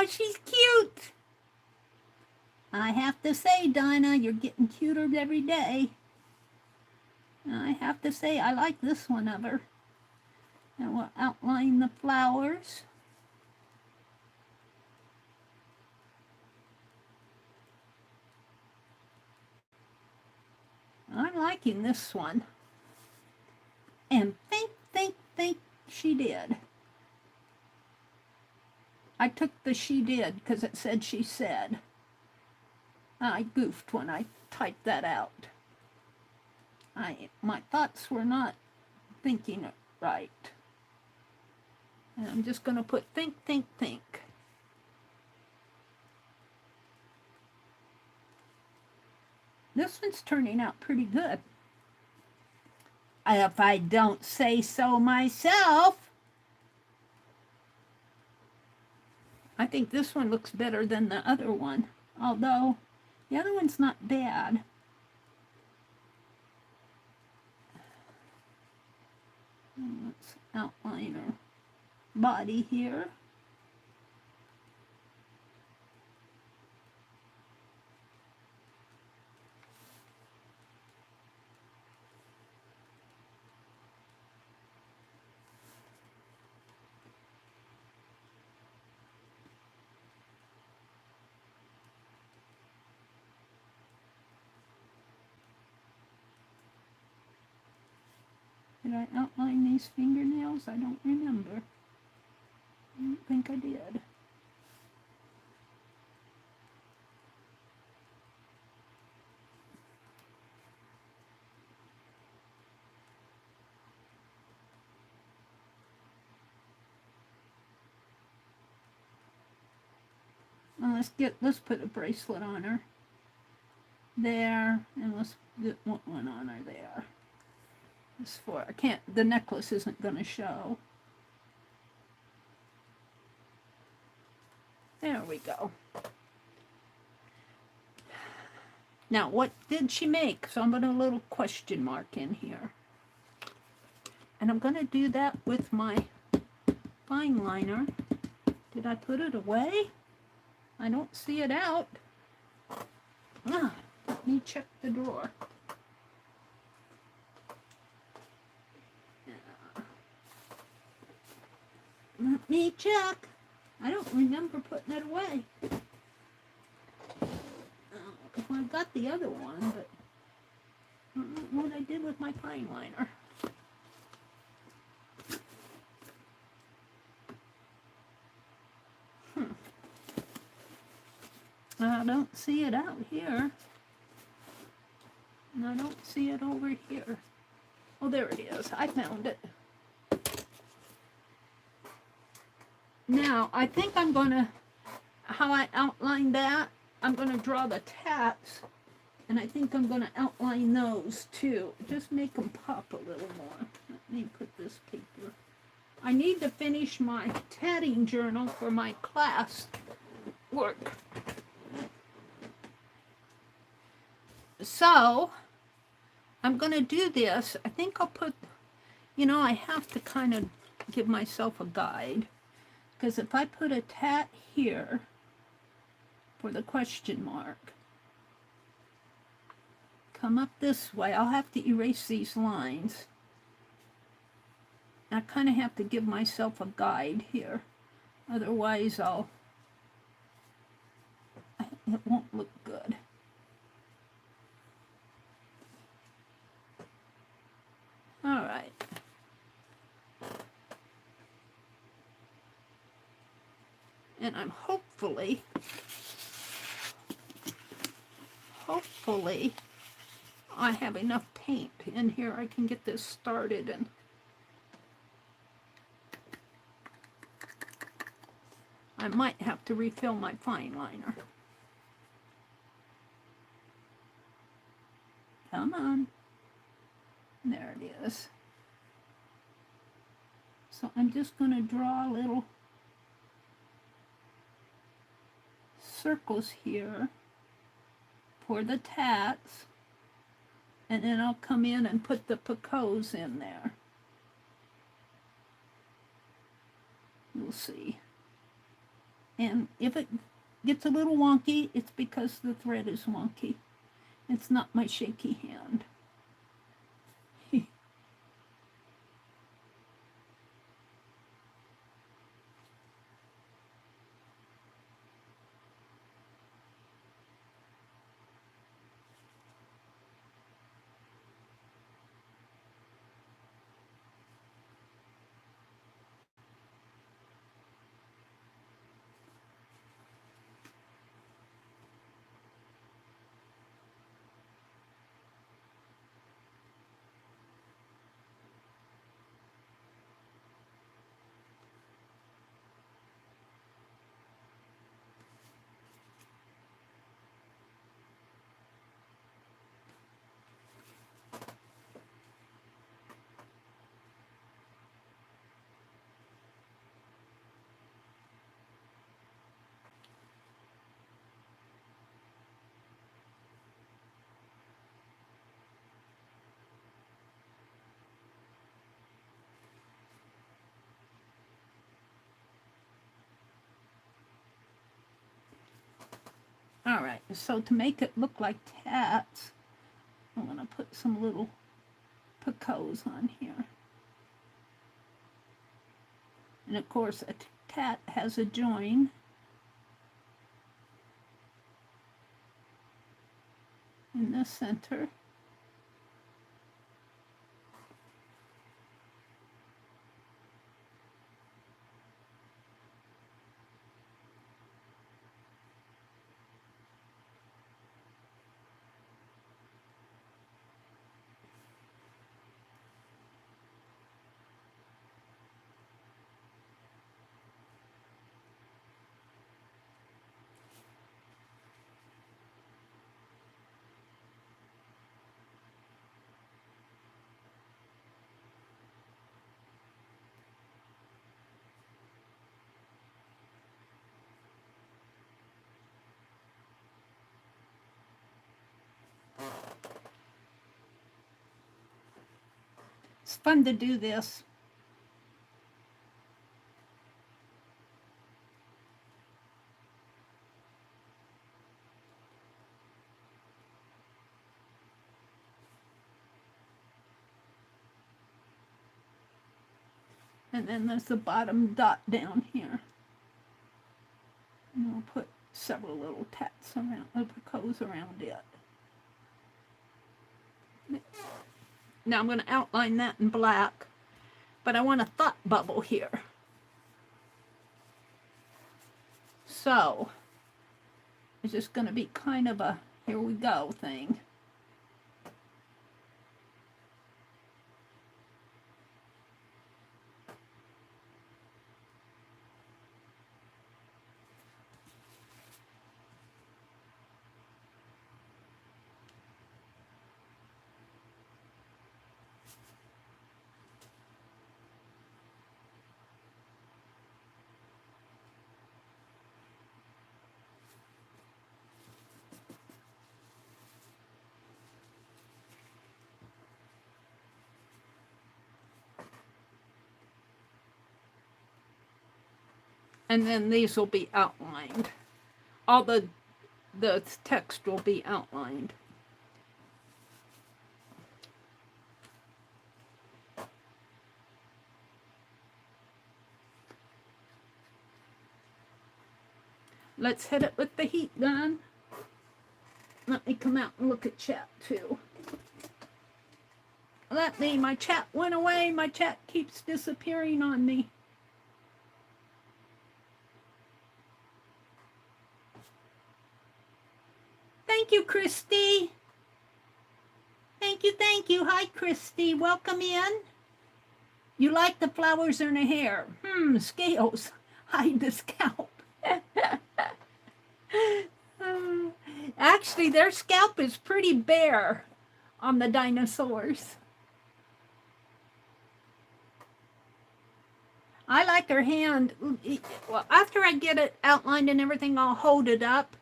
Oh, she's cute. I have to say, Dinah, you're getting cuter every day. I have to say, I like this one of her. And we'll outline the flowers. I'm liking this one. And think she did. I took the she did because it said she said. I goofed when I typed that out. My thoughts were not thinking it right. And I'm just going to put think. This one's turning out pretty good. If I don't say so myself. I think this one looks better than the other one, although the other one's not bad. Let's outline her body here. Did I outline these fingernails? I don't remember. I don't think I did. Well, let's put a bracelet on her. There, and let's get one on her there. The necklace isn't going to show. There we go. Now, what did she make? So I'm going to put a little question mark in here. And I'm going to do that with my fine liner. Did I put it away? I don't see it out. Let me check the drawer. Let me check. I don't remember putting it away. Well, I got the other one, but I don't know what I did with my fine liner. I don't see it out here. And I don't see it over here. Oh, there it is. I found it. Now, I think I'm going to, how I outlined that, I'm going to draw the tats, and I think I'm going to outline those too. Just make them pop a little more. Let me put this paper. I need to finish my tatting journal for my class work. So, I'm going to do this. I think I'll put, I have to kind of give myself a guide. Because if I put a tat here for the question mark, come up this way, I'll have to erase these lines. I kind of have to give myself a guide here. Otherwise, it won't look good. All right. And I'm hopefully, I have enough paint in here I can get this started. And I might have to refill my fine liner. Come on. There it is. So I'm just going to draw little circles here for the tats, and then I'll come in and put the Picasso in there. We'll see. And if it gets a little wonky, it's because the thread is wonky. It's not my shaky hand. All right, so to make it look like tats, I'm going to put some little Picassos on here. And of course, a tat has a join. In the center. It's fun to do this. And then there's the bottom dot down here. And I'll put several little tats around, Picassos around it. Now I'm going to outline that in black, but I want a thought bubble here. So it's just going to be kind of a here we go thing. And then these will be outlined. All the text will be outlined. Let's hit it with the heat gun. Let me come out and look at chat too. My chat went away. My chat keeps disappearing on me. Thank you, Christy. Thank you. Hi, Christy. Welcome in. You like the flowers in her hair? Scales. Hide the scalp. Actually, their scalp is pretty bare on the dinosaurs. I like her hand. Well, after I get it outlined and everything, I'll hold it up.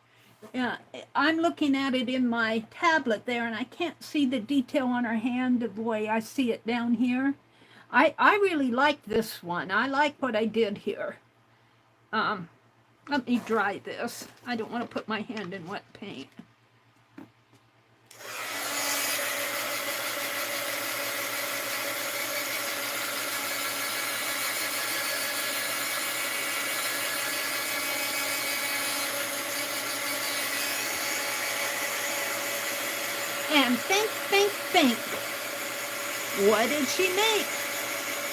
I'm looking at it in my tablet there, and I can't see the detail on her hand the way I see it down here. I really like this one. I like what I did here. Let me dry this. I don't want to put my hand in wet paint. And think. What did she make?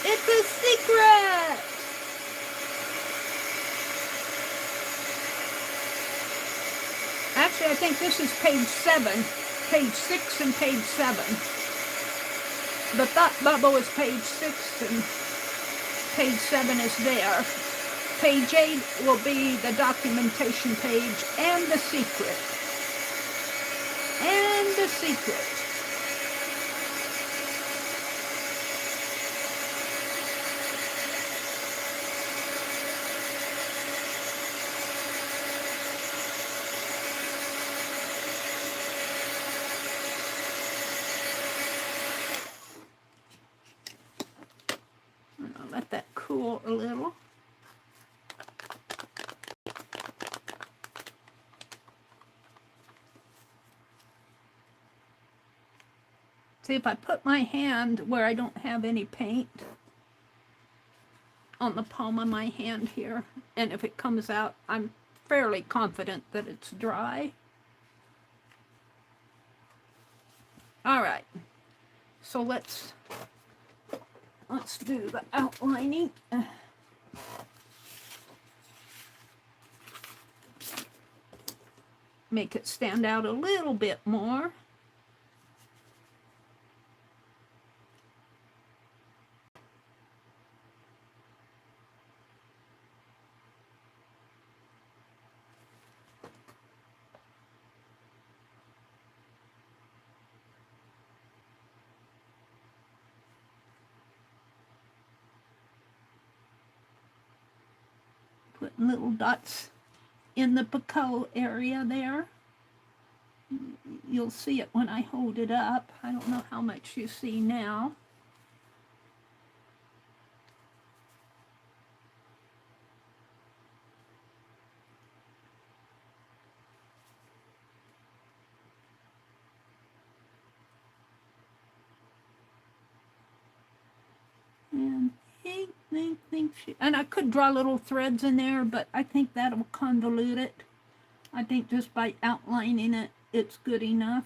It's a secret! Actually, I think this is page 7. Page 6 and page 7. The thought bubble is page 6 and page 7 is there. Page 8 will be the documentation page and the secret. And the secret. I'll let that cool a little. See, if I put my hand where I don't have any paint on the palm of my hand here, and if it comes out, I'm fairly confident that it's dry. All right, so let's do the outlining. Make it stand out a little bit more. Putting little dots in the Picasso area there. You'll see it when I hold it up. I don't know how much you see now. And and I could draw little threads in there, but I think that'll convolute it. I think just by outlining it, it's good enough.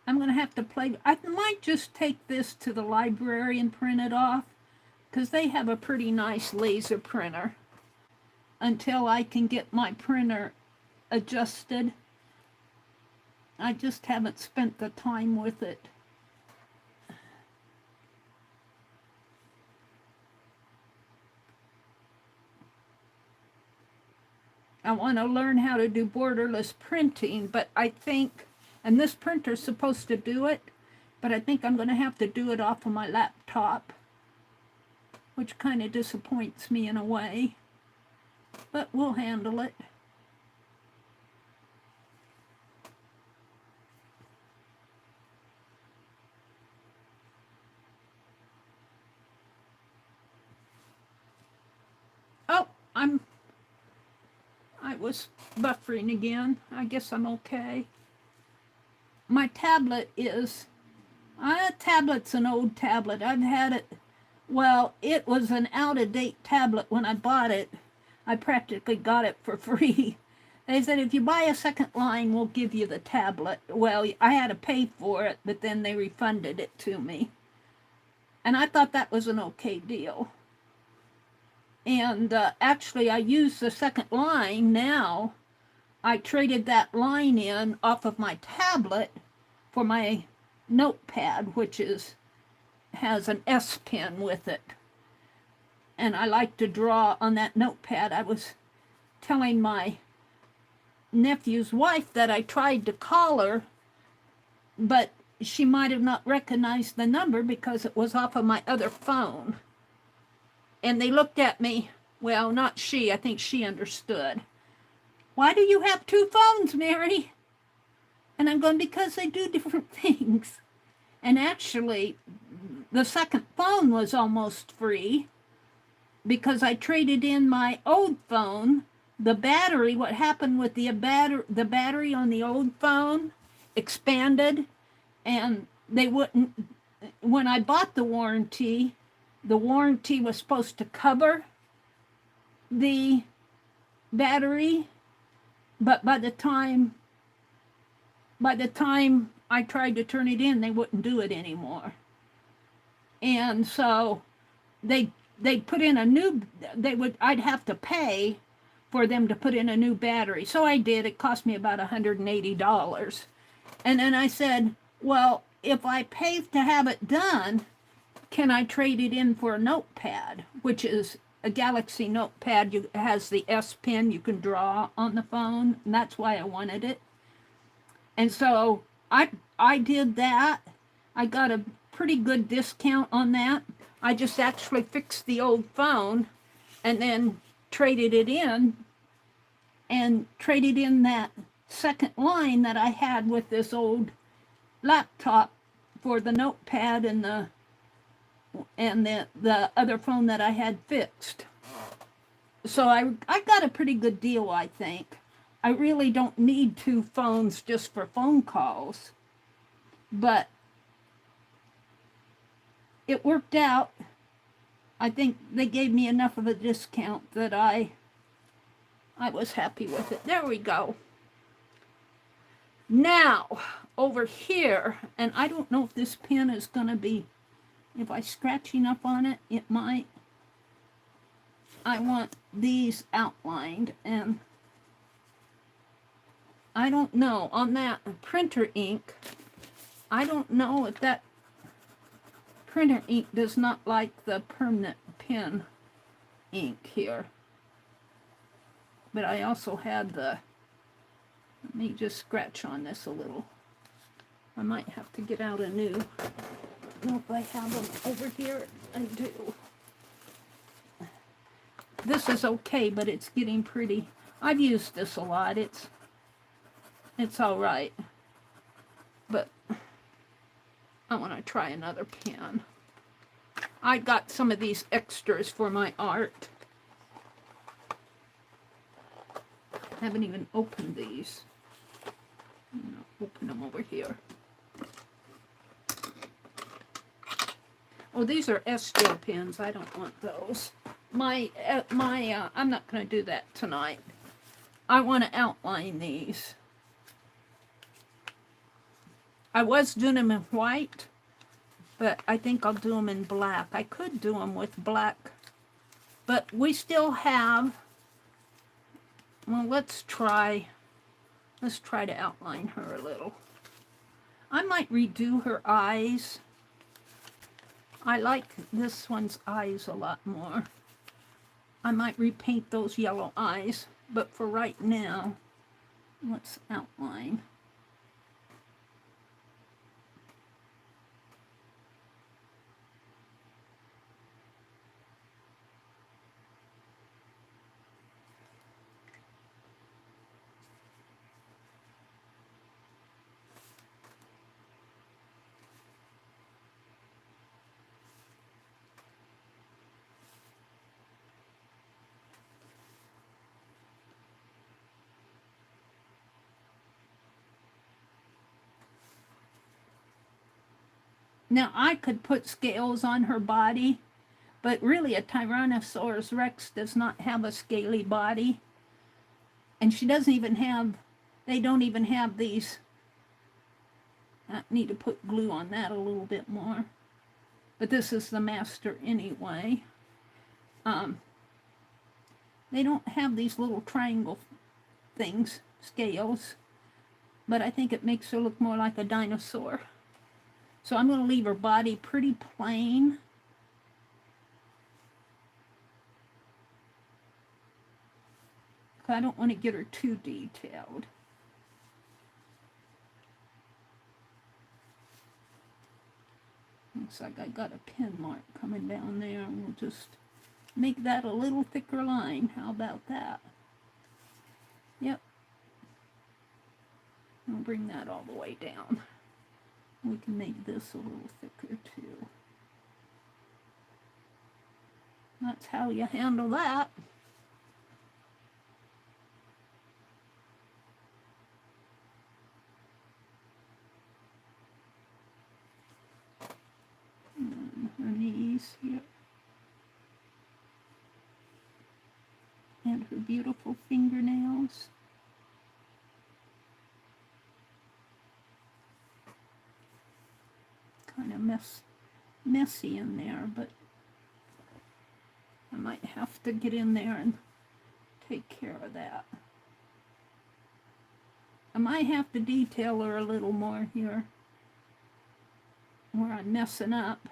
I'm going to have to play. I might just take this to the library and print it off, because they have a pretty nice laser printer, until I can get my printer adjusted. I just haven't spent the time with it. I want to learn how to do borderless printing, but I think, and this printer's supposed to do it, but I think I'm going to have to do it off of my laptop, which kind of disappoints me in a way, but we'll handle it. Oh, I was buffering again. I guess I'm okay. My tablet is, tablet's an old tablet. I've had it, well, it was an out-of-date tablet when I bought it. I practically got it for free. They said, if you buy a second line, we'll give you the tablet. Well, I had to pay for it, but then they refunded it to me. And I thought that was an okay deal. And actually, I use the second line now. I traded that line in off of my tablet for my notepad, which has an S Pen with it. And I like to draw on that notepad. I was telling my nephew's wife that I tried to call her, but she might have not recognized the number because it was off of my other phone. And they looked at me, well, not she, I think she understood. Why do you have two phones, Meri? And I'm going, because they do different things. And actually, the second phone was almost free because I traded in my old phone. The battery, what happened with the battery on the old phone expanded, and they wouldn't, when I bought the warranty was supposed to cover the battery, but by the time I tried to turn it in, they wouldn't do it anymore. And so they put in a new, I'd have to pay for them to put in a new battery. So I did. It cost me about $180. And then I said, well, if I pay to have it done, can I trade it in for a notepad, which is a Galaxy notepad. It has the S Pen, you can draw on the phone, and that's why I wanted it. And so I did that. I got a pretty good discount on that. I just actually fixed the old phone and then traded it in, and traded in that second line that I had with this old laptop for the notepad and the other phone that I had fixed. So I got a pretty good deal, I think. I really don't need two phones just for phone calls, but it worked out. I think they gave me enough of a discount that I was happy with it. There we go. Now, over here, and I don't know if this pen is going to be, if I scratch enough on it, it might. I want these outlined, and I don't know, on that printer ink, I don't know if that printer ink does not like the permanent pen ink here. But I also had the, let me just scratch on this a little. I might have to get out a new. I don't know if I have them over here. I do. This is okay, but it's getting pretty. I've used this a lot. It's all right. But I want to try another pen. I got some of these extras for my art. I haven't even opened these. I'm going to open them over here. Oh, these are SJ pens. I don't want those. I'm not going to do that tonight. I want to outline these. I was doing them in white, but I think I'll do them in black. I could do them with black, but we still have, well, let's try to outline her a little. I might redo her eyes. I like this one's eyes a lot more. I might repaint those yellow eyes, but for right now, let's outline. Now, I could put scales on her body, but really a Tyrannosaurus Rex does not have a scaly body. And she doesn't even have, they don't even have these. I need to put glue on that a little bit more. But this is the master anyway. They don't have these little triangle things, scales. But I think it makes her look more like a dinosaur. So I'm going to leave her body pretty plain. I don't want to get her too detailed. Looks like I got a pen mark coming down there, and we'll just make that a little thicker line. How about that? Yep. I'll bring that all the way down. We can make this a little thicker too. That's how you handle that. And her knees here. And her beautiful fingernails. Kind of messy in there, but I might have to get in there and take care of that. I might have to detail her a little more here, where I'm messing up.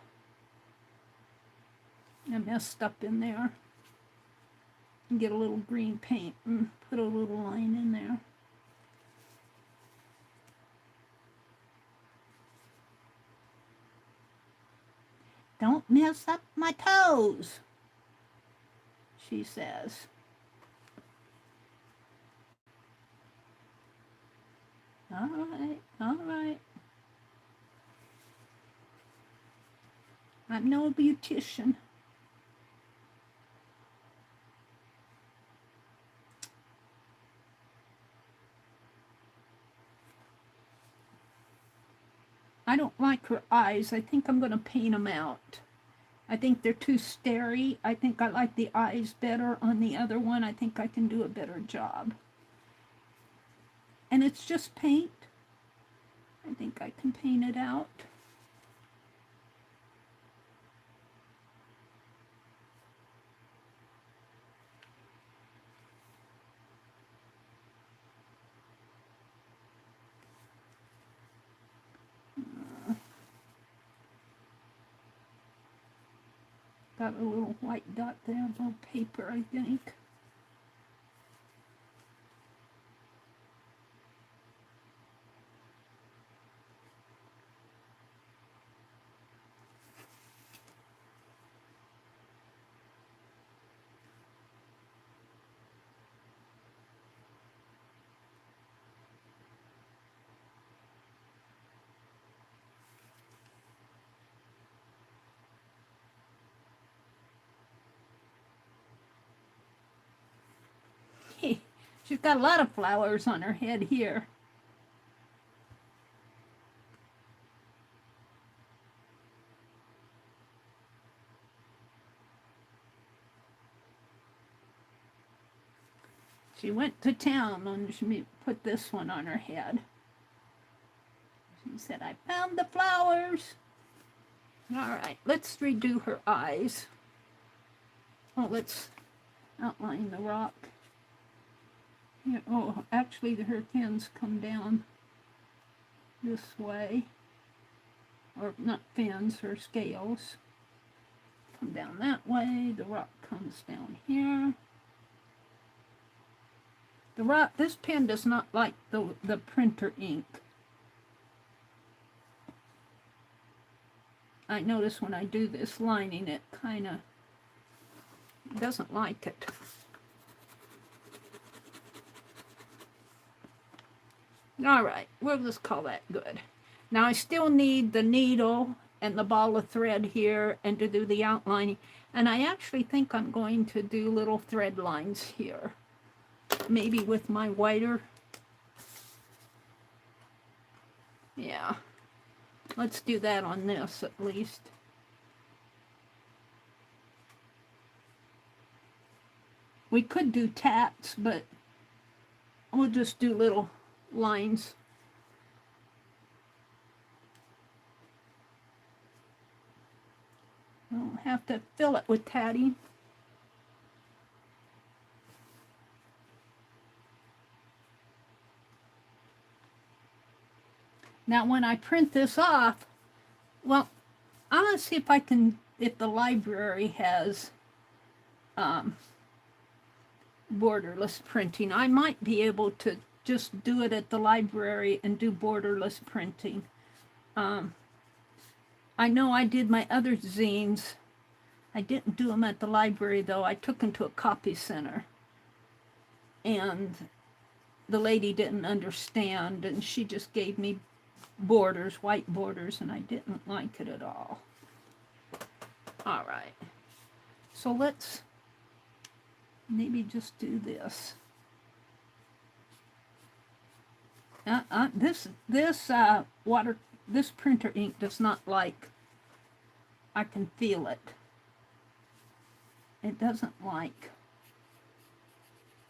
I messed up in there. And get a little green paint and put a little line in there. Don't mess up my toes, she says. All right, all right. I'm no beautician. I don't like her eyes. I think I'm going to paint them out. I think they're too starey. I think I like the eyes better on the other one. I think I can do a better job. And it's just paint. I think I can paint it out. Got a little white dot there, a little paper, I think. She's got a lot of flowers on her head here. She went to town and she put this one on her head. She said, I found the flowers. All right, let's redo her eyes. Oh, let's outline the rock. Yeah, oh, actually, her fins come down this way. Or not fins, her scales. Come down that way. The rock comes down here. The rock, this pen does not like the printer ink. I notice when I do this lining, it kind of doesn't like it. All right, we'll just call that good. Now I still need the needle and the ball of thread here and to do the outlining. And I actually think I'm going to do little thread lines here. Maybe with my whiter. Yeah, let's do that on this at least. We could do tats, but we'll just do little lines. I'll have to fill it with tatting. Now when I print this off, well, I'm going to see if I can, if the library has borderless printing. I might be able to just do it at the library and do borderless printing. I know I did my other zines. I didn't do them at the library though. I took them to a copy center. And the lady didn't understand and she just gave me borders, white borders, and I didn't like it at all. All right, so let's maybe just do this. This printer ink does not like. I can feel it. It doesn't like.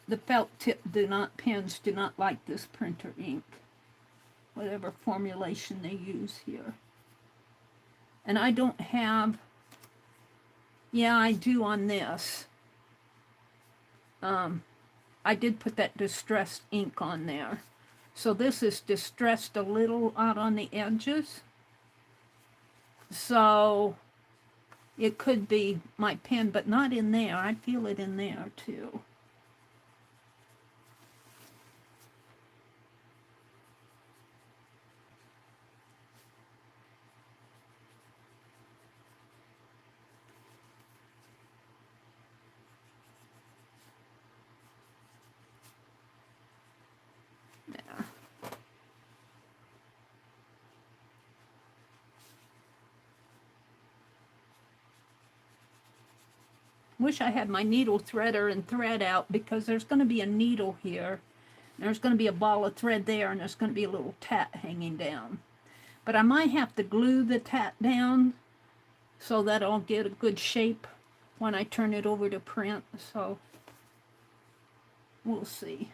The felt tip pens do not like this printer ink, whatever formulation they use here. And I don't have. Yeah, I do on this. I did put that distressed ink on there. So this is distressed a little out on the edges. So it could be my pen, but not in there. I feel it in there too. There. Wish I had my needle threader and thread out, because there's going to be a needle here. There's going to be a ball of thread there, and there's going to be a little tat hanging down. But I might have to glue the tat down so that I'll get a good shape when I turn it over to print. So we'll see.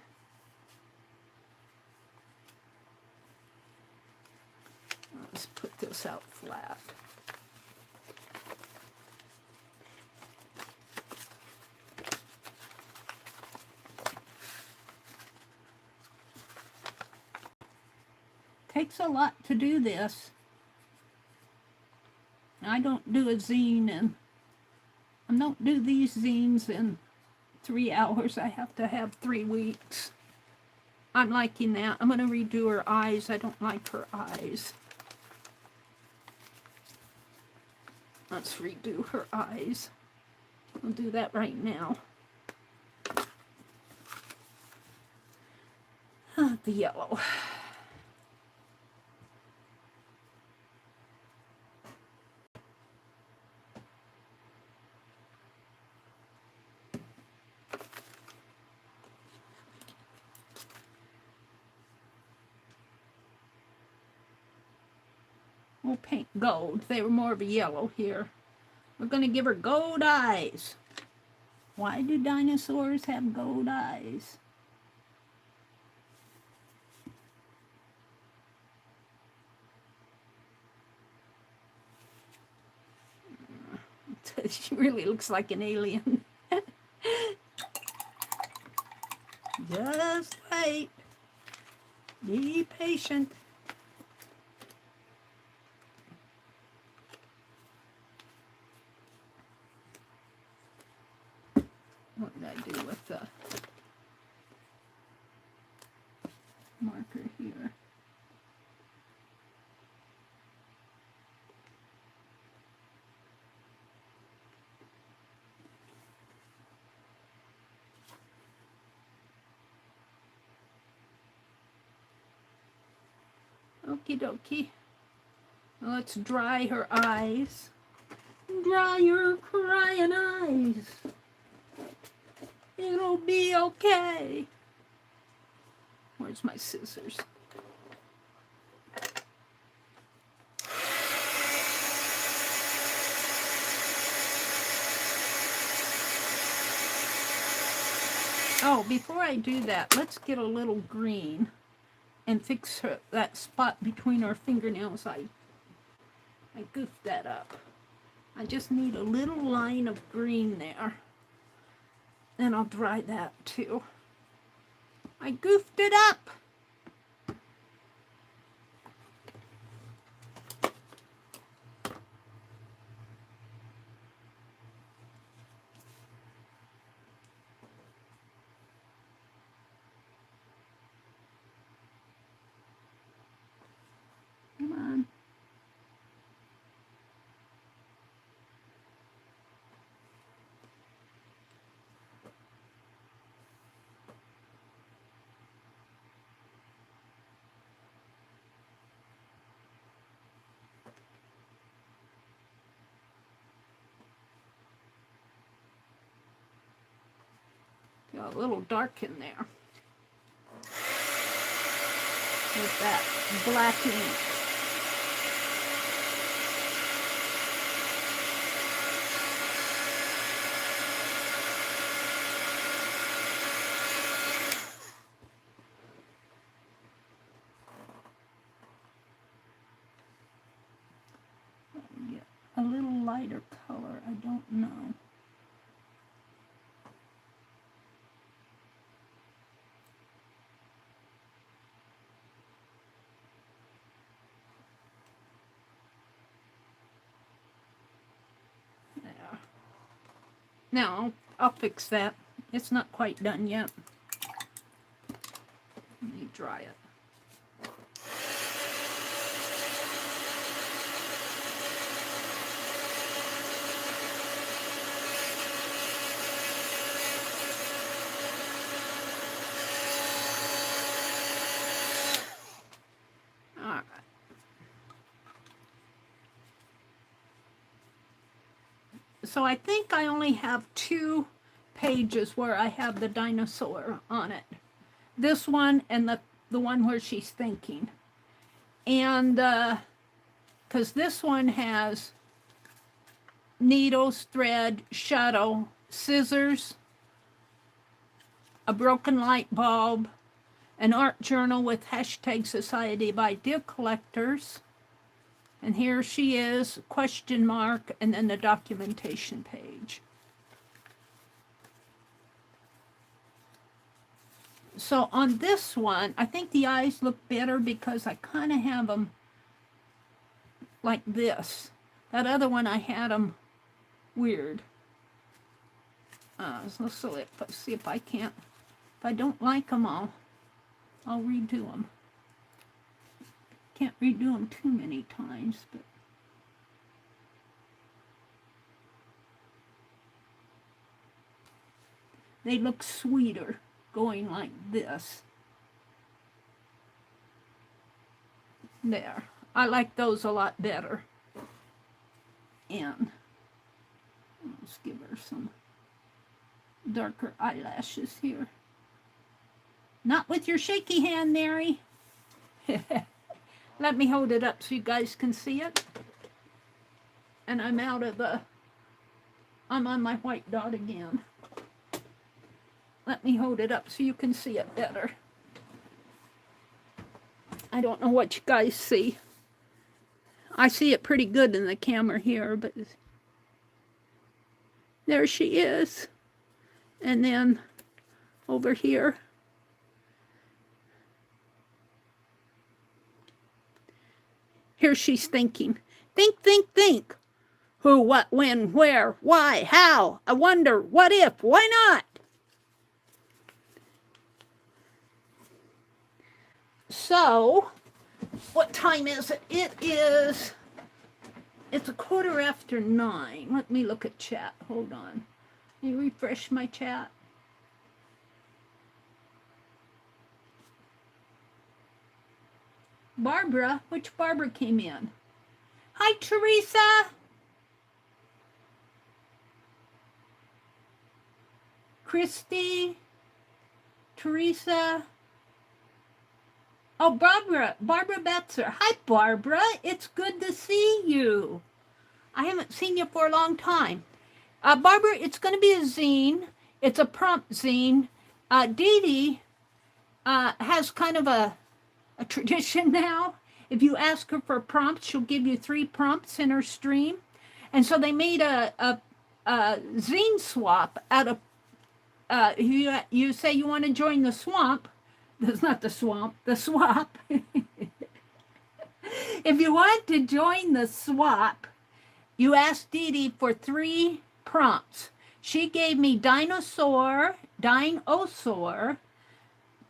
Let's put this out flat. Takes a lot to do this. I don't do a zine, and I don't do these zines in 3 hours. I have to have 3 weeks. I'm liking that. I'm going to redo her eyes. I don't like her eyes. Let's redo her eyes. I'll do that right now. The yellow. We'll paint gold. They were more of a yellow here. We're going to give her gold eyes. Why do dinosaurs have gold eyes? She really looks like an alien. Just wait. Be patient. What did I do with the marker here? Okie dokie. Let's dry her eyes. Dry your crying eyes. It'll be okay. Where's my scissors? Oh, before I do that, let's get a little green and fix that spot between her fingernails. I goofed that up. I just need a little line of green there. And I'll dry that too. I goofed it up. Come on. Got a little dark in there with that black ink. Get a little lighter color, I don't know. Now, I'll fix that. It's not quite done yet. Let me dry it. All right. So I think I only have 2 pages where I have the dinosaur on it. This one and the one where she's thinking. And because this one has needles, thread, shuttle, scissors, a broken light bulb, an art journal with hashtag Society of Idea Collectors. And here she is, question mark, and then the documentation page. So on this one, I think the eyes look better because I kind of have them like this. That other one, I had them weird. So let's see if I can't, if I don't like them all, I'll redo them. Can't redo them too many times, but they look sweeter going like this. There. I like those a lot better. And let's give her some darker eyelashes here. Not with your shaky hand, Meri. Let me hold it up so you guys can see it. And I'm on my white dot again. Let me hold it up so you can see it better. I don't know what you guys see. I see it pretty good in the camera here, but there she is. And then over here, here she's thinking. Think, think, think. Who, what, when, where, why, how, I wonder, what if, why not? So, what time is it? It's 9:15. Let me look at chat. Hold on. Let me refresh my chat. Barbara, which Barbara came in? Hi, Teresa. Christy. Teresa. Oh, Barbara Betzer. Hi, Barbara. It's good to see you. I haven't seen you for a long time. Barbara, it's going to be a zine. It's a prompt zine. Dee Dee has kind of a tradition now. If you ask her for prompts, she'll give you 3 prompts in her stream. And so they made a zine swap out of, you say you want to join the swamp. That's not the swamp, the swap. If you want to join the swap, you ask Dee Dee for 3 prompts. She gave me dinosaur,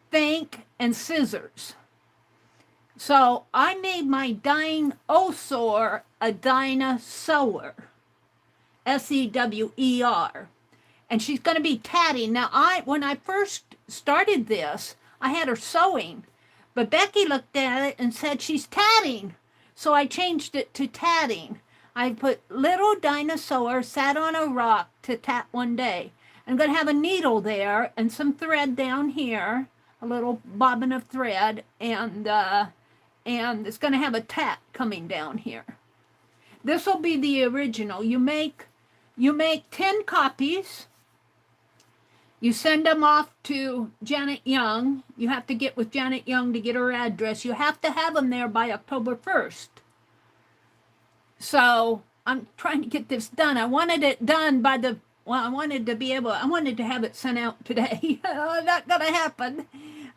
think, and scissors. So I made my dinosaur a dinosaur, S-E-W-E-R. And she's going to be tatting. Now, when I first started this, I had her sewing, but Becky looked at it and said she's tatting. So I changed it to tatting. I put little dinosaur sat on a rock to tat one day. I'm going to have a needle there and some thread down here, a little bobbin of thread, and it's going to have a tack coming down here. This will be the original. You make 10 copies. You send them off to Janet Young. You have to get with Janet Young to get her address. You have to have them there by October 1st. So I'm trying to get this done. I wanted it done by the, well, I wanted to have it sent out today. Not gonna happen.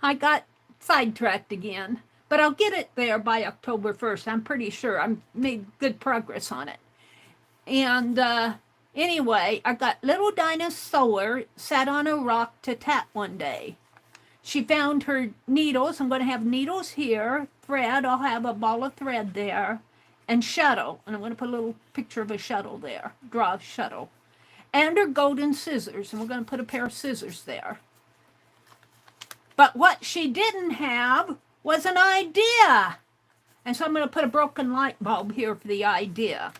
I got sidetracked again. But I'll get it there by October 1st. I'm pretty sure. I've made good progress on it. And anyway, I got little Dinah Sawyer sat on a rock to tap one day. She found her needles. I'm going to have needles here, thread. I'll have a ball of thread there, and shuttle. And I'm going to put a little picture of a shuttle there, draw a shuttle. And her golden scissors. And we're going to put a pair of scissors there. But what she didn't have was an idea. And so I'm going to put a broken light bulb here for the idea.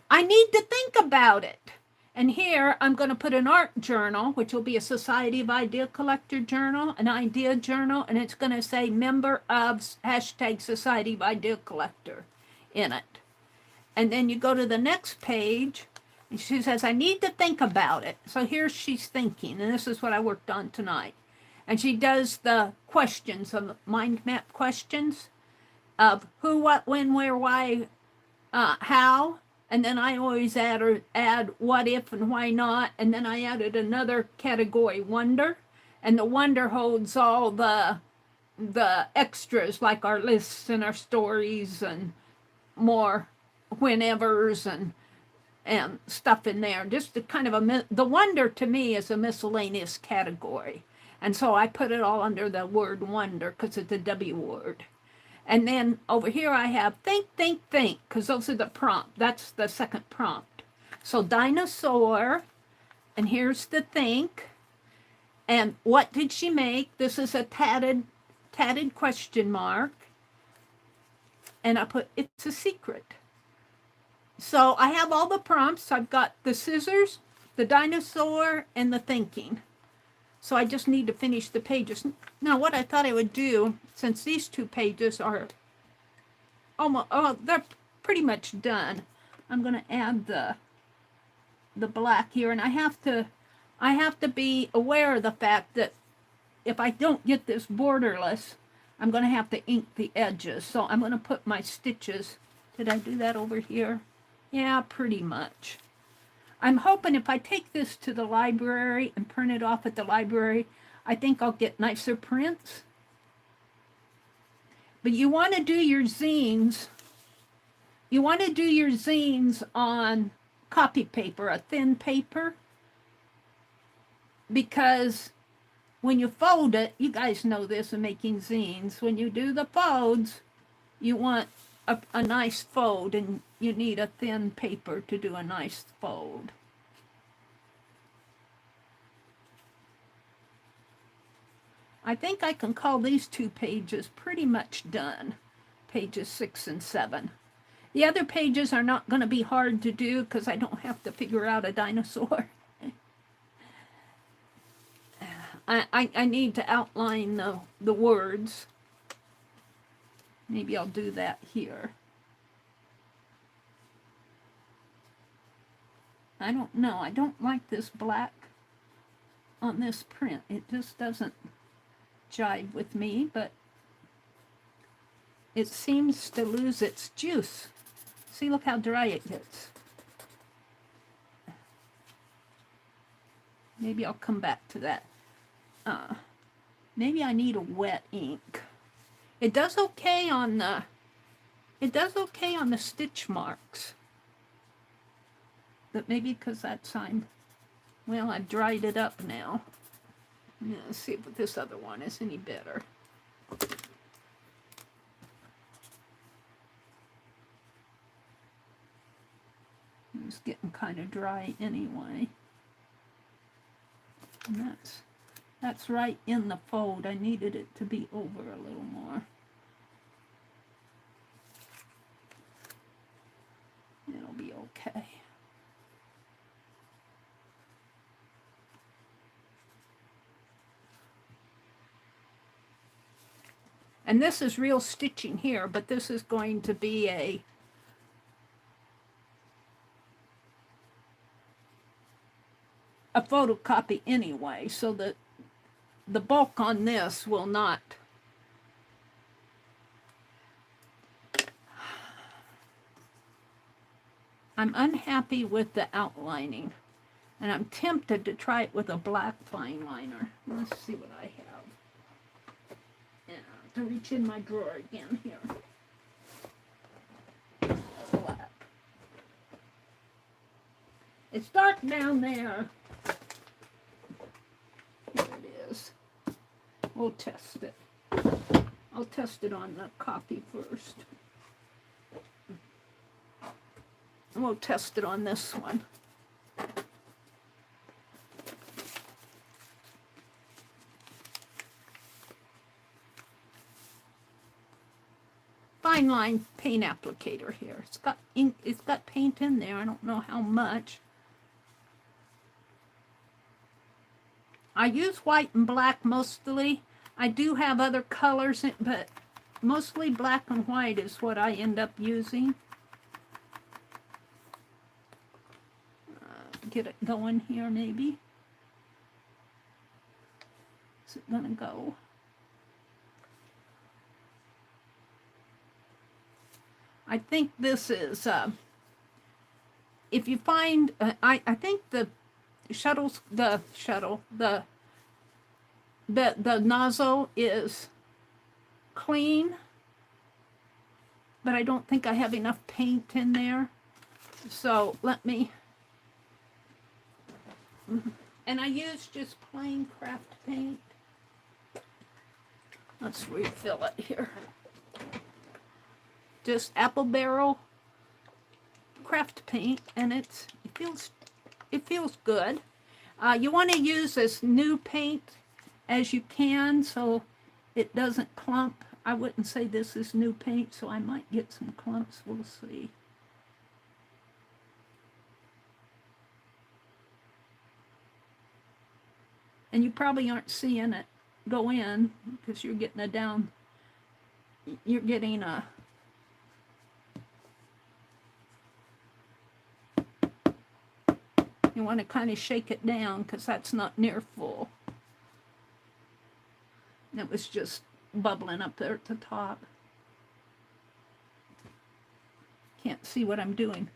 I need to think about it. And here I'm going to put an art journal, which will be a Society of Idea Collector journal, an idea journal, and it's going to say member of hashtag Society of Idea Collector in it. And then you go to the next page, and she says, I need to think about it. So here she's thinking, and this is what I worked on tonight. And she does the questions, of mind map questions of who, what, when, where, why, how. And then I always add what if and why not. And then I added another category, wonder. And the wonder holds all the extras, like our lists and our stories and more whenevers and stuff in there. Just the kind of the wonder to me is a miscellaneous category. And so I put it all under the word wonder because it's a W word. And then over here I have think, because those are the prompt. That's the second prompt. So dinosaur, and here's the think. And what did she make? This is a tatted question mark. And I put, it's a secret. So I have all the prompts. I've got the scissors, the dinosaur, and the thinking. So I just need to finish the pages. Now, what I thought I would do, since these two pages are almost, they're pretty much done, I'm going to add the black here. And I have to be aware of the fact that if I don't get this borderless, I'm going to have to ink the edges. So I'm going to put my stitches. Did I do that over here? Yeah, pretty much. I'm hoping if I take this to the library and print it off at the library, I think I'll get nicer prints. But you want to do your zines. You want to do your zines on copy paper, a thin paper. Because when you fold it, you guys know this in making zines, when you do the folds, you want a nice fold, and you need a thin paper to do a nice fold. I think I can call these two pages pretty much done, pages 6 and 7. The other pages are not going to be hard to do because I don't have to figure out a dinosaur. I need to outline the words. Maybe I'll do that here. I don't know. I don't like this black on this print. It just doesn't jive with me, but it seems to lose its juice. See, look how dry it gets. Maybe I'll come back to that. Maybe I need a wet ink. It does okay on the stitch marks. But maybe because that's well, I've dried it up now. Let's see if this other one is any better. It's getting kind of dry anyway. And that's right in the fold. I needed it to be over a little more. It'll be okay. And this is real stitching here, but this is going to be a photocopy anyway, so that the bulk on this will not. I'm unhappy with the outlining, and I'm tempted to try it with a black fine liner. Let's see what I have. Yeah, I have to reach in my drawer again here. Black. It's dark down there. Here it is. We'll test it. I'll test it on the copy first. And we'll test it on this one. Fine line paint applicator here. It's got ink, it's got paint in there. I don't know how much. I use white and black mostly. I do have other colors, but mostly black and white is what I end up using. Get it going here maybe. Is it gonna go? I think this is, if you find, I think the nozzle is clean, but I don't think I have enough paint in there. So let me, and I use just plain craft paint. Let's refill it here. Just apple barrel craft paint, and it feels good. You want to use as new paint as you can so it doesn't clump. I wouldn't say this is new paint, so I might get some clumps. We'll see. And you probably aren't seeing it go in because you're getting a down. You're getting a. You want to kind of shake it down because that's not near full. And it was just bubbling up there at the top. Can't see what I'm doing.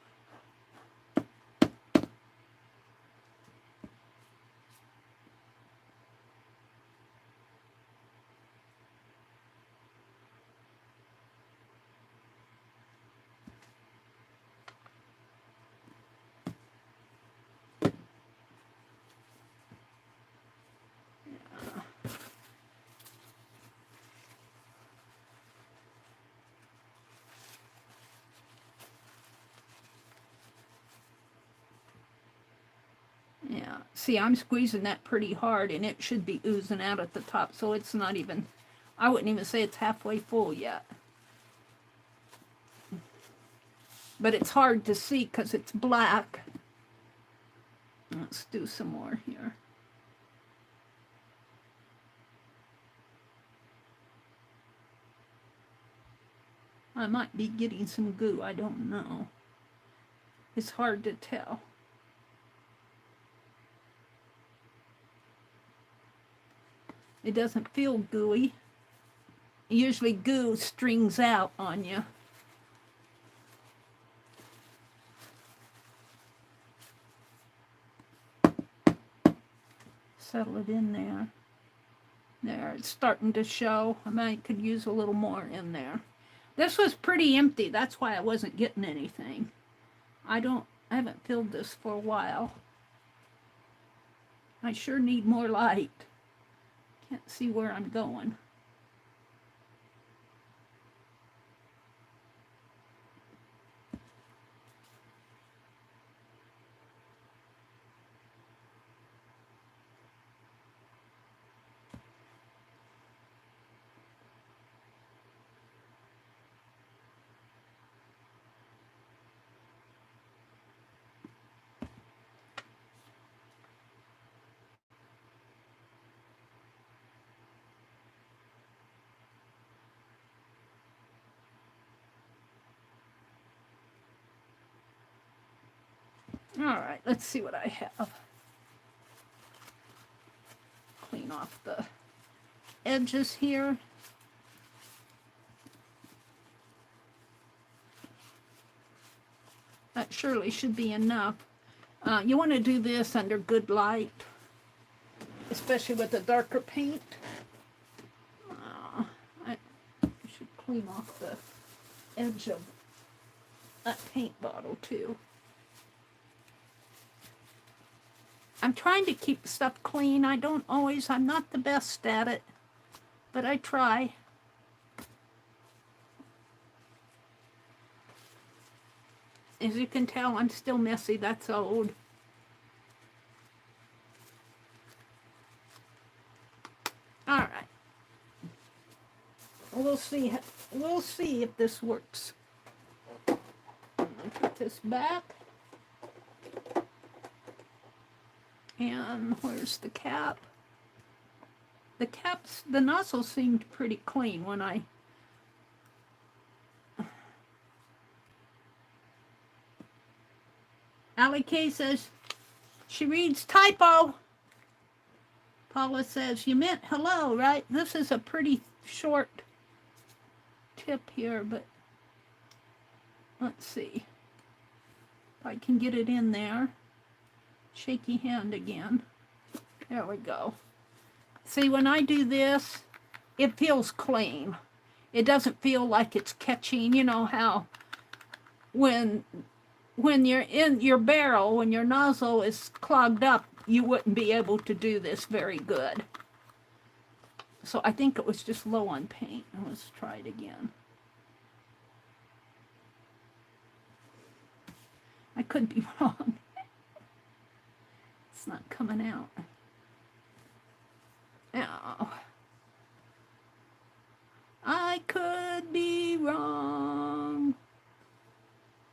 Yeah, see, I'm squeezing that pretty hard, and it should be oozing out at the top, so it's not even, I wouldn't even say it's halfway full yet. But it's hard to see because it's black. Let's do some more here. I might be getting some goo, I don't know. It's hard to tell. It doesn't feel gooey. Usually goo strings out on you. Settle it in there. There, it's starting to show. I might could use a little more in there. This was pretty empty. That's why I wasn't getting anything. I haven't filled this for a while. I sure need more light. Can't see where I'm going. All right, let's see what I have. Clean off the edges here. That surely should be enough. You want to do this under good light, especially with the darker paint. I should clean off the edge of that paint bottle too. I'm trying to keep stuff clean. I'm not the best at it, but I try. As you can tell, I'm still messy. That's old. All right. We'll see. We'll see if this works. I'm gonna put this back. And where's the cap? The nozzle seemed pretty clean when I... Allie K says, she reads typo. Paula says, you meant hello, right? This is a pretty short tip here, but let's see if I can get it in there. Shaky hand again. There we go. See, when I do this, it feels clean. It doesn't feel like it's catching. You know how when you're in your barrel, when your nozzle is clogged up, you wouldn't be able to do this very good. So I think it was just low on paint. Let's try it again. I could be wrong. It's not coming out. Oh. I could be wrong.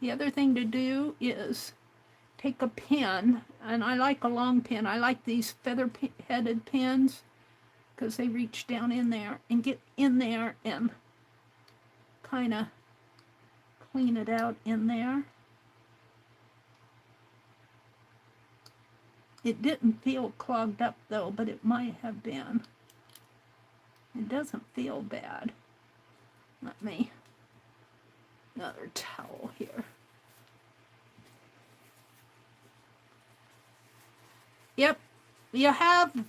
The other thing to do is take a pen, and I like a long pen. I like these feather-headed pens because they reach down in there and get in there and kind of clean it out in there. It didn't feel clogged up though, but it might have been. It doesn't feel bad. Let me, another towel here. Yep, you have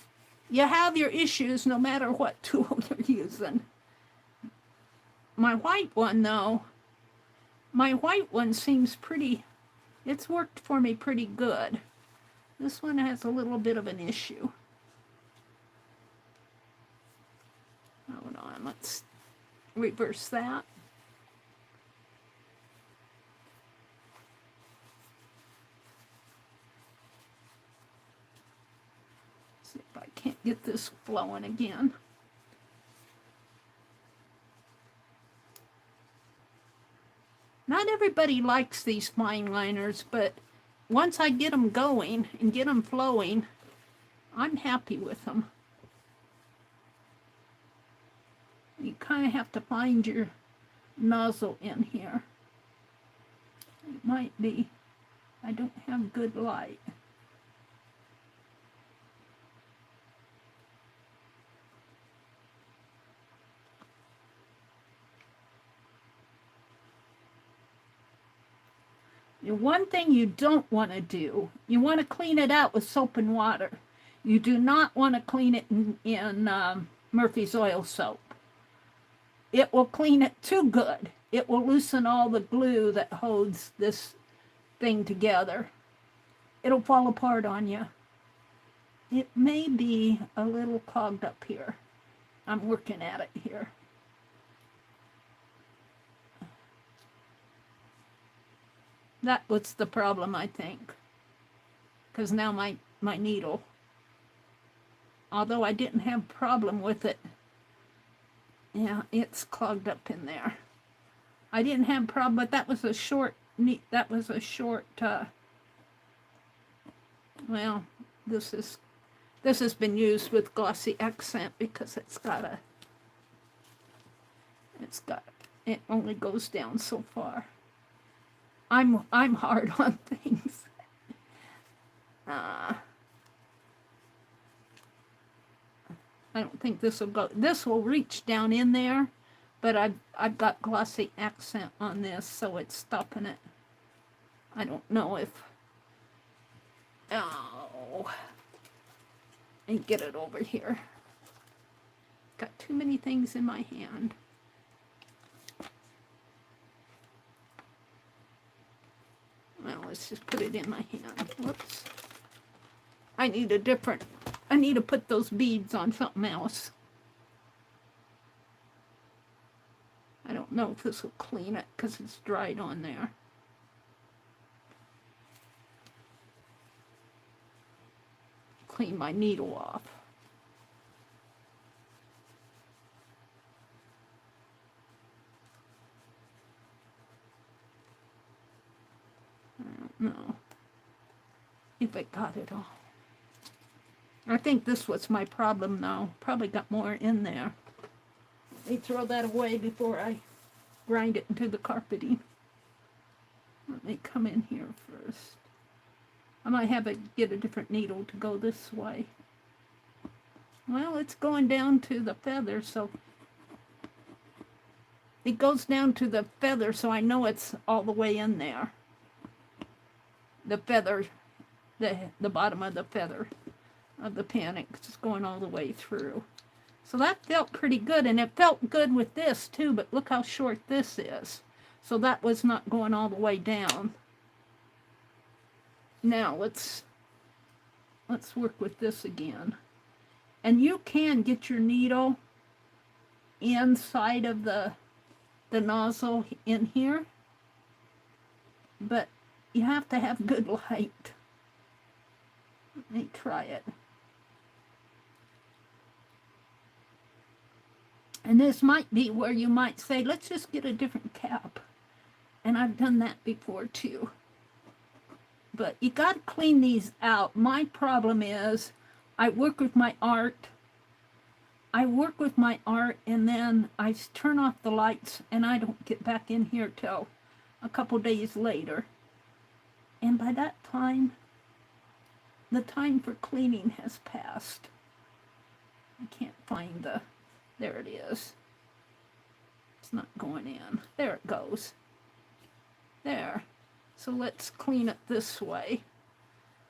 your issues no matter what tool you're using. My white one though, my white one seems pretty, it's worked for me pretty good. This one has a little bit of an issue. Hold on, let's reverse that. See if I can't get this flowing again. Not everybody likes these fine liners, but once I get them going and get them flowing, I'm happy with them. You kind of have to find your nozzle in here. It might be, I don't have good light. The one thing you don't want to do, you want to clean it out with soap and water. You do not want to clean it in Murphy's oil soap. It will clean it too good. It will loosen all the glue that holds this thing together. It'll fall apart on you. It may be a little clogged up here. I'm working at it here. That was the problem, I think. Because now my needle, although I didn't have a problem with it, yeah, it's clogged up in there. I didn't have a problem, but that was a short, well, this has been used with glossy accent because it only goes down so far. I'm hard on things. I don't think this will go. This will reach down in there, but I've got glossy accent on this, so it's stopping it. I don't know if. Oh, and get it over here. Got too many things in my hand. Well, let's just put it in my hand. Whoops. I need to put those beads on something else. I don't know if this will clean it because it's dried on there. Clean my needle off. I don't know if I got it all. I think this was my problem though. Probably got more in there. They throw that away before I grind it into the carpeting. Let me come in here first. I might have to get a different needle to go this way. Well, it's going down to the feather, so it goes down to the feather, so I know it's all the way in there. The feather, the bottom of the feather of the pen, it's going all the way through. So that felt pretty good, and it felt good with this too, but look how short this is. So that was not going all the way down. Now let's work with this again. And you can get your needle inside of the nozzle in here, but you have to have good light. Let me try it. And this might be where you might say, let's just get a different cap. And I've done that before too. But you got to clean these out. My problem is I work with my art. And then I turn off the lights and I don't get back in here till a couple days later. And by that time, the time for cleaning has passed. I can't find there it is. It's not going in. There it goes. There. So let's clean it this way.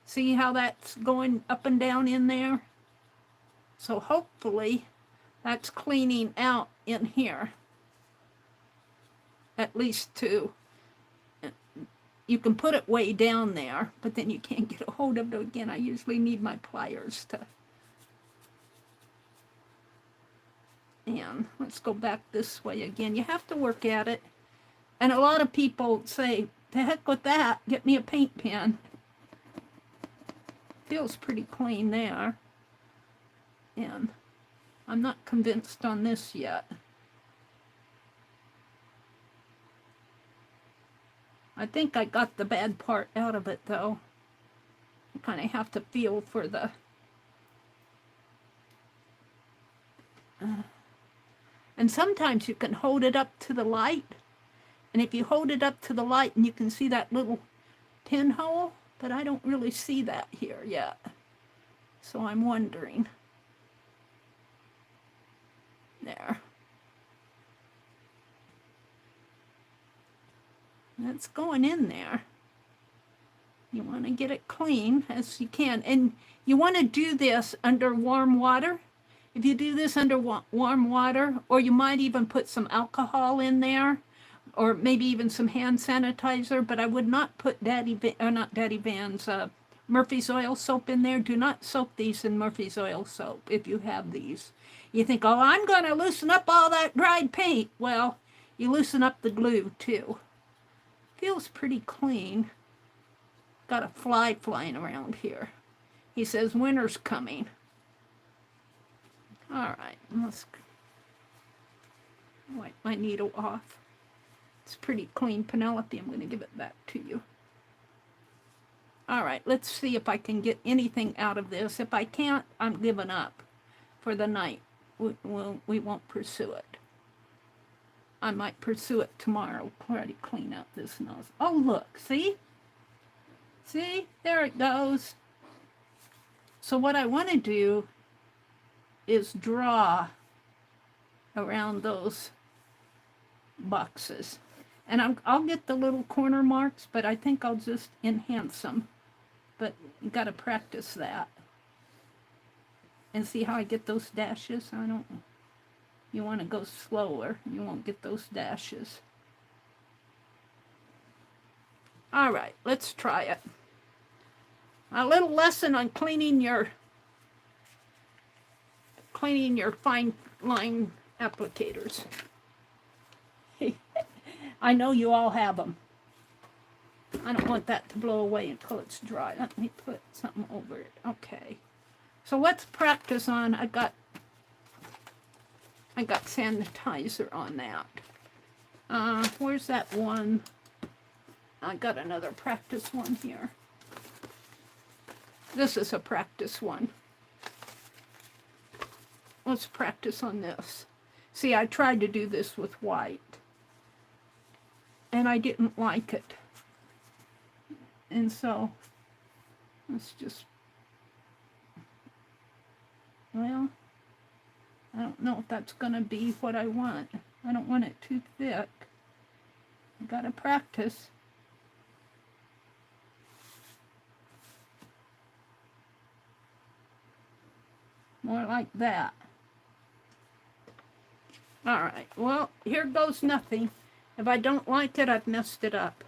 See how that's going up and down in there? So hopefully that's cleaning out in here. At least two. You can put it way down there, but then you can't get a hold of it again. I usually need my pliers to. And let's go back this way again. You have to work at it. And a lot of people say, to heck with that, get me a paint pen. Feels pretty clean there. And I'm not convinced on this yet. I think I got the bad part out of it though. I kind of have to feel for the and sometimes you can hold it up to the light. And if you hold it up to the light and you can see that little pinhole, but I don't really see that here yet. So I'm wondering. There. That's going in there. You want to get it clean as you can. And you want to do this under warm water. If you do this under warm water, or you might even put some alcohol in there, or maybe even some hand sanitizer, but I would not put Murphy's oil soap in there. Do not soak these in Murphy's oil soap if you have these. You think, oh, I'm going to loosen up all that dried paint. Well, you loosen up the glue too. Feels pretty clean. Got a fly flying around here. He says winter's coming. All right, let's wipe my needle off. It's pretty clean, Penelope. I'm going to give it back to you. All right, let's see if I can get anything out of this. If I can't, I'm giving up for the night. We won't pursue it. I might pursue it tomorrow. Try to clean out this nose. Oh, look, see? See? There it goes. So what I want to do is draw around those boxes. And I'll get the little corner marks, but I think I'll just enhance them. But you got to practice that. And see how I get those dashes? I don't. You want to go slower. You won't get those dashes. All right, let's try it. A little lesson on cleaning your fine line applicators. I know you all have them. I don't want that to blow away until it's dry. Let me put something over it. Okay. So let's practice on. I got sanitizer on that. Where's that one? I got another practice one here. This is a practice one. Let's practice on this. See, I tried to do this with white, and I didn't like it. And so, let's just, well, I don't know if that's going to be what I want. I don't want it too thick. I gotta practice. More like that. All right, well, here goes nothing. If I don't like it, I've messed it up.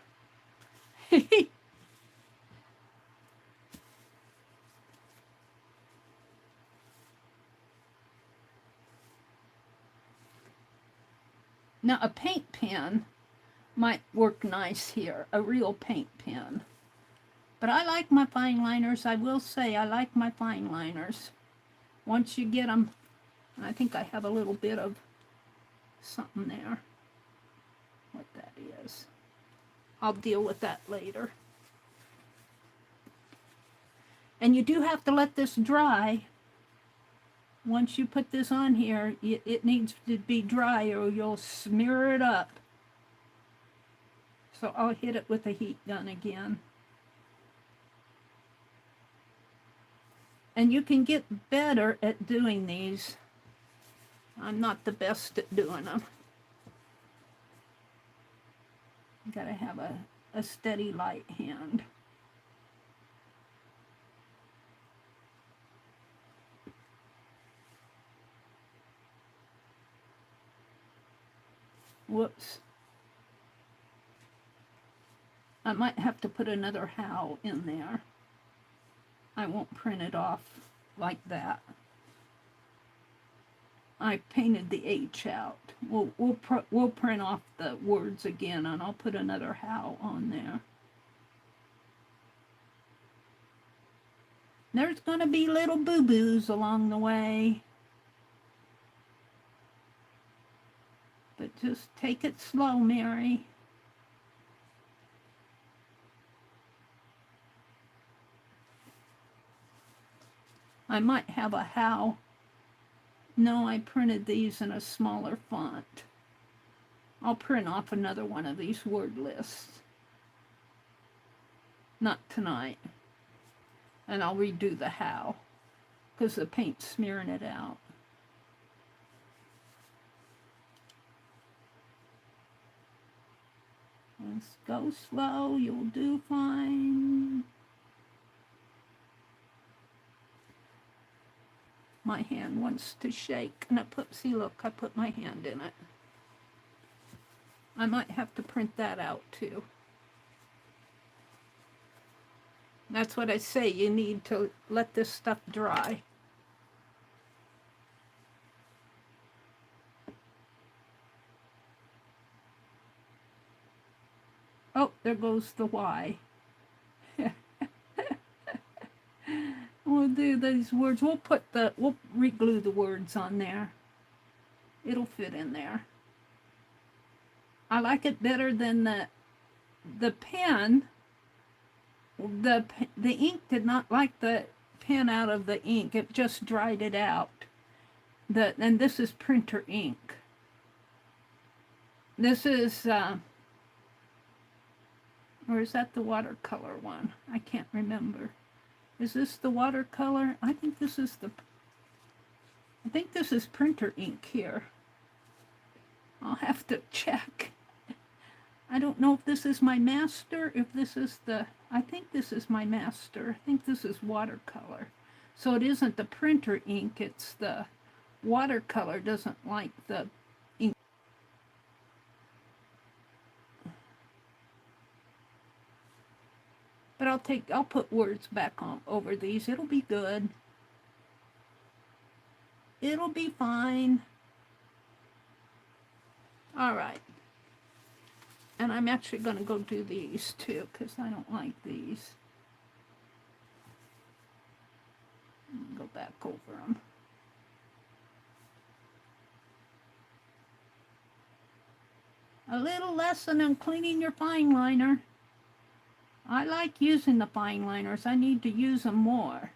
Now, a paint pen might work nice here, a real paint pen. But I like my fine liners. I will say I like my fine liners. Once you get them, I think I have a little bit of something there. What that is. I'll deal with that later. And you do have to let this dry. Once you put this on here, it needs to be dry or you'll smear it up. So I'll hit it with a heat gun again. And you can get better at doing these. I'm not the best at doing them. You gotta have a steady light hand. Whoops. I might have to put another how in there. I won't print it off like that. I painted the H out. We'll print off the words again, and I'll put another how on there. There's gonna be little boo-boos along the way. But just take it slow, Meri. I might have a how. No, I printed these in a smaller font. I'll print off another one of these word lists. Not tonight. And I'll redo the how, because the paint's smearing it out. Let's go slow, you'll do fine. My hand wants to shake, and see, look, I put my hand in it. I might have to print that out too. That's what I say, you need to let this stuff dry. Oh, there goes the Y. We'll do these words. We'll re-glue the words on there. It'll fit in there. I like it better than the pen. The ink did not like the pen out of the ink. It just dried it out. And this is printer ink. This is or is that the watercolor one? I can't remember. Is this the watercolor? I think this is printer ink here. I'll have to check. I don't know if this is my master, if this is I think this is my master. I think this is watercolor. So it isn't the printer ink, it's the watercolor doesn't like the ink. But I'll put words back on over these. It'll be good. It'll be fine. All right. And I'm actually going to go do these too, because I don't like these. Go back over them. A little lesson on cleaning your fine liner. I like using the fine liners. I need to use them more.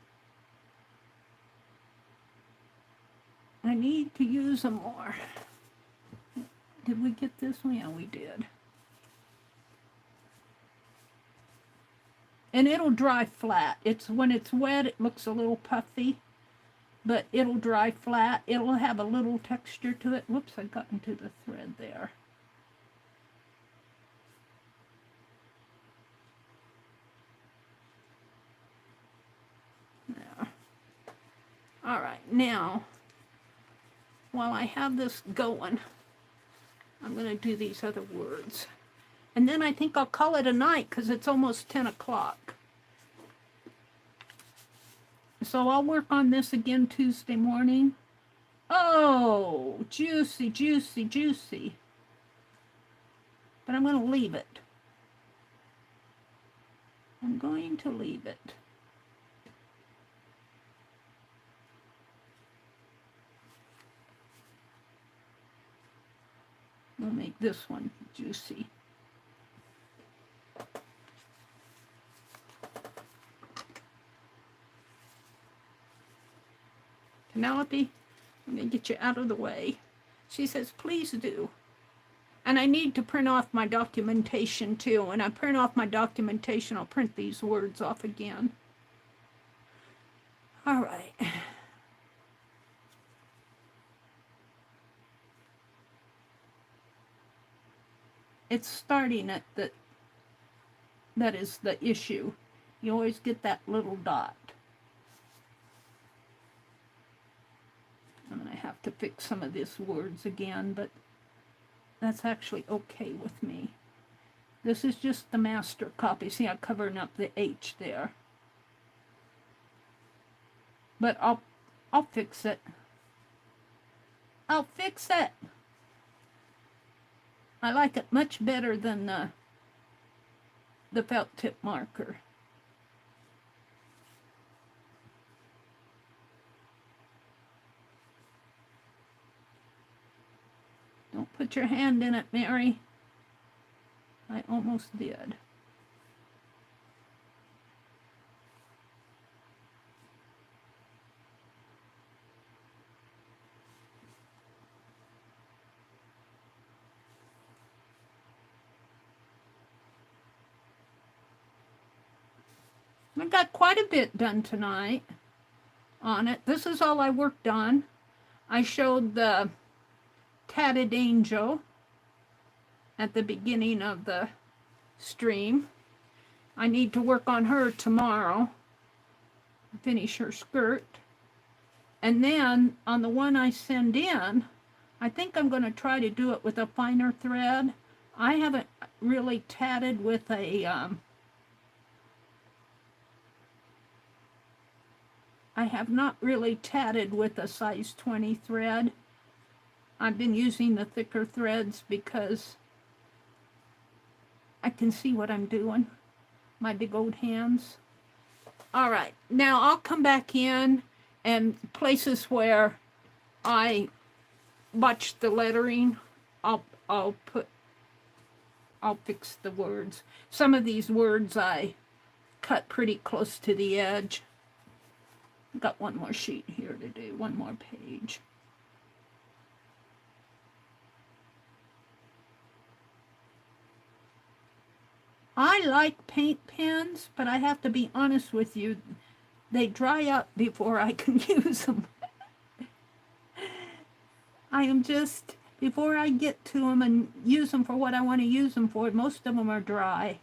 I need to use them more. Did we get this one? Yeah, we did. And it'll dry flat. When it's wet, it looks a little puffy, but it'll dry flat. It'll have a little texture to it. Whoops, I got into the thread there. There. All right, now, while I have this going, I'm going to do these other words. And then I think I'll call it a night because it's almost 10 o'clock. So I'll work on this again Tuesday morning. Oh, juicy, juicy, juicy. But I'm going to leave it. I'm going to leave it. We'll make this one juicy. Penelope, I'm going to get you out of the way. She says, please do. And I need to print off my documentation too. When I print off my documentation, I'll print these words off again. All right. It's starting at that is the issue. You always get that little dot. I'm going to have to fix some of these words again, but that's actually okay with me. This is just the master copy. See, I'm covering up the H there. But I'll fix it. I'll fix it. I like it much better than the felt tip marker. Don't put your hand in it, Mary. I almost did. I got quite a bit done tonight on it. This is all I worked on. I showed the Tatted Angel at the beginning of the stream. I need to work on her tomorrow, finish her skirt. And then on the one I send in, I think I'm going to try to do it with a finer thread. I haven't really tatted with a I have not really tatted with a size 20 thread. I've been using the thicker threads because I can see what I'm doing. My big old hands. All right, now I'll come back in and places where I botched the lettering, I'll fix the words. Some of these words I cut pretty close to the edge. Got one more sheet here to do, one more page. I like paint pens, but I have to be honest with you, they dry up before I can use them. I am just, before I get to them and use them for what I want to use them for, most of them are dry.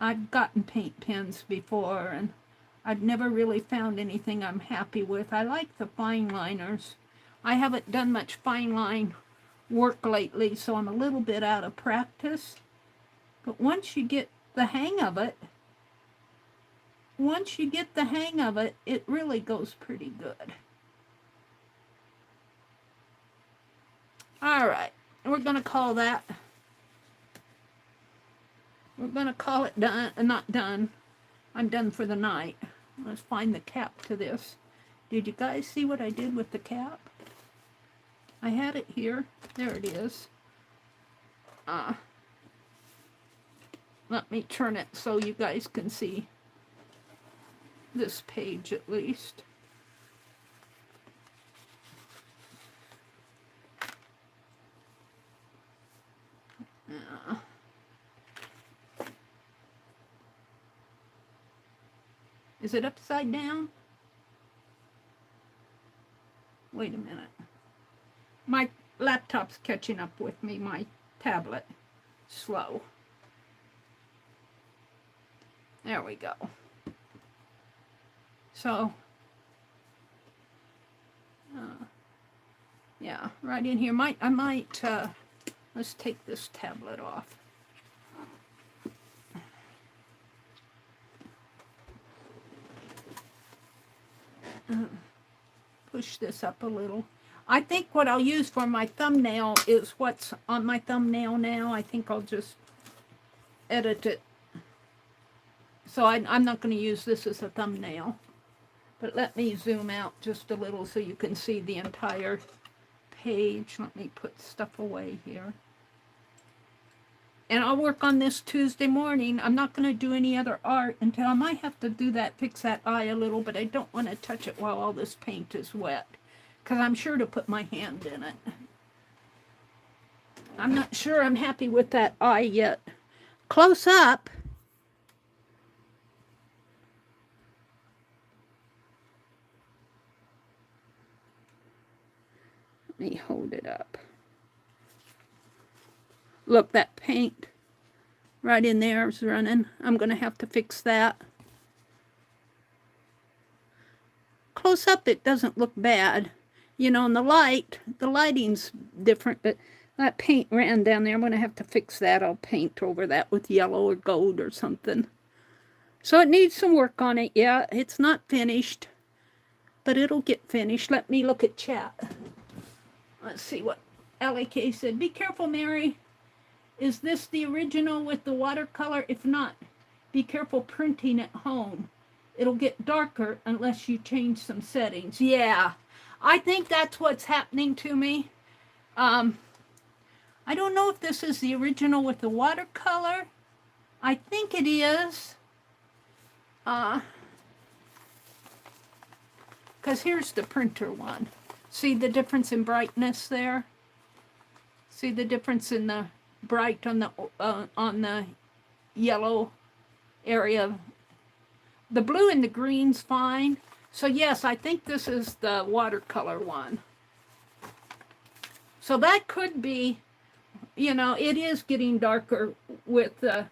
I've gotten paint pens before, and I've never really found anything I'm happy with. I like the fine liners. I haven't done much fine line work lately, so I'm a little bit out of practice. But once you get the hang of it, it really goes pretty good. All right, we're going to call that. We're going to call it done, not done. I'm done for the night. Let's find the cap to this. Did you guys see what I did with the cap? I had it here. There it is. Let me turn it so you guys can see this page at least. Is it upside down? Wait a minute. My laptop's catching up with me, my tablet. Slow. There we go. So, yeah, right in here. I might, let's take this tablet off. Push this up a little. I think what I'll use for my thumbnail is what's on my thumbnail now. I think I'll just edit it. So I'm not going to use this as a thumbnail. But let me zoom out just a little so you can see the entire page. Let me put stuff away here. And I'll work on this Tuesday morning. I'm not going to do any other art until I might have to do that, fix that eye a little, but I don't want to touch it while all this paint is wet, because I'm sure to put my hand in it. I'm not sure I'm happy with that eye yet. Close up. Let me hold it up. Look, that paint right in there is running. I'm going to have to fix that. Close up, it doesn't look bad. You know, in the lighting's different, but that paint ran down there. I'm going to have to fix that. I'll paint over that with yellow or gold or something. So it needs some work on it. Yeah, it's not finished, but it'll get finished. Let me look at chat. Let's see what LAK said. Be careful, Meri. Is this the original with the watercolor? If not, be careful printing at home. It'll get darker unless you change some settings. Yeah, I think that's what's happening to me. I don't know if this is the original with the watercolor. I think it is. Because here's the printer one. See the difference in brightness there? See the difference in the bright on the yellow area. The blue and the green's fine. So yes, I think this is the watercolor one. So that could be, you know, it is getting darker with the,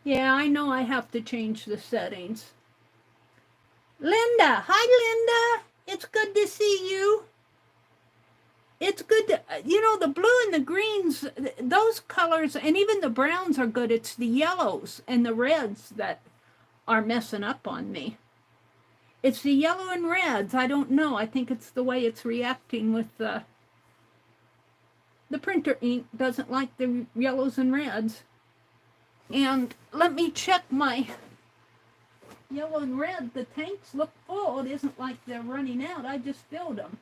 yeah, I know I have to change the settings. Linda, hi Linda, it's good to see you. It's good to, you know, the blue and the greens, those colors, and even the browns are good. It's the yellows and the reds that are messing up on me. It's the yellow and reds. I don't know. I think it's the way it's reacting with the printer ink doesn't like the yellows and reds. And let me check my yellow and red. The tanks look full. It isn't like they're running out. I just filled them.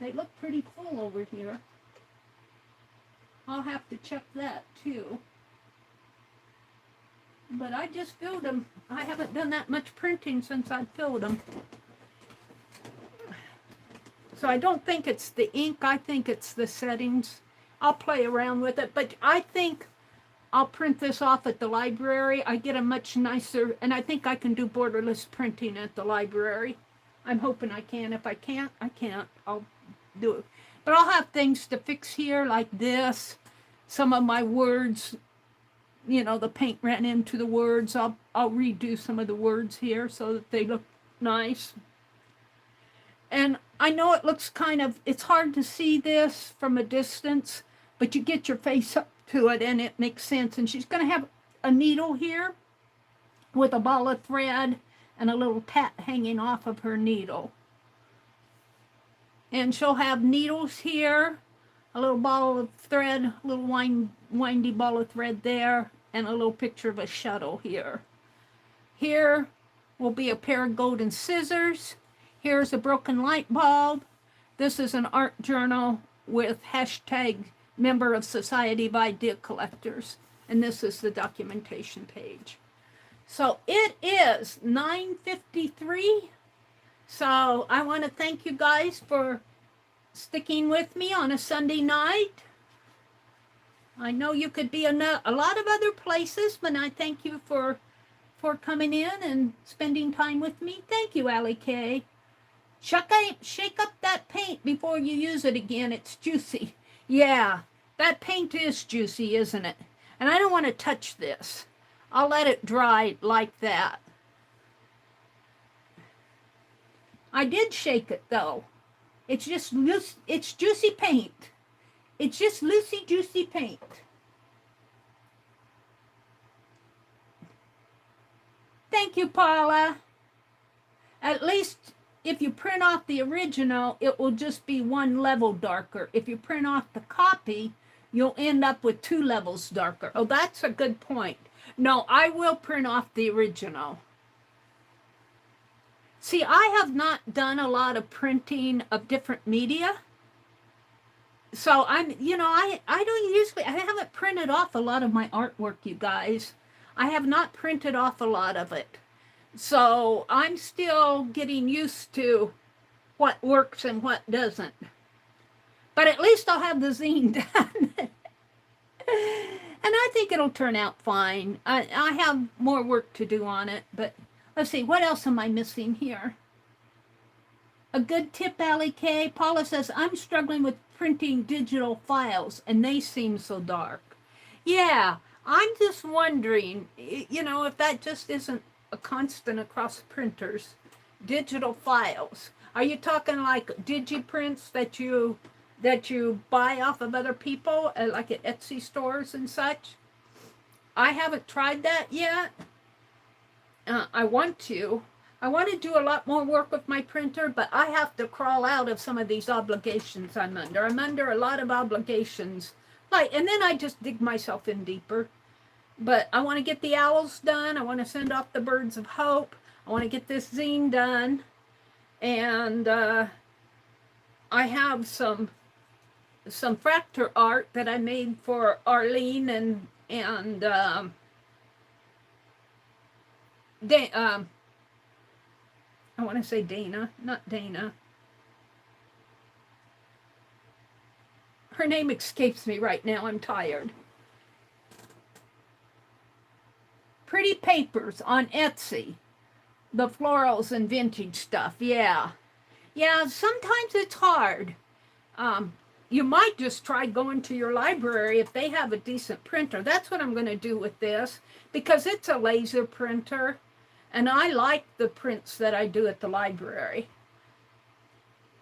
They look pretty full over here. I'll have to check that too. But I just filled them. I haven't done that much printing since I filled them. So I don't think it's the ink. I think it's the settings. I'll play around with it, but I think I'll print this off at the library. I get a much nicer, and I think I can do borderless printing at the library. I'm hoping I can. If I can't, I can't. I'll do it. But I'll have things to fix here like this. Some of my words, you know, the paint ran into the words. I'll redo some of the words here so that they look nice. And I know it looks kind of, it's hard to see this from a distance, but you get your face up to it and it makes sense. And she's going to have a needle here with a ball of thread and a little tat hanging off of her needle. And she'll have needles here, a little ball of thread, a little windy ball of thread there, and a little picture of a shuttle here. Here will be a pair of golden scissors. Here's a broken light bulb. This is an art journal with hashtag member of Society of Idea Collectors. And this is the documentation page. So it is 9:53. So I want to thank you guys for sticking with me on a Sunday night. I know you could be in a lot of other places, but I thank you for coming in and spending time with me. Thank you, Allie K. Shake up that paint before you use it again. It's juicy. Yeah, that paint is juicy, isn't it? And I don't want to touch this. I'll let it dry like that. I did shake it, though. It's just loose. It's juicy paint. It's just loosey, juicy paint. Thank you, Paula. At least if you print off the original, it will just be one level darker. If you print off the copy, you'll end up with 2 levels darker. Oh, that's a good point. No, I will print off the original. See, I have not done a lot of printing of different media. So I don't usually, I haven't printed off a lot of my artwork, you guys. I have not printed off a lot of it. So I'm still getting used to what works and what doesn't. But at least I'll have the zine done. And I think it'll turn out fine. I have more work to do on it, but let's see, what else am I missing here? A good tip, Allie K. Paula says, I'm struggling with printing digital files, and they seem so dark. Yeah, I'm just wondering, you know, if that just isn't a constant across printers. Digital files. Are you talking like digiprints that you buy off of other people, like at Etsy stores and such? I haven't tried that yet. I want to. I want to do a lot more work with my printer, but I have to crawl out of some of these obligations I'm under. I'm under a lot of obligations. And then I just dig myself in deeper. But I want to get the owls done. I want to send off the birds of hope. I want to get this zine done. And I have some fracture art that I made for Arlene and I want to say Dana, not Dana. Her name escapes me right now. I'm tired. Pretty Papers on Etsy. The florals and vintage stuff. Yeah. Yeah, sometimes it's hard. You might just try going to your library if they have a decent printer. That's what I'm going to do with this, because it's a laser printer. And I like the prints that I do at the library.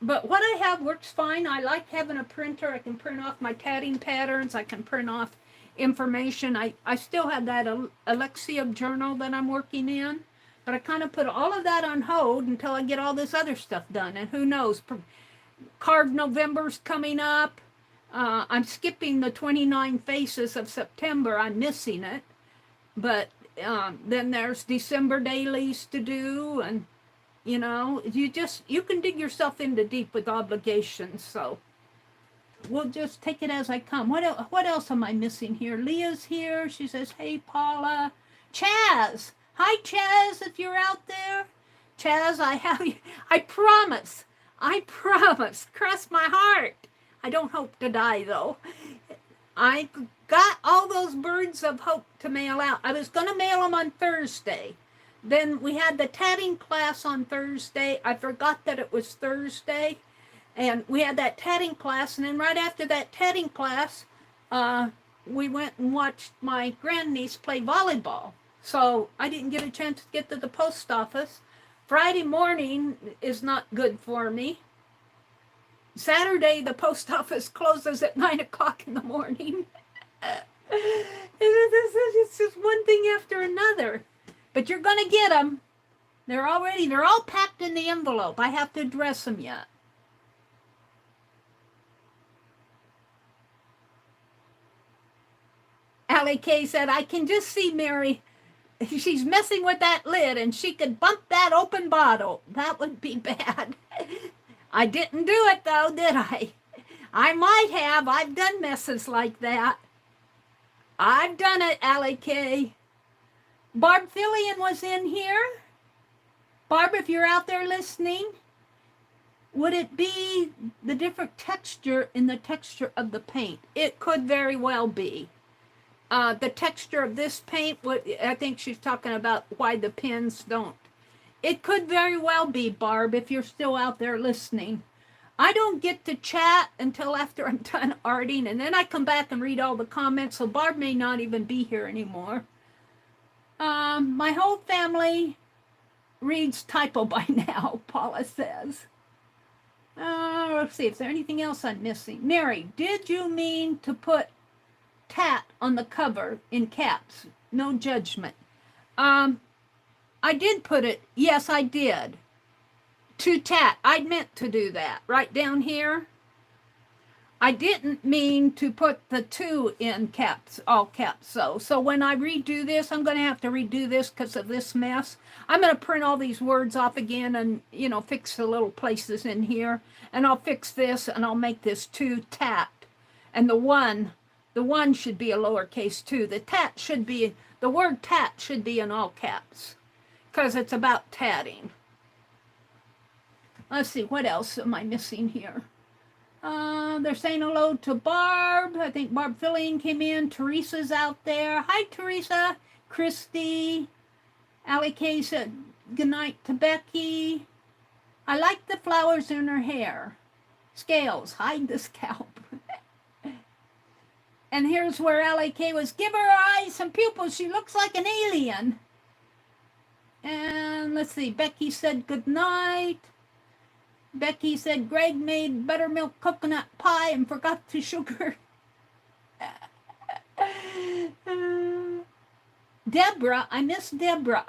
But what I have works fine. I like having a printer. I can print off my tatting patterns. I can print off information. I still have that Alexia journal that I'm working in. But I kind of put all of that on hold until I get all this other stuff done. And who knows? Carved November's coming up. I'm skipping the 29 Faces of September. I'm missing it. But then there's December dailies to do, and you know, you can dig yourself into deep with obligations. So we'll just take it as I come. What else am I missing here? Leah's here. She says, "Hey, Paula." Chaz, hi Chaz, if you're out there. Chaz, I have you. I promise. Cross my heart. I don't hope to die though. I got all those birds of hope to mail out. I was going to mail them on Thursday. Then we had the tatting class on Thursday. I forgot that it was Thursday. And we had that tatting class. And then right after that tatting class, we went and watched my grandniece play volleyball. So I didn't get a chance to get to the post office. Friday morning is not good for me. Saturday, the post office closes at 9 o'clock in the morning. It's just one thing after another. But you're going to get them. They're all packed in the envelope. I have to address them yet. Allie Kay said, I can just see Meri. She's messing with that lid and she could bump that open bottle. That would be bad. I didn't do it though, did I? I might have. I've done messes like that. I've done it, Allie Kay. Barb Fillion was in here. Barb, if you're out there listening, would it be the different texture in the texture of the paint? It could very well be. The texture of this paint, I think she's talking about why the pins don't. It could very well be, Barb, if you're still out there listening. I don't get to chat until after I'm done arting, and then I come back and read all the comments, so Barb may not even be here anymore. My whole family reads typo by now, Paula says. Let's see if there's anything else I'm missing. Meri, did you mean to put tat on the cover in caps? No judgment. I did put it, yes, I did. To tat, I meant to do that. Right down here. I didn't mean to put the 2 in caps, all caps. So when I redo this, I'm going to have to redo this because of this mess. I'm going to print all these words off again and, fix the little places in here. And I'll fix this and I'll make this 2 tat. And the one should be a lowercase 2. The word tat should be in all caps because it's about tatting. Let's see, what else am I missing here? They're saying hello to Barb. I think Barb Fillion came in. Teresa's out there. Hi, Teresa. Christy. Allie Kay said good night to Becky. I like the flowers in her hair. Scales, hide the scalp. And here's where Allie Kay was, give her eyes some pupils. She looks like an alien. And let's see, Becky said good night. Becky said Greg made buttermilk coconut pie and forgot to sugar. Deborah, I miss Deborah.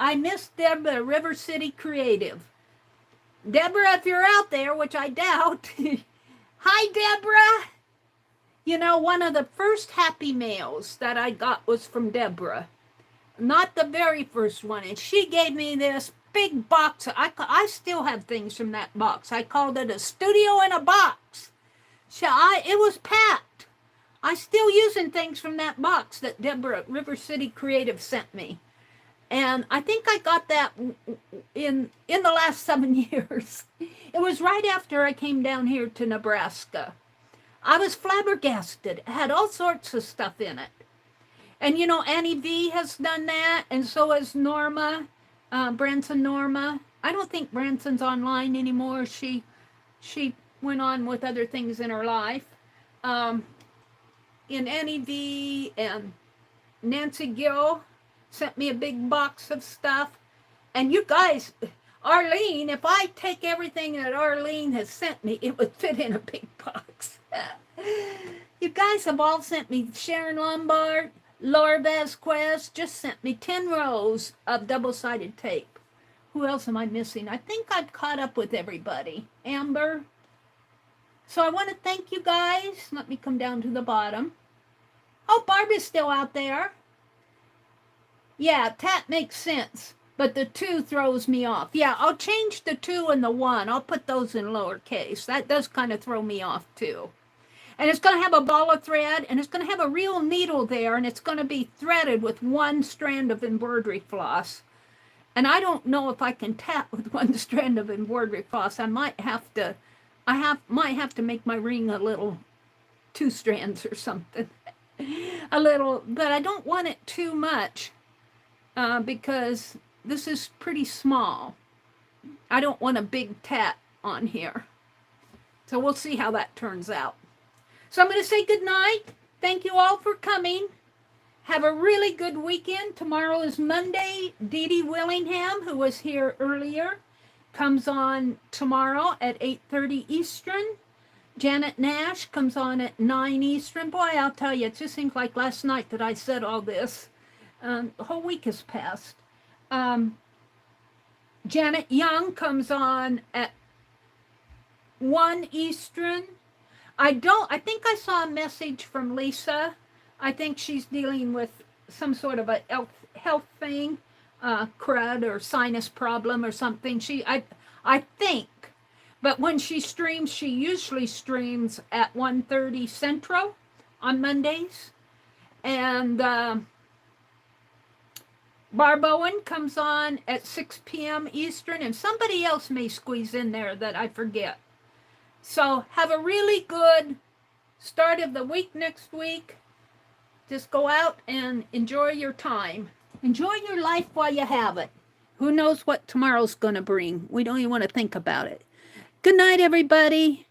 River City Creative. Deborah, if you're out there, which I doubt. Hi, Deborah. One of the first happy mails that I got was from Deborah. Not the very first one. And she gave me this big box. I still have things from that box. I called it a studio in a box. It was packed. I still using things from that box that Deborah at River City Creative sent me. And I think I got that in the last 7 years. It was right after I came down here to Nebraska. I was flabbergasted. It had all sorts of stuff in it. And Annie V has done that, and so has Norma. Branson Norma. I don't think Branson's online anymore. She went on with other things in her life. In Annie V and Nancy Gill sent me a big box of stuff. And you guys, Arlene, if I take everything that Arlene has sent me, it would fit in a big box. You guys have all sent me. Sharon Lombard, Laura Vasquez just sent me 10 rows of double-sided tape. Who else am I missing? I think I've caught up with everybody. Amber. So I want to thank you guys. Let me come down to the bottom. Oh, Barbara's still out there. Yeah, tat makes sense, but the 2 throws me off. Yeah, I'll change the 2 and the 1. I'll put those in lowercase. That does kind of throw me off too. And it's going to have a ball of thread, and it's going to have a real needle there, and it's going to be threaded with 1 strand of embroidery floss. And I don't know if I can tat with 1 strand of embroidery floss. I might have to make my ring a little 2 strands or something. a little, but I don't want it too much because this is pretty small. I don't want a big tat on here. So we'll see how that turns out. So I'm going to say good night. Thank you all for coming. Have a really good weekend. Tomorrow is Monday. Dee Dee Willingham, who was here earlier, comes on tomorrow at 8:30 Eastern. Janet Nash comes on at 9 Eastern. Boy, I'll tell you, it just seems like last night that I said all this. The whole week has passed. Janet Young comes on at 1 Eastern. I think I saw a message from Lisa. I think she's dealing with some sort of a health thing, crud or sinus problem or something. I think, but when she streams, she usually streams at 1:30 Central on Mondays. And Barb Owen comes on at 6 p.m. Eastern, and somebody else may squeeze in there that I forget. So have a really good start of the week next week. Just go out and enjoy your time. Enjoy your life while you have it. Who knows what tomorrow's going to bring? We don't even want to think about it. Good night, everybody.